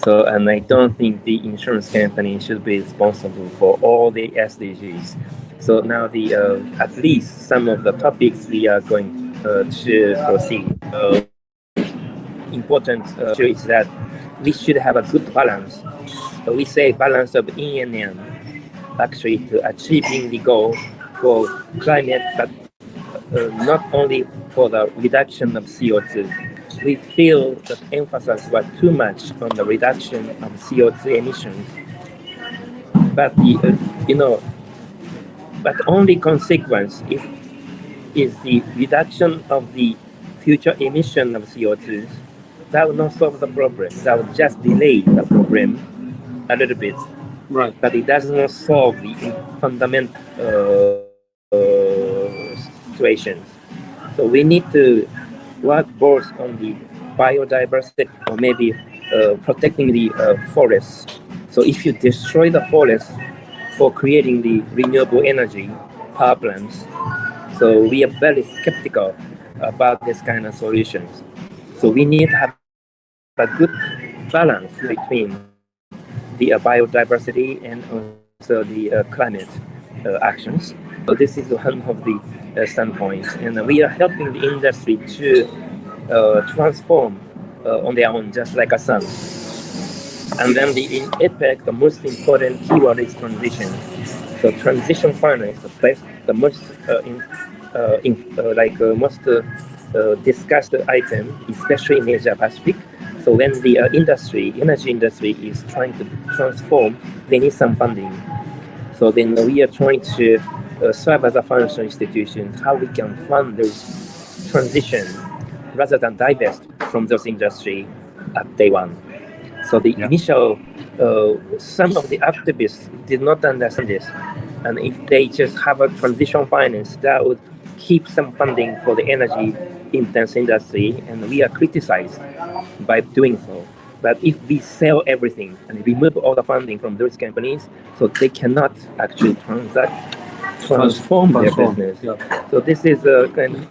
So, and I don't think the insurance company should be responsible for all the SDGs. So now at least some of the topics we are going to proceed. Important issue is that we should have a good balance. We say balance of yin and yang, actually to achieving the goal for climate, but not only for the reduction of CO2. We feel that emphasis was too much on the reduction of CO2 emissions, but but only consequence is the reduction of the future emission of CO2. That will not solve the problem. That will just delay the problem a little bit. Right. But it does not solve the fundamental situations. So we need to work both on the biodiversity or maybe protecting the forests. So if you destroy the forest for creating the renewable energy power plants, so we are very skeptical about this kind of solutions. So we need to have a good balance between the biodiversity and also the climate actions. So this is one of the standpoints, and we are helping the industry to transform on their own, just like a sun. And then in APEC, the most important keyword is transition. So transition finance, the most most discussed item, especially in Asia Pacific. So when the energy industry is trying to transform, they need some funding. So then we are trying to serve as a financial institution, how we can fund those transition rather than divest from those industry at day one. So the initial, some of the activists did not understand this. And if they just have a transition finance, that would keep some funding for the energy intense industry, and we are criticized by doing so. But if we sell everything and remove all the funding from those companies, so they cannot actually transform their business. Yeah. So this is a kind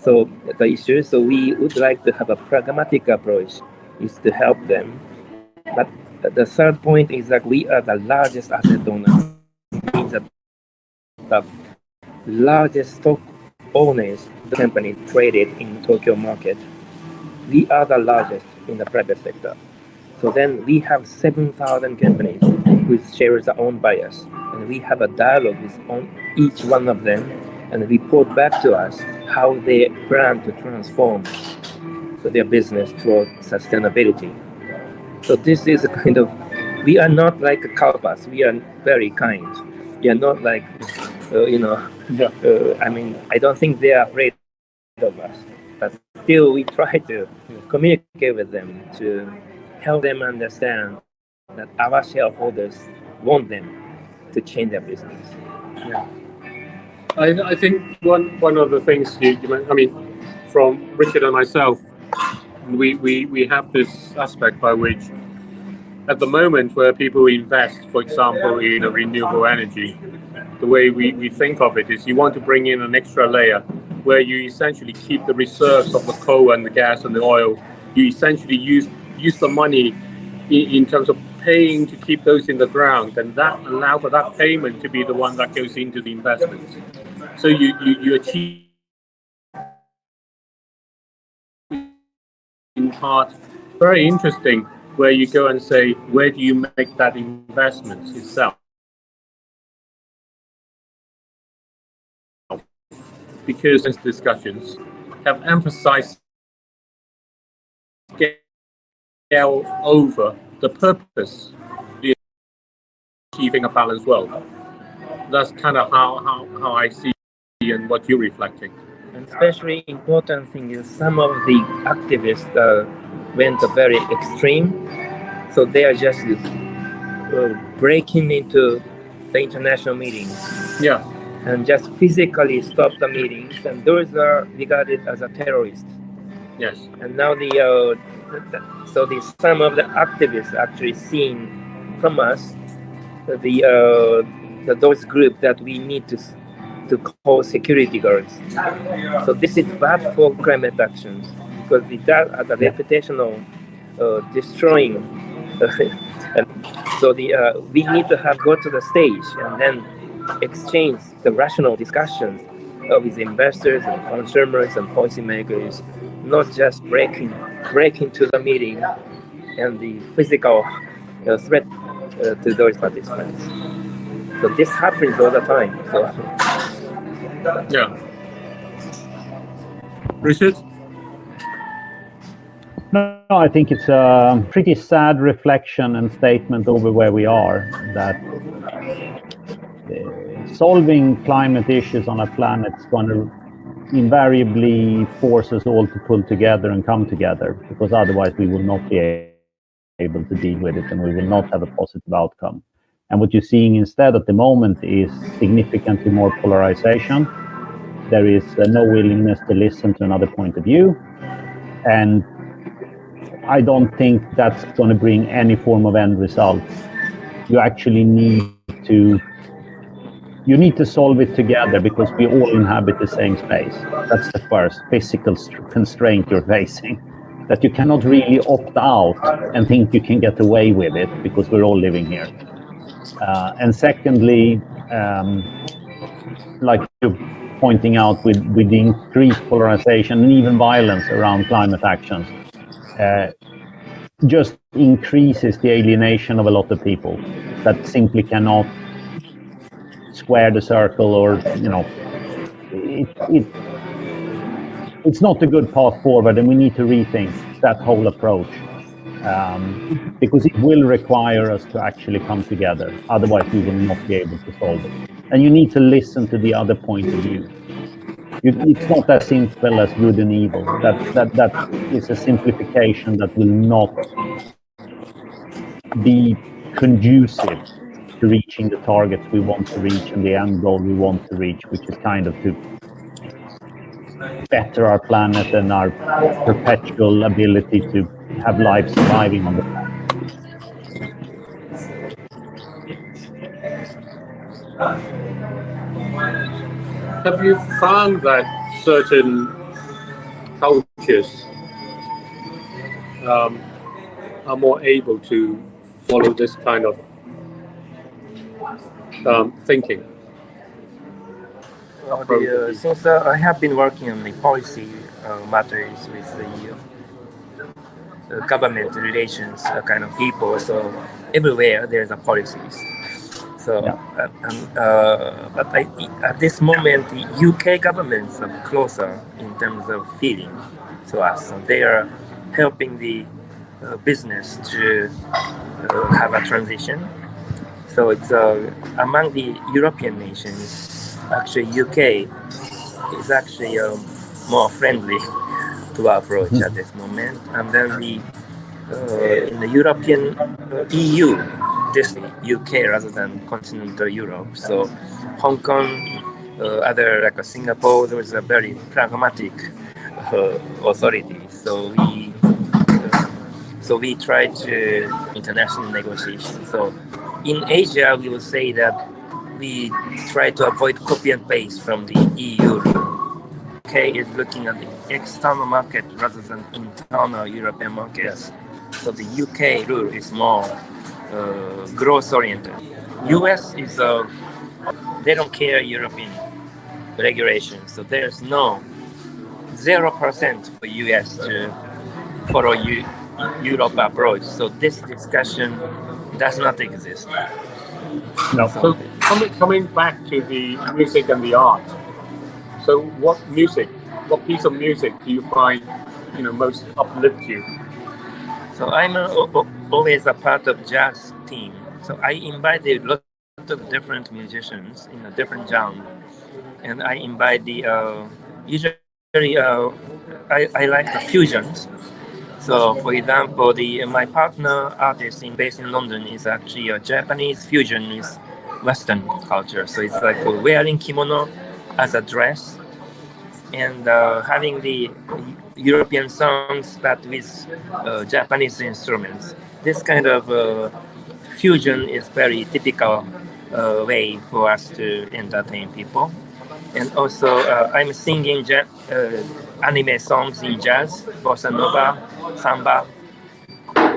of the issue. So we would like to have a pragmatic approach, is to help them. But the third point is that we are the largest asset owners, means that the largest stock owners, the companies traded in Tokyo market. We are the largest in the private sector. So then we have 7,000 companies whose shares are owned by us. And we have a dialogue with each one of them and report back to us how they plan to transform their business toward sustainability. So this is a kind of, we are not like a cowpass. We are very kind. We are not like, I mean, I don't think they are afraid of us. But still, we try to communicate with them to help them understand that our shareholders want them to change their business. Yeah. I think one of the things you I mean, from Richard and myself, we have this aspect by which, at the moment, where people invest, for example, in a renewable energy, the way we think of it is you want to bring in an extra layer where you essentially keep the reserves of the coal and the gas and the oil. You essentially use the money in terms of paying to keep those in the ground, and that allow for that payment to be the one that goes into the investment. So you achieve in part very interesting, where you go and say, where do you make that investment itself? Because these discussions have emphasized scale over the purpose, the achieving a balanced world. That's kind of how I see and what you're reflecting. And especially important thing is some of the activists went very extreme, so they are just breaking into the international meetings. Yeah. And just physically stop the meetings, and those are regarded as a terrorist. Yes. And now some of the activists actually seen from us those groups that we need to call security guards. So this is bad for climate actions, because that as a reputational destroying. And so we need to go to the stage and then exchange the rational discussions with investors and consumers and policymakers, not just break into the meeting and the physical threat to those participants. So this happens all the time. So yeah. Richard? No, I think it's a pretty sad reflection and statement over where we are, that solving climate issues on our planet is going to invariably force us all to pull together and come together, because otherwise we will not be able to deal with it and we will not have a positive outcome. And what you're seeing instead at the moment is significantly more polarization. There is no willingness to listen to another point of view. And I don't think that's going to bring any form of end results. You actually need to solve it together, because we all inhabit the same space. That's the first physical constraint you're facing, that you cannot really opt out and think you can get away with it, because we're all living here. And secondly, like you're pointing out, with the increased polarization and even violence around climate actions, just increases the alienation of a lot of people that simply cannot square the circle, or it's not a good path forward, and we need to rethink that whole approach, because it will require us to actually come together. Otherwise we will not be able to solve it, and you need to listen to the other point of view. It's not as simple as good and evil. That is a simplification that will not be conducive to reaching the targets we want to reach and the end goal we want to reach, which is kind of to better our planet and our perpetual ability to have life surviving on the planet. Have you found that certain cultures are more able to follow this kind of thinking? Well, since I have been working on the policy matters with the government relations kind of people, so everywhere there's a policies. So, but at this moment, the UK governments are closer in terms of feeling to us. So they are helping the business to have a transition. So it's among the European nations, actually UK is actually more friendly to our approach at this moment. And then in the European EU, this UK rather than continental Europe. So Hong Kong, other like Singapore, there was a very pragmatic authority. So we try to international negotiations. So in Asia, we will say that we try to avoid copy and paste from the EU. UK is looking at the external market rather than internal European markets. So the UK rule is more growth oriented. US is they don't care European regulations, so there's no 0% for US to follow Europe approach. So this discussion does not exist. No. So coming back to the music and the art. So what piece of music do you find most uplift you? So I'm always a part of jazz team. So I invited lots of different musicians in a different genre, and I invite the usually I like the fusions. So for example, my partner artist based in London is actually a Japanese fusion with Western culture. So it's like wearing kimono as a dress, and having the European songs but with Japanese instruments. This kind of fusion is very typical way for us to entertain people. And also I'm singing anime songs in jazz, bossa nova, samba,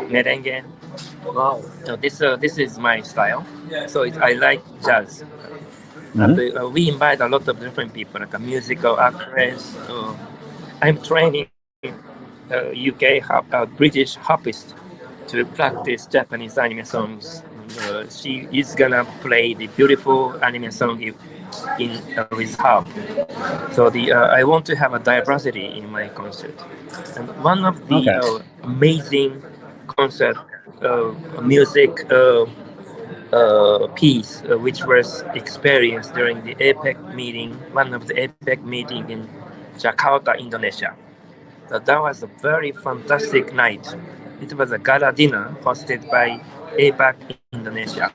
merengue. Wow. So this is my style. So I like jazz. Mm-hmm. We invite a lot of different people, like a musical actress. I'm training UK British harpist to practice Japanese anime songs. She is gonna play the beautiful anime song with harp. So I want to have a diversity in my concert. And one of the amazing concert music piece which was experienced during the APEC meeting, one of the APEC meeting in Jakarta, Indonesia. So that was a very fantastic night. It was a gala dinner hosted by APEC Indonesia.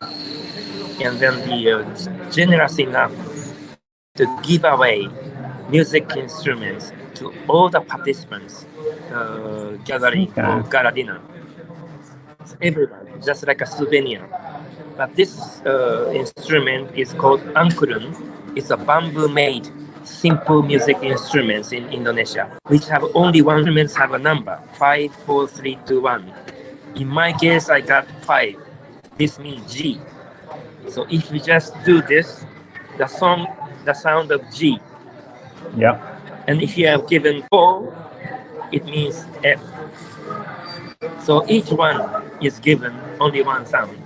And then the generous enough to give away music instruments to all the participants gathering for gala dinner. So everybody, just like a souvenir. But this instrument is called angklung. It's a bamboo-made simple music instruments in Indonesia, which have only one instruments have a number 5, 4, 3, 2, 1. In my case, I got 5. This means G. So if you just do this, the sound of G. Yeah. And if you have given 4, it means F. So each one is given only one sound.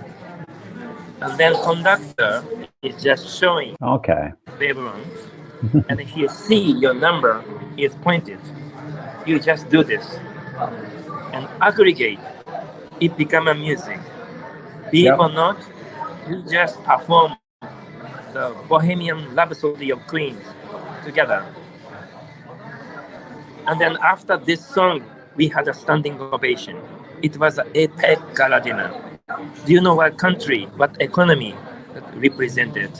And then conductor is just showing waveform. And if you see your number is pointed, you just do this. And aggregate, it become a music. Believe or not, you just perform the Bohemian Rhapsody of Queen together. And then after this song, we had a standing ovation. It was an APEC gala dinner. Do you know what country, what economy represented?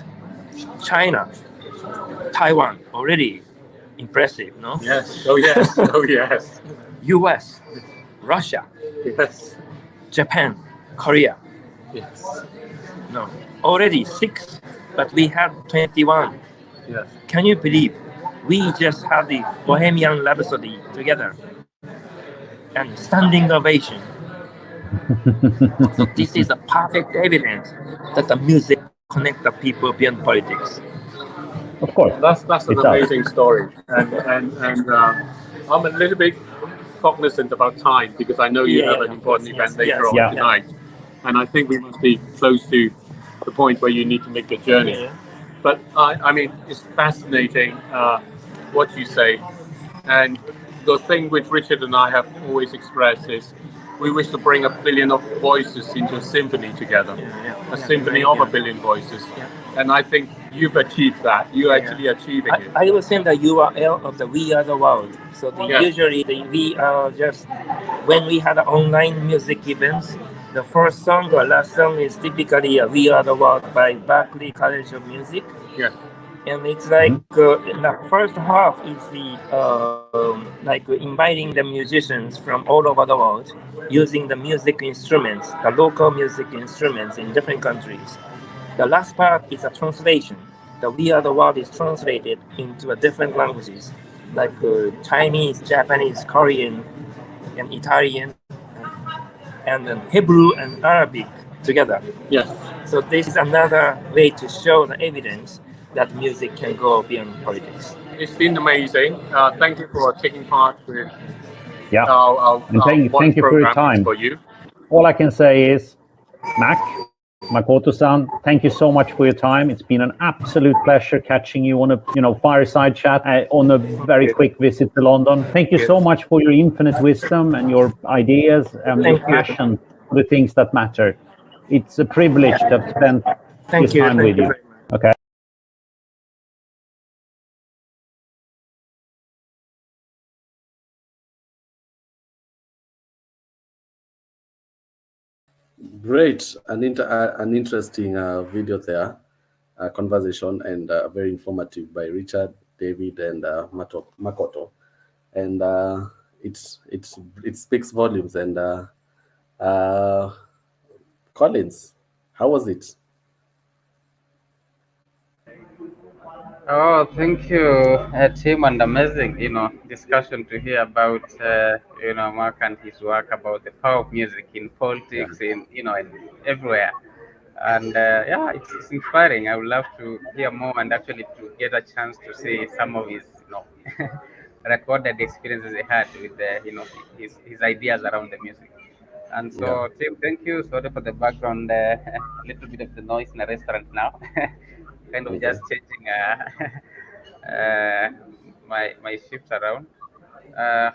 China, Taiwan, already impressive, no? Yes. Oh yes. Oh yes. US, Russia, Yes. Japan, Korea. Yes. No, already 6, but we had 21. Yes. Can you believe? We just had the Bohemian Rhapsody together and standing ovation. So this is a perfect evidence that the music connects the people beyond politics. Of course, that's an amazing story, and I'm a little bit cognizant about time because I know you have an important event later on tonight, and I think we must be close to the point where you need to make the journey. But I mean, it's fascinating what you say, and the thing which Richard and I have always expressed is we wish to bring 1 billion of voices into a symphony together, a symphony of 1 billion voices. And I think you've achieved that. You're actually achieving it. I was saying the URL of the We Are the World. So usually we are just, when we had online music events, the first song or last song is typically We Are the World by Berklee College of Music. Yes. And it's like the first half is the like inviting the musicians from all over the world using the music instruments, the local music instruments in different countries. The last part is a translation. The We Are the World is translated into different languages, like Chinese, Japanese, Korean, and Italian, and then Hebrew and Arabic together. Yes. So this is another way to show the evidence that music can go beyond politics. It's been amazing. Thank you for taking part with and thank you for your time. For you. All I can say is, Makoto-san, thank you so much for your time. It's been an absolute pleasure catching you on a fireside chat on a very quick visit to London. Thank you so much for your infinite wisdom and your ideas and your passion for the things that matter. It's a privilege to have spent this time with you. Okay. Great, an interesting video there, conversation, and very informative by Richard, David, and Makoto, and it speaks volumes. And Collins, how was it? Oh, thank you, Tim, and amazing, discussion to hear about, Mark and his work about the power of music in politics, in everywhere. And it's inspiring. I would love to hear more and actually to get a chance to see some of his, recorded experiences he had with his ideas around the music. And so, Tim, thank you. Sorry for the background, a little bit of the noise in the restaurant now. kind of Okay. just changing my shifts around.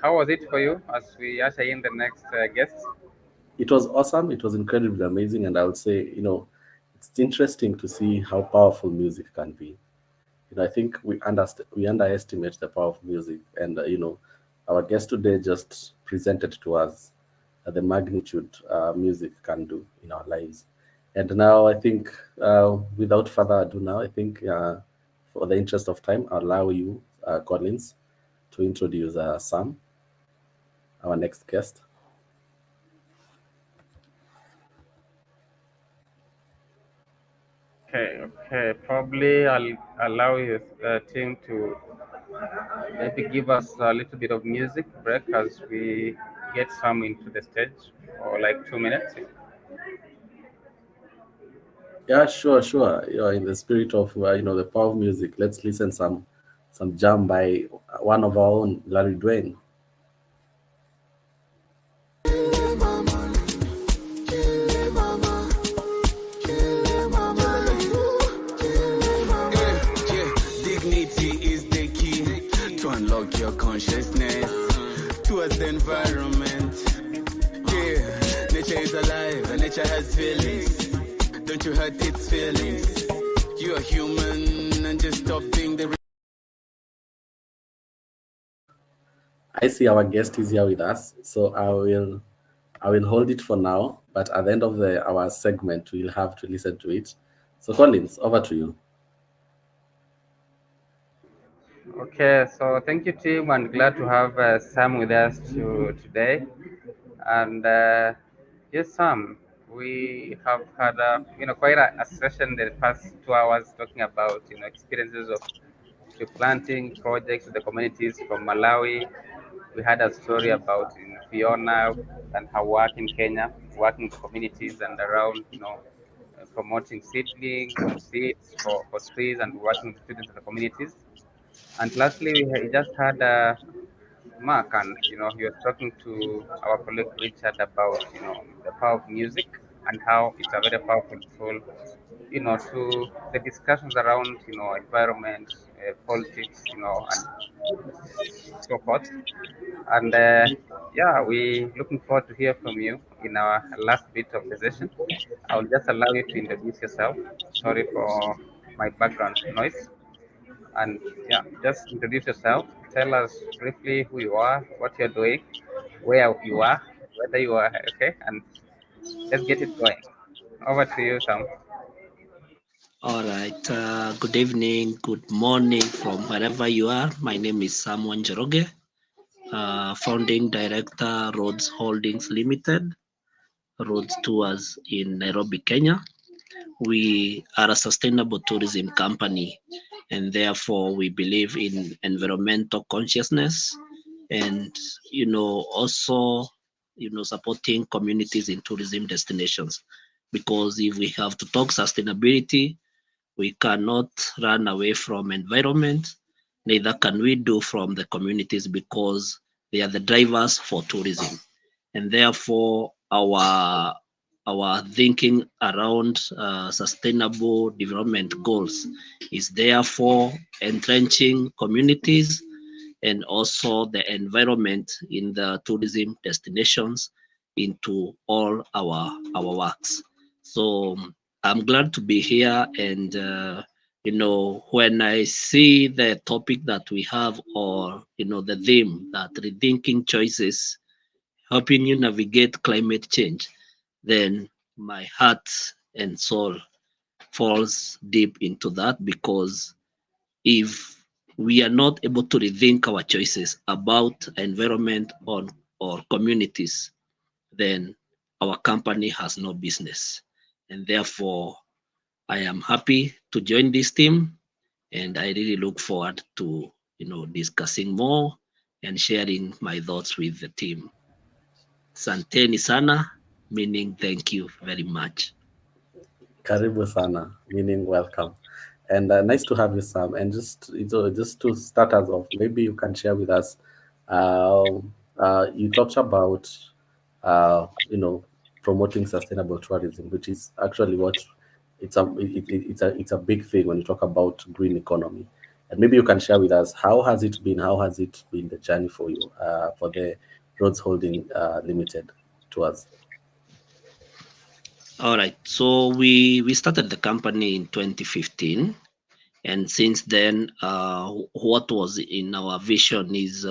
How was it for you as we usher in the next guest? It was awesome. It was incredibly amazing, and I would say, it's interesting to see how powerful music can be. I think we underestimate the power of music, and our guest today just presented to us the magnitude music can do in our lives. And now I think, without further ado, now I think, for the interest of time, I'll allow you, Collins, to introduce Sam, our next guest. Okay. Probably I'll allow your team to maybe give us a little bit of music break as we get some into the stage for like 2 minutes. Yeah, sure, sure. In the spirit of the power of music, let's listen some jam by one of our own, Larry Dwayne. Dignity is the key to unlock your consciousness towards the environment. Yeah, nature is alive and nature has feelings. Don't you hurt its feelings. You are human and just stop being the. I see our guest is here with us, so I will hold it for now. But at the end of our segment, we'll have to listen to it. So Collins, over to you. Okay, so thank you, team, and glad to have Sam with us today. And yes, Sam, we have had quite a session the past 2 hours talking about experiences of tree planting projects with the communities from Malawi. We had a story about Fiona and her work in Kenya, working with communities and around promoting seedlings and seeds for trees and working with students in the communities. And lastly, we just had Mark, and he was talking to our colleague Richard about the power of music and how it's a very powerful tool, to the discussions around environment, politics, and so forth. And yeah, we looking forward to hear from you in our last bit of the session. I will just allow you to introduce yourself. Sorry for my background noise. And yeah, just introduce yourself. Tell us briefly who you are, what you're doing, where you are, whether you are okay, and let's get it going. Over to you, Sam. All right. Good evening, good morning from wherever you are. My name is Samuel Njoroge, founding director, Roads Holdings Limited, Roads Tours in Nairobi, Kenya. We are a sustainable tourism company, and therefore we believe in environmental consciousness and, also, supporting communities in tourism destinations. Because if we have to talk sustainability, we cannot run away from environment, neither can we do from the communities because they are the drivers for tourism. And therefore, our thinking around sustainable development goals is therefore entrenching communities and also the environment in the tourism destinations into all our works. So I'm glad to be here, and when I see the topic that we have, or the theme that rethinking choices, helping you navigate climate change, then my heart and soul falls deep into that, because if we are not able to rethink our choices about environment or communities, then our company has no business. And therefore, I am happy to join this team, and I really look forward to discussing more and sharing my thoughts with the team. Santeni sana, meaning thank you very much. Karibu sana, meaning welcome. And nice to have you, Sam. And just to start us off, maybe you can share with us. You talked about promoting sustainable tourism, which is actually what it's a big thing when you talk about green economy. And maybe you can share with us how has it been the journey for you for the Roads Holding Limited to us. All right. So we started the company in 2015, and since then, what was in our vision is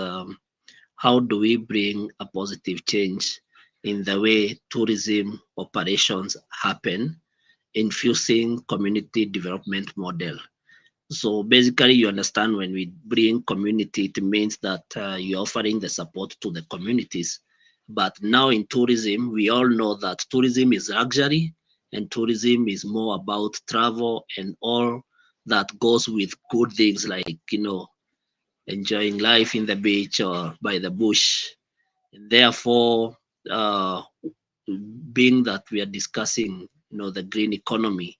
how do we bring a positive change in the way tourism operations happen, infusing community development model. So basically, you understand when we bring community, it means that you're offering the support to the communities. But now in tourism, we all know that tourism is luxury and tourism is more about travel and all that goes with good things like, enjoying life in the beach or by the bush. And therefore, being that we are discussing, the green economy,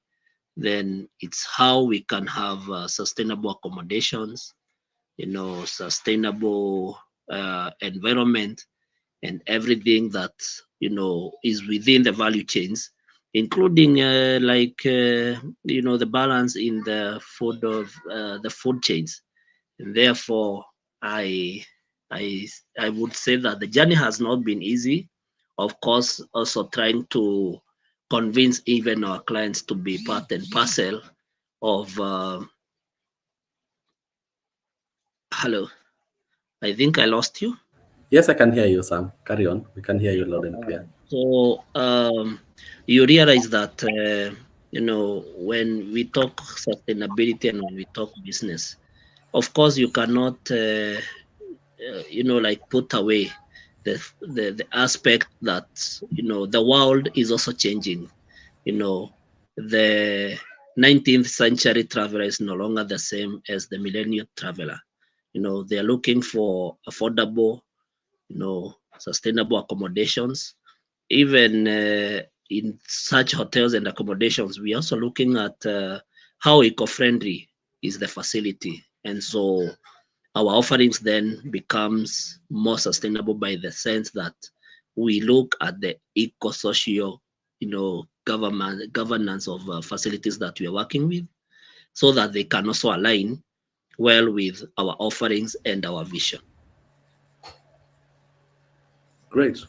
then it's how we can have sustainable accommodations, sustainable environment, and everything that is within the value chains, including the balance in the food chains. And therefore, I I would say that the journey has not been easy. Of course, also trying to convince even our clients to be part and parcel of. Hello, I think I lost you. Yes, I can hear you, Sam. Carry on. We can hear you loud and clear. So you realize that when we talk sustainability and when we talk business, of course you cannot like put away the aspect that the world is also changing. The 19th century traveler is no longer the same as the millennial traveler. They are looking for affordable, sustainable accommodations. Even in such hotels and accommodations, we are also looking at how eco-friendly is the facility. And so our offerings then becomes more sustainable by the sense that we look at the eco-social, governance of facilities that we are working with, so that they can also align well with our offerings and our vision. Great.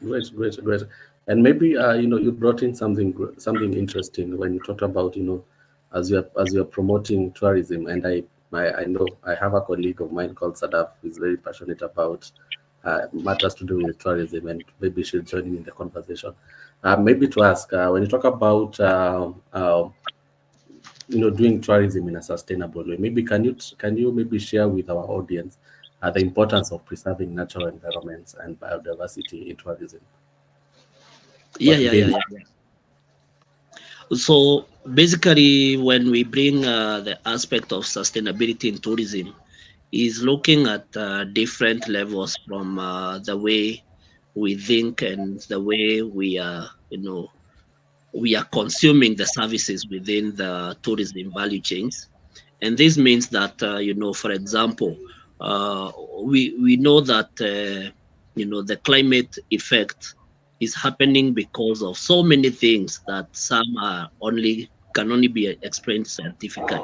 And maybe you brought in something interesting when you talked about as you're promoting tourism. And I know I have a colleague of mine called Sadaf who is very passionate about matters to do with tourism, and maybe she'll join in the conversation. Maybe to ask when you talk about doing tourism in a sustainable way, maybe can you maybe share with our audience the importance of preserving natural environments and biodiversity in tourism? Yeah. So basically, when we bring the aspect of sustainability in tourism, is looking at different levels from the way we think and the way we are, we are consuming the services within the tourism value chains. And this means that, for example, we know that, the climate effect is happening because of so many things that some can only be explained scientifically.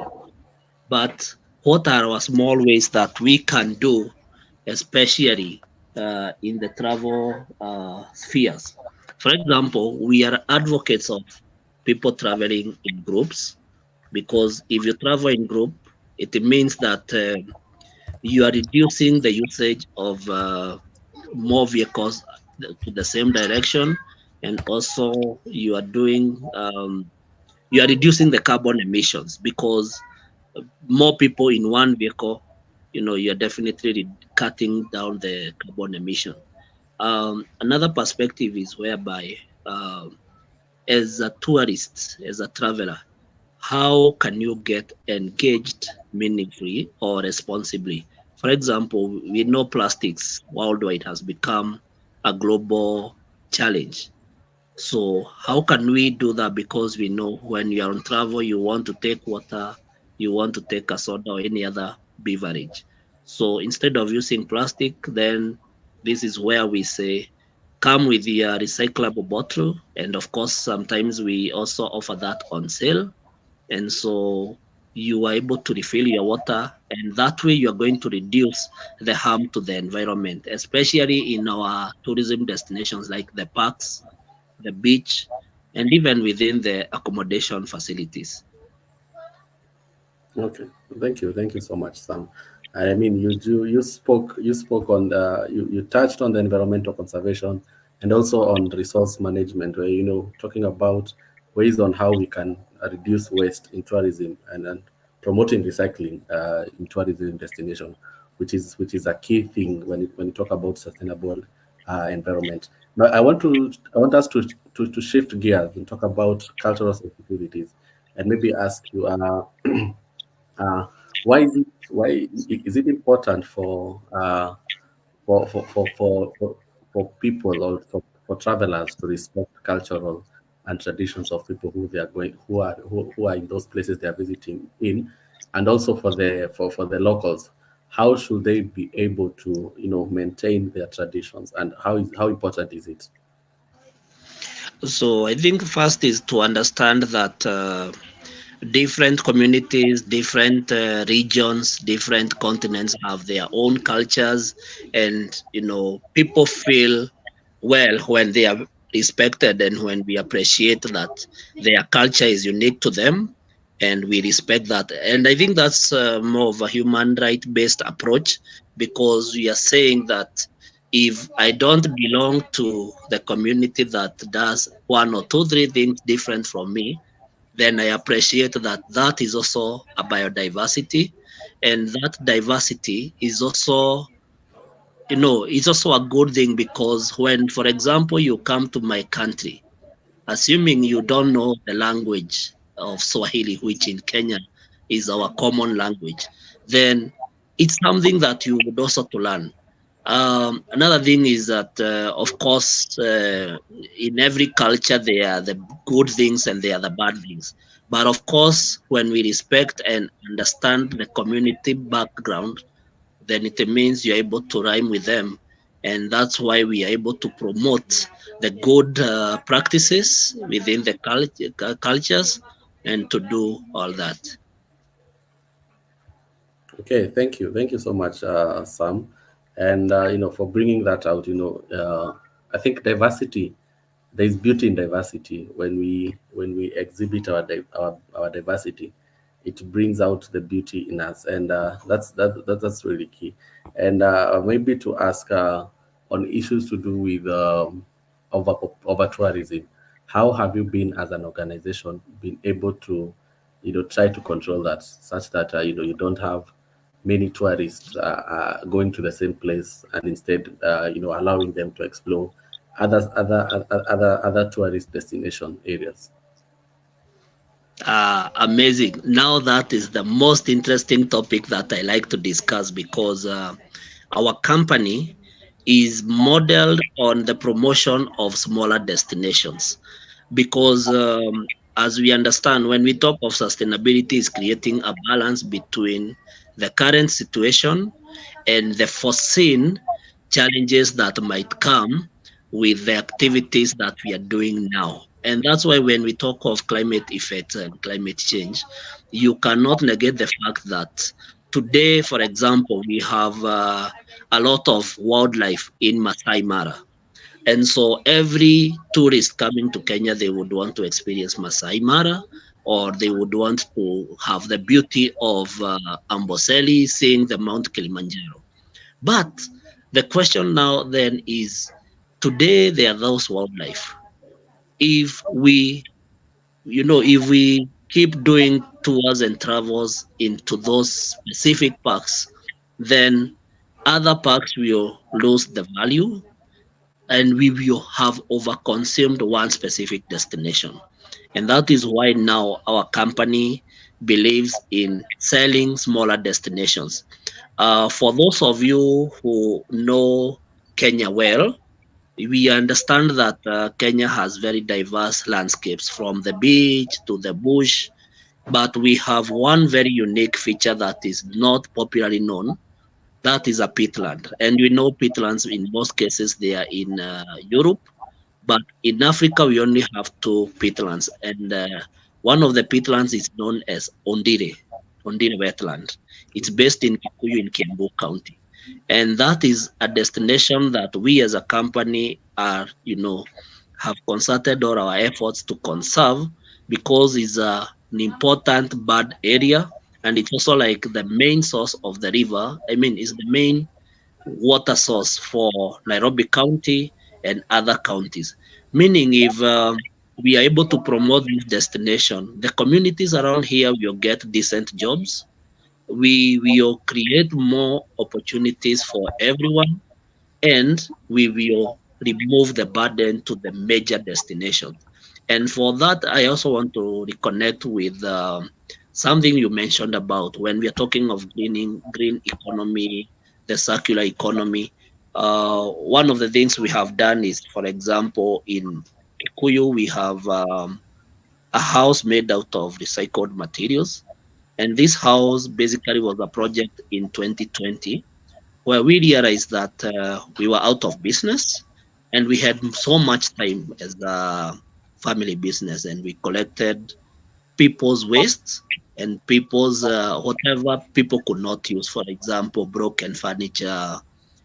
But what are our small ways that we can do, especially in the travel spheres? For example, we are advocates of people traveling in groups, because if you travel in group, it means that you are reducing the usage of more vehicles to the same direction, and also you are reducing the carbon emissions, because more people in one vehicle, you're definitely cutting down the carbon emission. Another perspective is whereby as a tourist, as a traveler, how can you get engaged meaningfully or responsibly? For example, we know plastics worldwide has become a global challenge. So how can we do that? Because we know when you're on travel, you want to take water, you want to take a soda or any other beverage. So instead of using plastic, then this is where we say, come with your recyclable bottle. And of course, sometimes we also offer that on sale. and so you are able to refill your water, and that way you are going to reduce the harm to the environment, especially in our tourism destinations like the parks, the beach, and even within the accommodation facilities. Okay, thank you so much, Sam. I mean, you spoke on you touched on the environmental conservation and also on resource management, where talking about ways on how we can reduce waste in tourism and promoting recycling in tourism destination, which is a key thing when you talk about sustainable environment. Now, I want us to shift gears and talk about cultural sensitivities, and maybe ask you. Uh, why is it important for people or for travelers to respect cultural and traditions of people who are in those places they are visiting in, and also for the locals? How should they be able to maintain their traditions, and how important is it? So I think first is to understand that different communities, different regions, different continents have their own cultures, and people feel well when they are respected and when we appreciate that their culture is unique to them, and we respect that. And I think that's more of a human right based approach, because we are saying that if I don't belong to the community that does one or two, three things different from me, then I appreciate that that is also a biodiversity, and that diversity is also, it's also a good thing, because when, for example, you come to my country, assuming you don't know the language of Swahili, which in Kenya is our common language, then it's something that you would also to learn. Another thing is that, of course, in every culture there are the good things and there are the bad things. But of course, when we respect and understand the community background, then it means you're able to rhyme with them. And that's why we are able to promote the good practices within the cultures and to do all that. Okay, thank you so much, Sam, and for bringing that out. I think diversity. There is beauty in diversity. When we exhibit our diversity, it brings out the beauty in us, and that's really key. And maybe to ask on issues to do with over tourism, how have you been as an organization been able to try to control that, such that you don't have many tourists going to the same place, and instead allowing them to explore other tourist destination areas? Amazing. Now that is the most interesting topic that I like to discuss, because our company is modeled on the promotion of smaller destinations. Because as we understand, when we talk of sustainability, is creating a balance between the current situation and the foreseen challenges that might come with the activities that we are doing now. And that's why when we talk of climate effects and climate change, you cannot negate the fact that today, for example, we have a lot of wildlife in Masai Mara. And so every tourist coming to Kenya, they would want to experience Masai Mara, or they would want to have the beauty of Amboseli, seeing the Mount Kilimanjaro. But the question now then is, today there are those wildlife. If we keep doing tours and travels into those specific parks, then other parks will lose the value, and we will have overconsumed one specific destination. And that is why now our company believes in selling smaller destinations. For those of you who know Kenya well, we understand that Kenya has very diverse landscapes, from the beach to the bush, but we have one very unique feature that is not popularly known. That is a peatland. And we know peatlands in most cases they are in Europe, but in Africa we only have two peatlands. And One of the peatlands is known as Ondire wetland. It's based in Kikuyu in Kiambu County. And that is a destination that we as a company are, have concerted all our efforts to conserve, because it's an important bird area, and it's also like the main source of the river. I mean, it's the main water source for Nairobi County and other counties. Meaning, if we are able to promote this destination, the communities around here will get decent jobs. We will create more opportunities for everyone, and we will remove the burden to the major destinations. And for that, I also want to reconnect with something you mentioned about when we are talking of green economy, the circular economy. One of the things we have done is, for example, in Kikuyu, we have a house made out of recycled materials. And this house basically was a project in 2020, where we realized that we were out of business and we had so much time as a family business, and we collected people's waste and people's whatever people could not use, for example, broken furniture,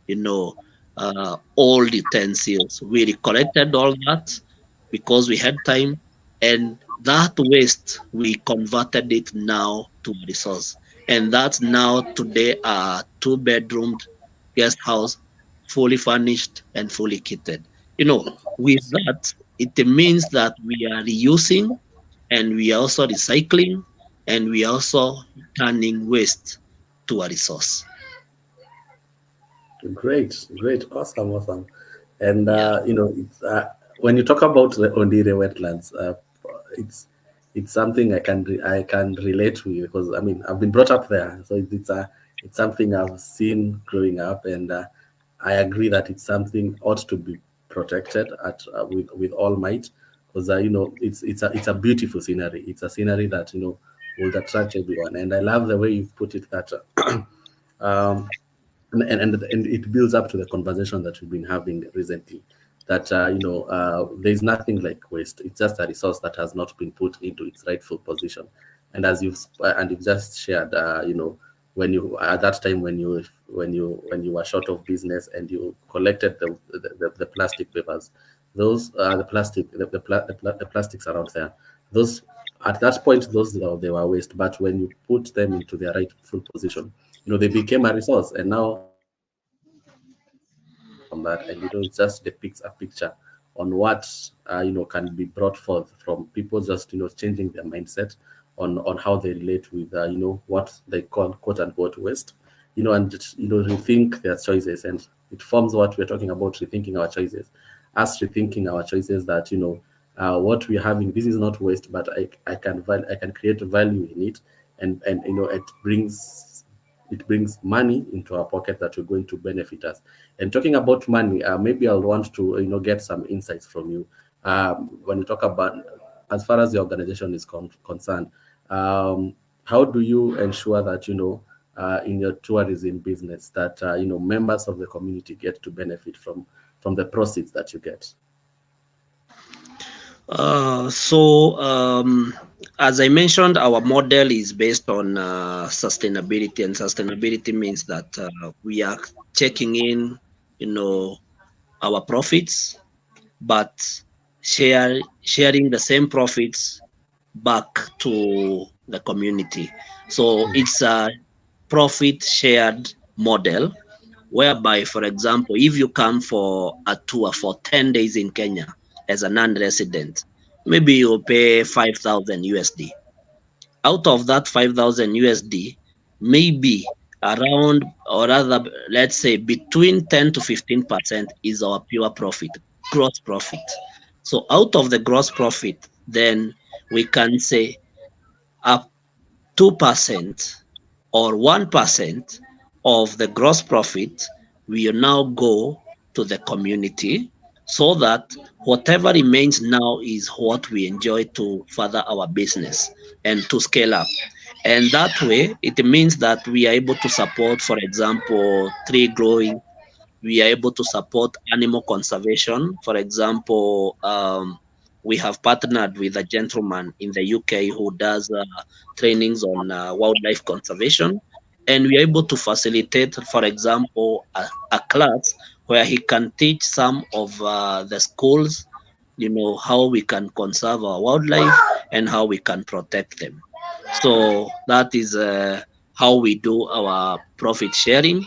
you know, old utensils. We collected all that because we had time, and that waste we converted it now to a resource. And that's now today a 2-bedroomed guest house, fully furnished and fully kitted. With that, it means that we are reusing, and we are also recycling, and we are also turning waste to a resource. Great, awesome. And Yeah. it's, when you talk about the Ondire wetlands, it's something I can relate with, because I mean I've been brought up there, so it's something I've seen growing up, and I agree that it's something ought to be protected at with all might, because it's a beautiful scenery. It's a scenery that will attract everyone, and I love the way you've put it that. um, and it builds up to the conversation that we've been having recently, that there's nothing like waste. It's just a resource that has not been put into its rightful position. And as you've just shared, when you at that time when you were short of business and you collected the plastic papers, those the plastics around there, those at that point those they were waste. But when you put them into their rightful position, they became a resource. And now on that, and it just depicts a picture on what can be brought forth from people, just changing their mindset on how they relate with what they call quote unquote waste, and rethink their choices. And it forms what we're talking about, rethinking our choices. Us rethinking our choices, that what we're having, this is not waste, but I can create value in it, and it brings money into our pocket that we're going to benefit us. And talking about money, maybe I'll want to get some insights from you when you talk about, as far as the organization is concerned. How do you ensure that in your tourism business that members of the community get to benefit from the proceeds that you get? As I mentioned, our model is based on sustainability, and sustainability means that we are checking in, our profits, but sharing the same profits back to the community. So it's a profit shared model, whereby, for example, if you come for a tour for 10 days in Kenya as a non-resident, maybe you'll pay 5,000 USD. Out of that 5,000 USD, maybe around, or rather, let's say between 10 to 15% is our pure profit, gross profit. So out of the gross profit, then we can say up 2% or 1% of the gross profit will now go to the community, so that whatever remains now is what we enjoy to further our business and to scale up. And that way, it means that we are able to support, for example, tree growing. We are able to support animal conservation. For example, we have partnered with a gentleman in the UK who does trainings on wildlife conservation. And we are able to facilitate, for example, a class where he can teach some of the schools, how we can conserve our wildlife and how we can protect them. So that is how we do our profit sharing.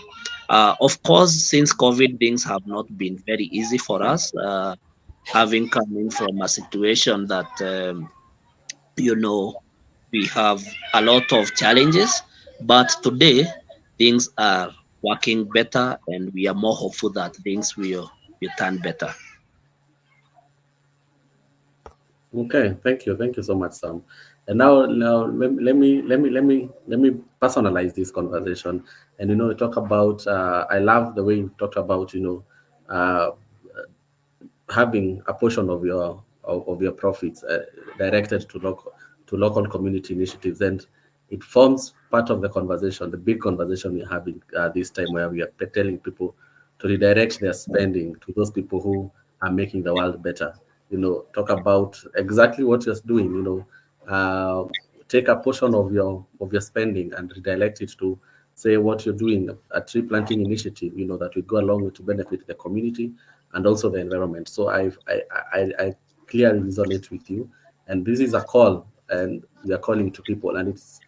Of course, since COVID, things have not been very easy for us, having come in from a situation that, we have a lot of challenges. But today, things are working better, and we are more hopeful that things will turn better. Okay, thank you so much, Sam. And now let me personalize this conversation, and talk about. I love the way you talked about having a portion of your profits directed to local community initiatives, and it forms part of the conversation, the big conversation we're having this time, where we are telling people to redirect their spending to those people who are making the world better. Talk about exactly what you're doing. Take a portion of your spending and redirect it to, say, what you're doing, a tree planting initiative, that will go along to benefit the community and also the environment. So I clearly resonate with you, and this is a call, and we are calling to people, and it's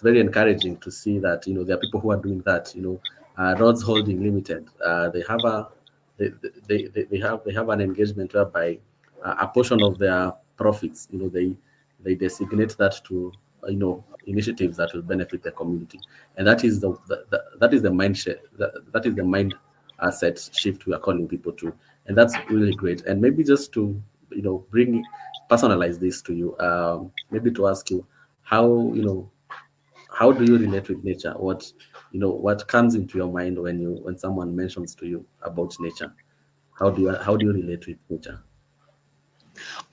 very encouraging to see that there are people who are doing that. Roads Holding Limited, they have they have an engagement whereby a portion of their profits, they designate that to initiatives that will benefit the community, and that is that is the that is the mind asset shift we are calling people to, and that's really great. And maybe just to personalize this to you, maybe to ask you how do you relate with nature? What comes into your mind when someone mentions to you about nature? How do you relate with nature?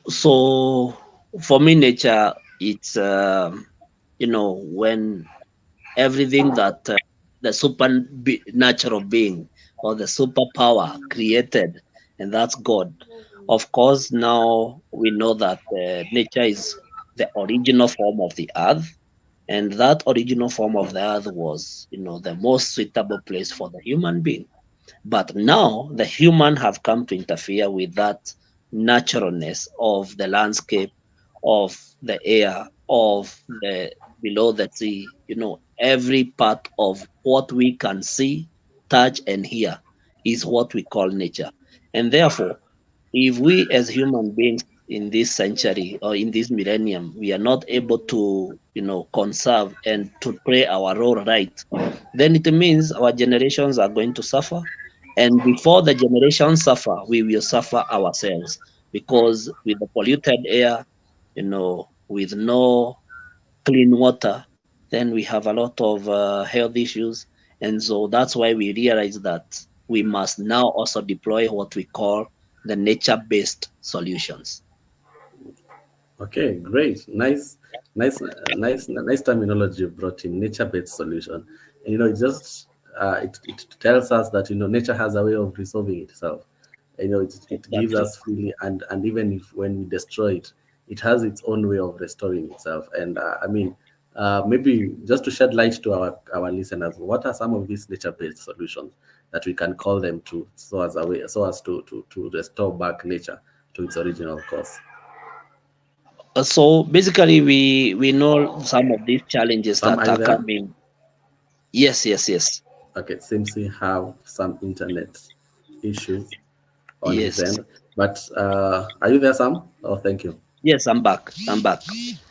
So for me, nature, it's when everything that the supernatural being or the superpower created, and that's God. Of course, now we know that nature is the original form of the earth, and that original form of the earth was, the most suitable place for the human being. But now the human have come to interfere with that naturalness of the landscape, of the air, of the below the sea, every part of what we can see, touch, and hear is what we call nature. And therefore, if we as human beings in this century or in this millennium, we are not able to, conserve and to play our role right, then it means our generations are going to suffer. And before the generations suffer, we will suffer ourselves, because with the polluted air, with no clean water, then we have a lot of health issues. And so that's why we realize that we must now also deploy what we call the nature-based solutions. Okay, great, nice terminology you brought in, nature-based solution. And it just it tells us that nature has a way of resolving itself. It gives us freely, and even if when we destroy it, it has its own way of restoring itself. And maybe just to shed light to our listeners, what are some of these nature-based solutions that we can call them to, so as to restore back nature to its original course? So basically, we know some of these challenges Sam, that are you are there? coming. Yes. Okay, seems we have some internet issues on his Yes. end. But are you there, Sam? Oh, thank you. Yes, I'm back.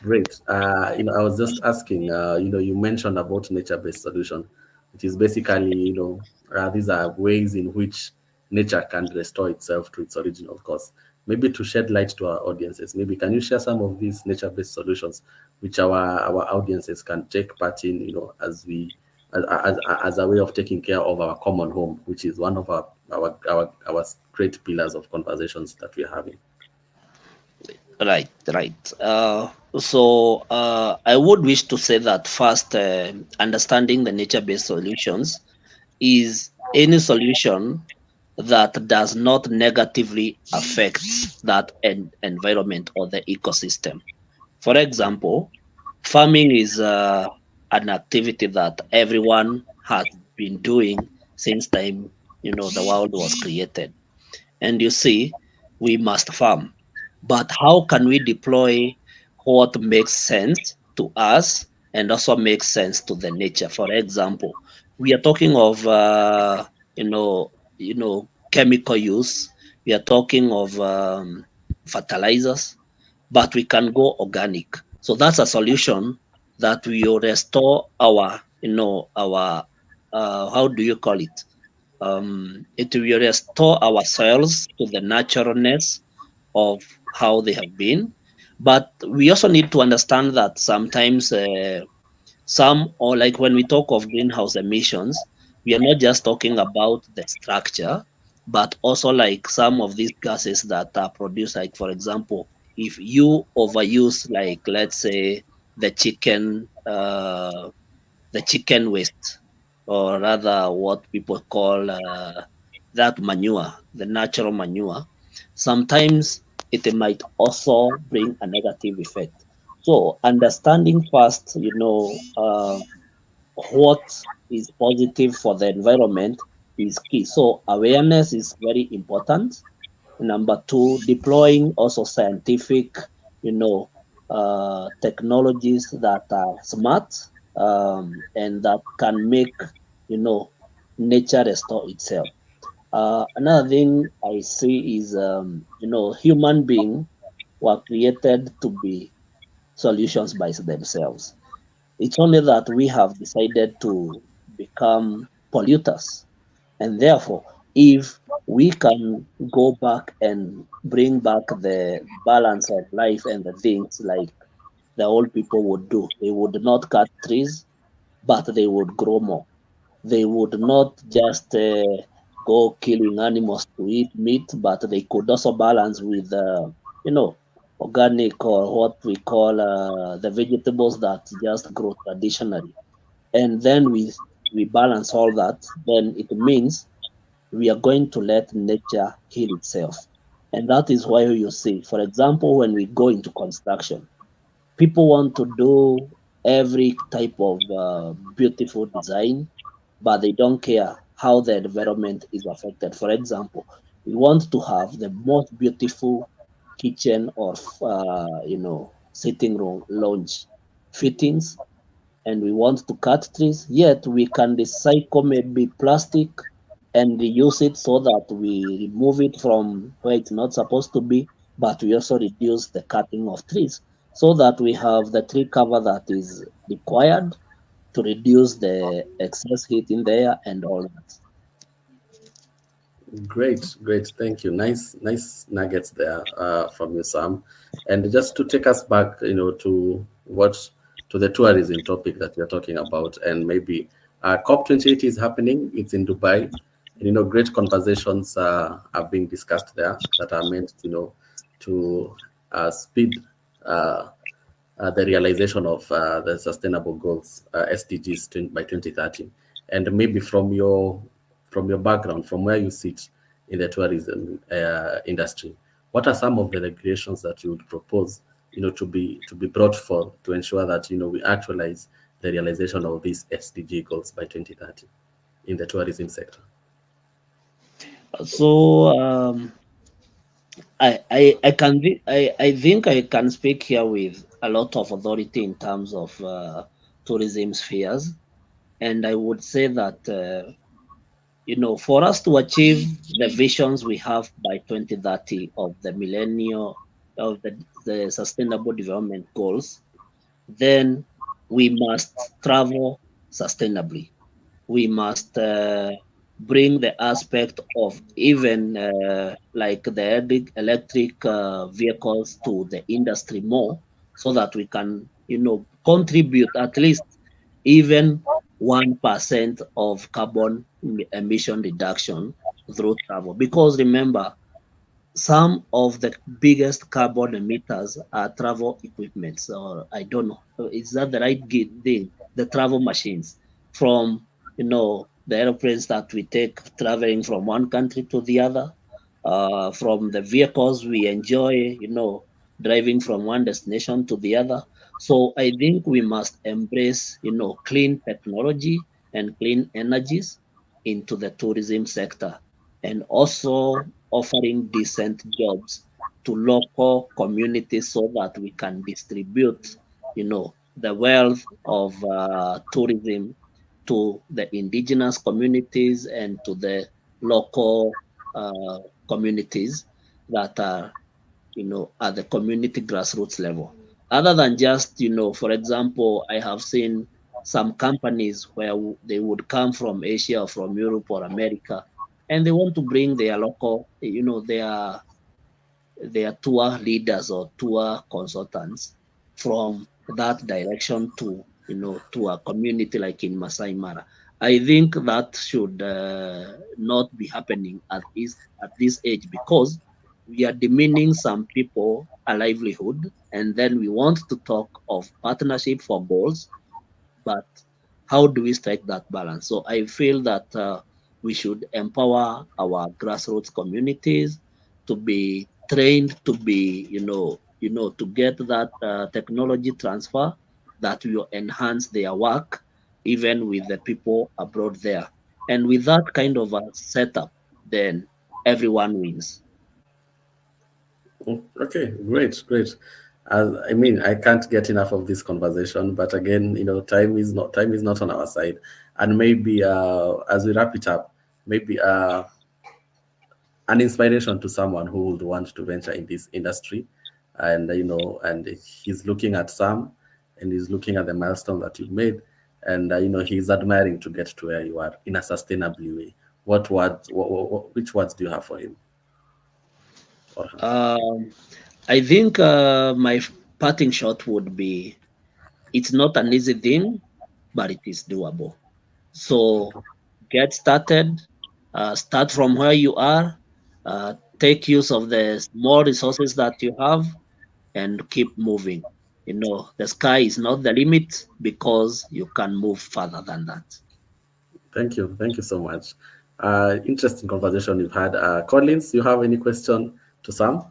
Great. I was just asking. You mentioned about nature-based solution, which is basically, these are ways in which nature can restore itself to its original course. Maybe to shed light to our audiences, maybe can you share some of these nature-based solutions which our audiences can take part in, as we as a way of taking care of our common home, which is one of our great pillars of conversations that we're having. Right. So I would wish to say that first, understanding the nature-based solutions is any solution that does not negatively affect that environment or the ecosystem. For example, farming is an activity that everyone has been doing since time, the world was created. And you see, we must farm. But how can we deploy what makes sense to us and also makes sense to the nature? For example, we are talking of chemical use. We are talking of fertilizers, but we can go organic. So that's a solution that will restore our, our how do you call it? It will restore our soils to the naturalness of how they have been. But we also need to understand that sometimes or like when we talk of greenhouse emissions, we are not just talking about the structure, but also like some of these gases that are produced. Like, for example, if you overuse, like, let's say, the chicken, the chicken waste, or rather what people call that manure, the natural manure, sometimes it might also bring a negative effect. So understanding first, what is positive for the environment is key. So awareness is very important. Number two, deploying also scientific, technologies that are smart, and that can make, nature restore itself. Another thing I see is, human beings were created to be solutions by themselves. It's only that we have decided to become polluters. And therefore, if we can go back and bring back the balance of life and the things like the old people would do, they would not cut trees, but they would grow more. They would not just go killing animals to eat meat, but they could also balance with, organic, or what we call the vegetables that just grow traditionally. And then we balance all that, then it means we are going to let nature heal itself. And that is why you see, for example, when we go into construction, people want to do every type of beautiful design, but they don't care how the environment is affected. For example, we want to have the most beautiful kitchen or sitting room lounge fittings, and we want to cut trees, yet we can recycle maybe plastic and reuse it so that we remove it from where it's not supposed to be, but we also reduce the cutting of trees so that we have the tree cover that is required to reduce the excess heat in the air and all that. Great, great. Thank you. Nice nuggets there from you, Sam. And just to take us back, to the tourism topic that you're talking about, and maybe COP28 is happening. It's in Dubai. And, great conversations are being discussed there that are meant, to speed the realization of the sustainable goals, SDGs by 2030. And maybe from your background, from where you sit in the tourism industry, what are some of the regulations that you would propose, to be brought forth to ensure that we actualize the realization of these SDG goals by 2030 in the tourism sector? So I think I can speak here with a lot of authority in terms of tourism spheres, and I would say that for us to achieve the visions we have by 2030 of the millennial of the sustainable development goals, then we must travel sustainably. We must bring the aspect of even like the electric vehicles to the industry more, so that we can contribute at least even 1% of carbon emission reduction through travel. Because remember, some of the biggest carbon emitters are travel equipments, or I don't know, is that the right thing? The travel machines, from the airplanes that we take traveling from one country to the other, from the vehicles we enjoy, driving from one destination to the other. So I think we must embrace, clean technology and clean energies into the tourism sector, and also offering decent jobs to local communities so that we can distribute, the wealth of tourism to the indigenous communities and to the local communities that are, at the community grassroots level. Other than just, for example, I have seen some companies where they would come from Asia or from Europe or America, and they want to bring their local, their tour leaders or tour consultants from that direction to, to a community like in Masai Mara. I think that should not be happening at this age, because we are demeaning some people a livelihood, and then we want to talk of partnership for goals, but how do we strike that balance? So I feel that we should empower our grassroots communities to be trained, to be, to get that technology transfer that will enhance their work, even with the people abroad there. And with that kind of a setup, then everyone wins. Okay, great. I mean, I can't get enough of this conversation, but again, time is not on our side, and maybe as we wrap it up, maybe an inspiration to someone who would want to venture in this industry, and and he's looking at Sam, and he's looking at the milestone that you've made, and he's admiring to get to where you are in a sustainable way. What words? Which words do you have for him or her? I think my parting shot would be, it's not an easy thing, but it is doable. So get started, start from where you are, take use of the small resources that you have, and keep moving. The sky is not the limit, because you can move further than that. Thank you so much. Interesting conversation we've had. Collins, you have any question to Sam?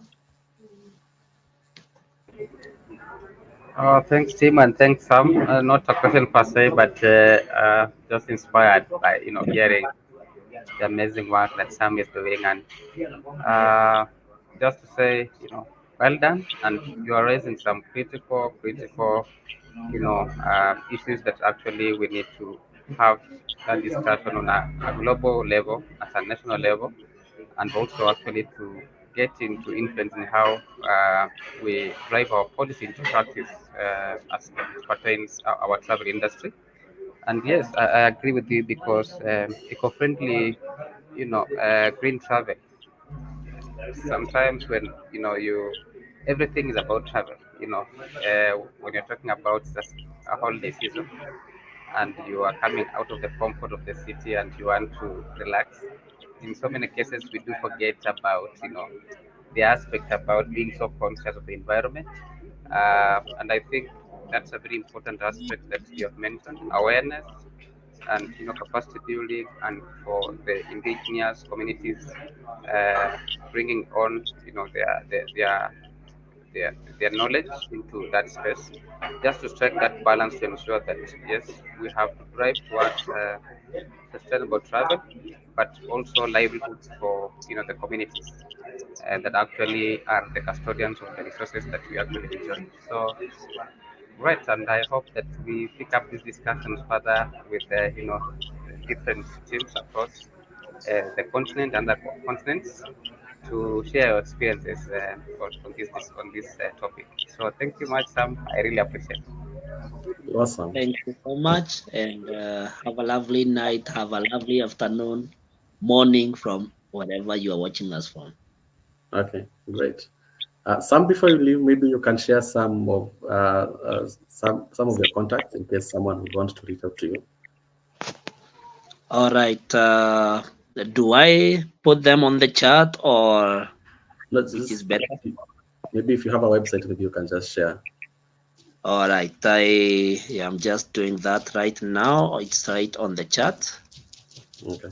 Thanks, Tim, and thanks, Sam. Not a question per se, but just inspired by hearing the amazing work that Sam is doing, and just to say, well done, and you are raising some critical, issues that actually we need to have that discussion on a global level, at a national level, and also actually to get into influencing how we drive our policy into practice as it pertains our travel industry. And yes, I agree with you, because eco-friendly, green travel. Sometimes when everything is about travel. When you're talking about just a holiday season, and you are coming out of the comfort of the city and you want to relax. In so many cases, we do forget about the aspect about being so conscious of the environment, and I think that's a very important aspect that you have mentioned: awareness and capacity building, and for the indigenous communities, bringing on their knowledge into that space, just to strike that balance to ensure that yes, we have to drive towards sustainable travel, but also livelihoods for the communities that actually are the custodians of the resources that we actually enjoy. So right, and I hope that we pick up these discussions further with different teams across the continent and the continents to share our experiences on this topic. So thank you much, Sam. I really appreciate it. Awesome. Thank you so much, and have a lovely night, have a lovely afternoon, morning, from wherever you are watching us from. Okay, great. Sam, before you leave, maybe you can share some of your contacts in case someone would want to reach out to you. All right. Do I put them on the chat, or which is better? Maybe if you have a website, maybe you can just share. All right. I am just doing that right now. It's right on the chat. Okay.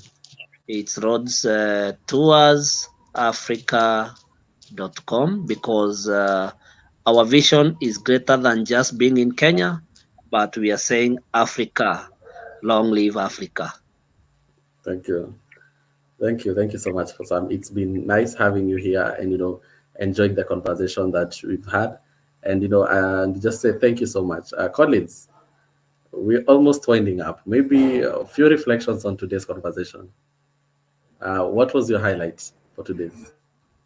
It's Roads Tours Africa.com, because our vision is greater than just being in Kenya, but we are saying Africa, long live Africa. Thank you. Thank you. Thank you so much for Sam. It's been nice having you here and, enjoying the conversation that we've had. And, and just say thank you so much. Collins, we're almost winding up. Maybe a few reflections on today's conversation. What was your highlight for today's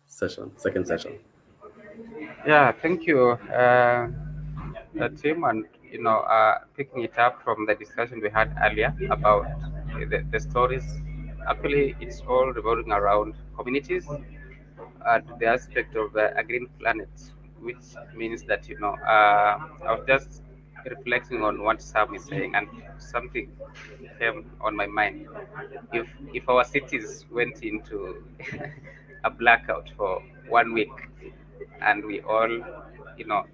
session, second session? Yeah, thank you, Tim, and picking it up from the discussion we had earlier about the stories. Actually, it's all revolving around communities and the aspect of a green planet, which means that I was just reflecting on what Sam is saying, and something came on my mind. If our cities went into a blackout for 1 week, and we all, you know,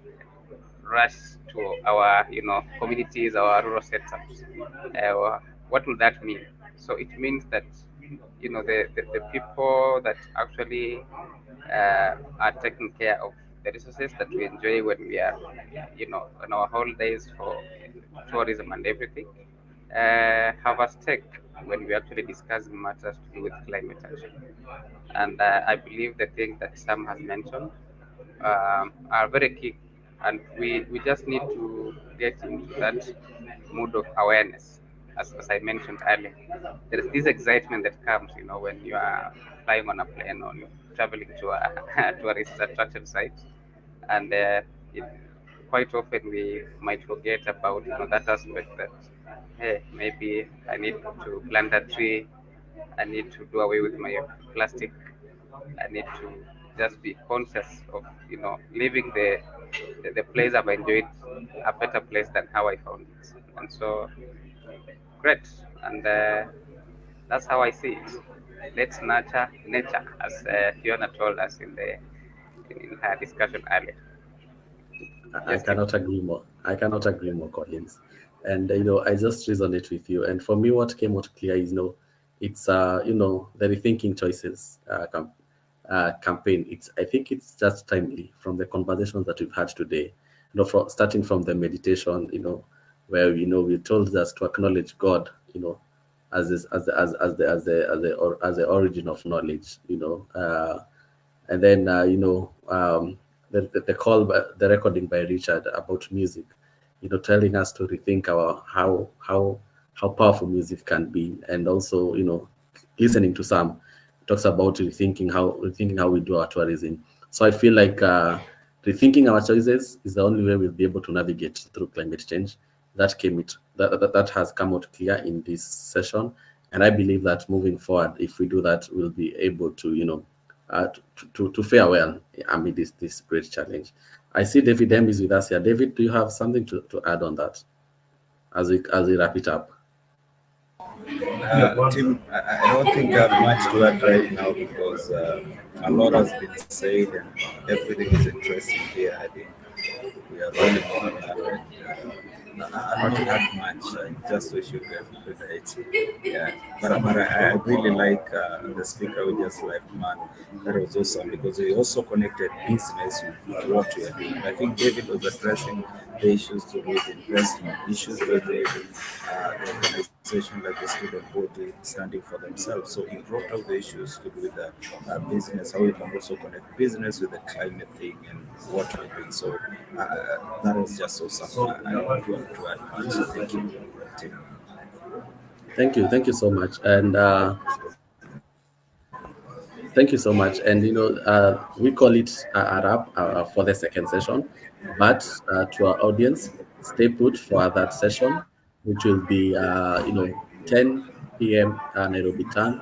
rush to our, communities, our rural setups, what will that mean? So it means that, the people that actually are taking care of the resources that we enjoy when we are, on our holidays for tourism and everything, have a stake when we actually discuss matters to do with climate action. And I believe the things that Sam has mentioned are very key, and we just need to get into that mood of awareness. As I mentioned earlier, there is this excitement that comes, when you are flying on a plane or traveling to a tourist attraction site, and it, quite often we might forget about that aspect that, hey, maybe I need to plant a tree, I need to do away with my plastic, I need to just be conscious of leaving the place I've enjoyed a better place than how I found it. And so great, and that's how I see it. Let's nurture nature, as Fiona told us in her discussion earlier. I cannot agree more. I cannot agree more, Collins. And I just resonate with you. And for me, what came out clear is, it's the rethinking choices campaign. I think it's just timely from the conversations that we've had today. Starting from the meditation, where we told us to acknowledge God, as the origin of knowledge, and then the call, the recording by Richard about music, telling us to rethink our how powerful music can be, and also listening to Sam talks about rethinking how we do our tourism. So I feel like rethinking our choices is the only way we'll be able to navigate through climate change. That has come out clear in this session, and I believe that moving forward, if we do that, we'll be able to to fare well amid this great challenge. I see David M is with us here. David, do you have something to add on that as we wrap it up? Tim, I don't think I have much to add right now because a lot has been said and everything is interesting here. I think we are running on that. I don't have much. I just wish you guys a good night. Yeah, but I really like the speaker we just left, man. That was awesome because he also connected business with what we are doing. I think David was addressing the issues to do with investment, issues to do with the organization like the student body standing for themselves. So he brought out the issues to do with the business, how we can also connect business with the climate thing and what we're doing. So that was just awesome. I don't want to add much. Thank you, Tim. Thank you so much, and thank you so much. And we call it a wrap for the second session, but to our audience, stay put for that session, which will be 10 p.m. Nairobi time.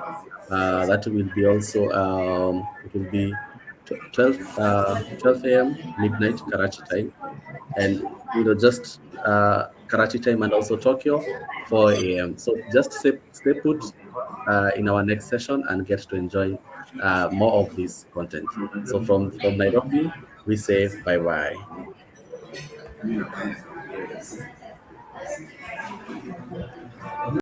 That will be also it will be 12 a.m. midnight Karachi time, and just Karachi time, and also Tokyo 4 a.m. So just stay put in our next session and get to enjoy more of this content. So from Nairobi, we say bye bye.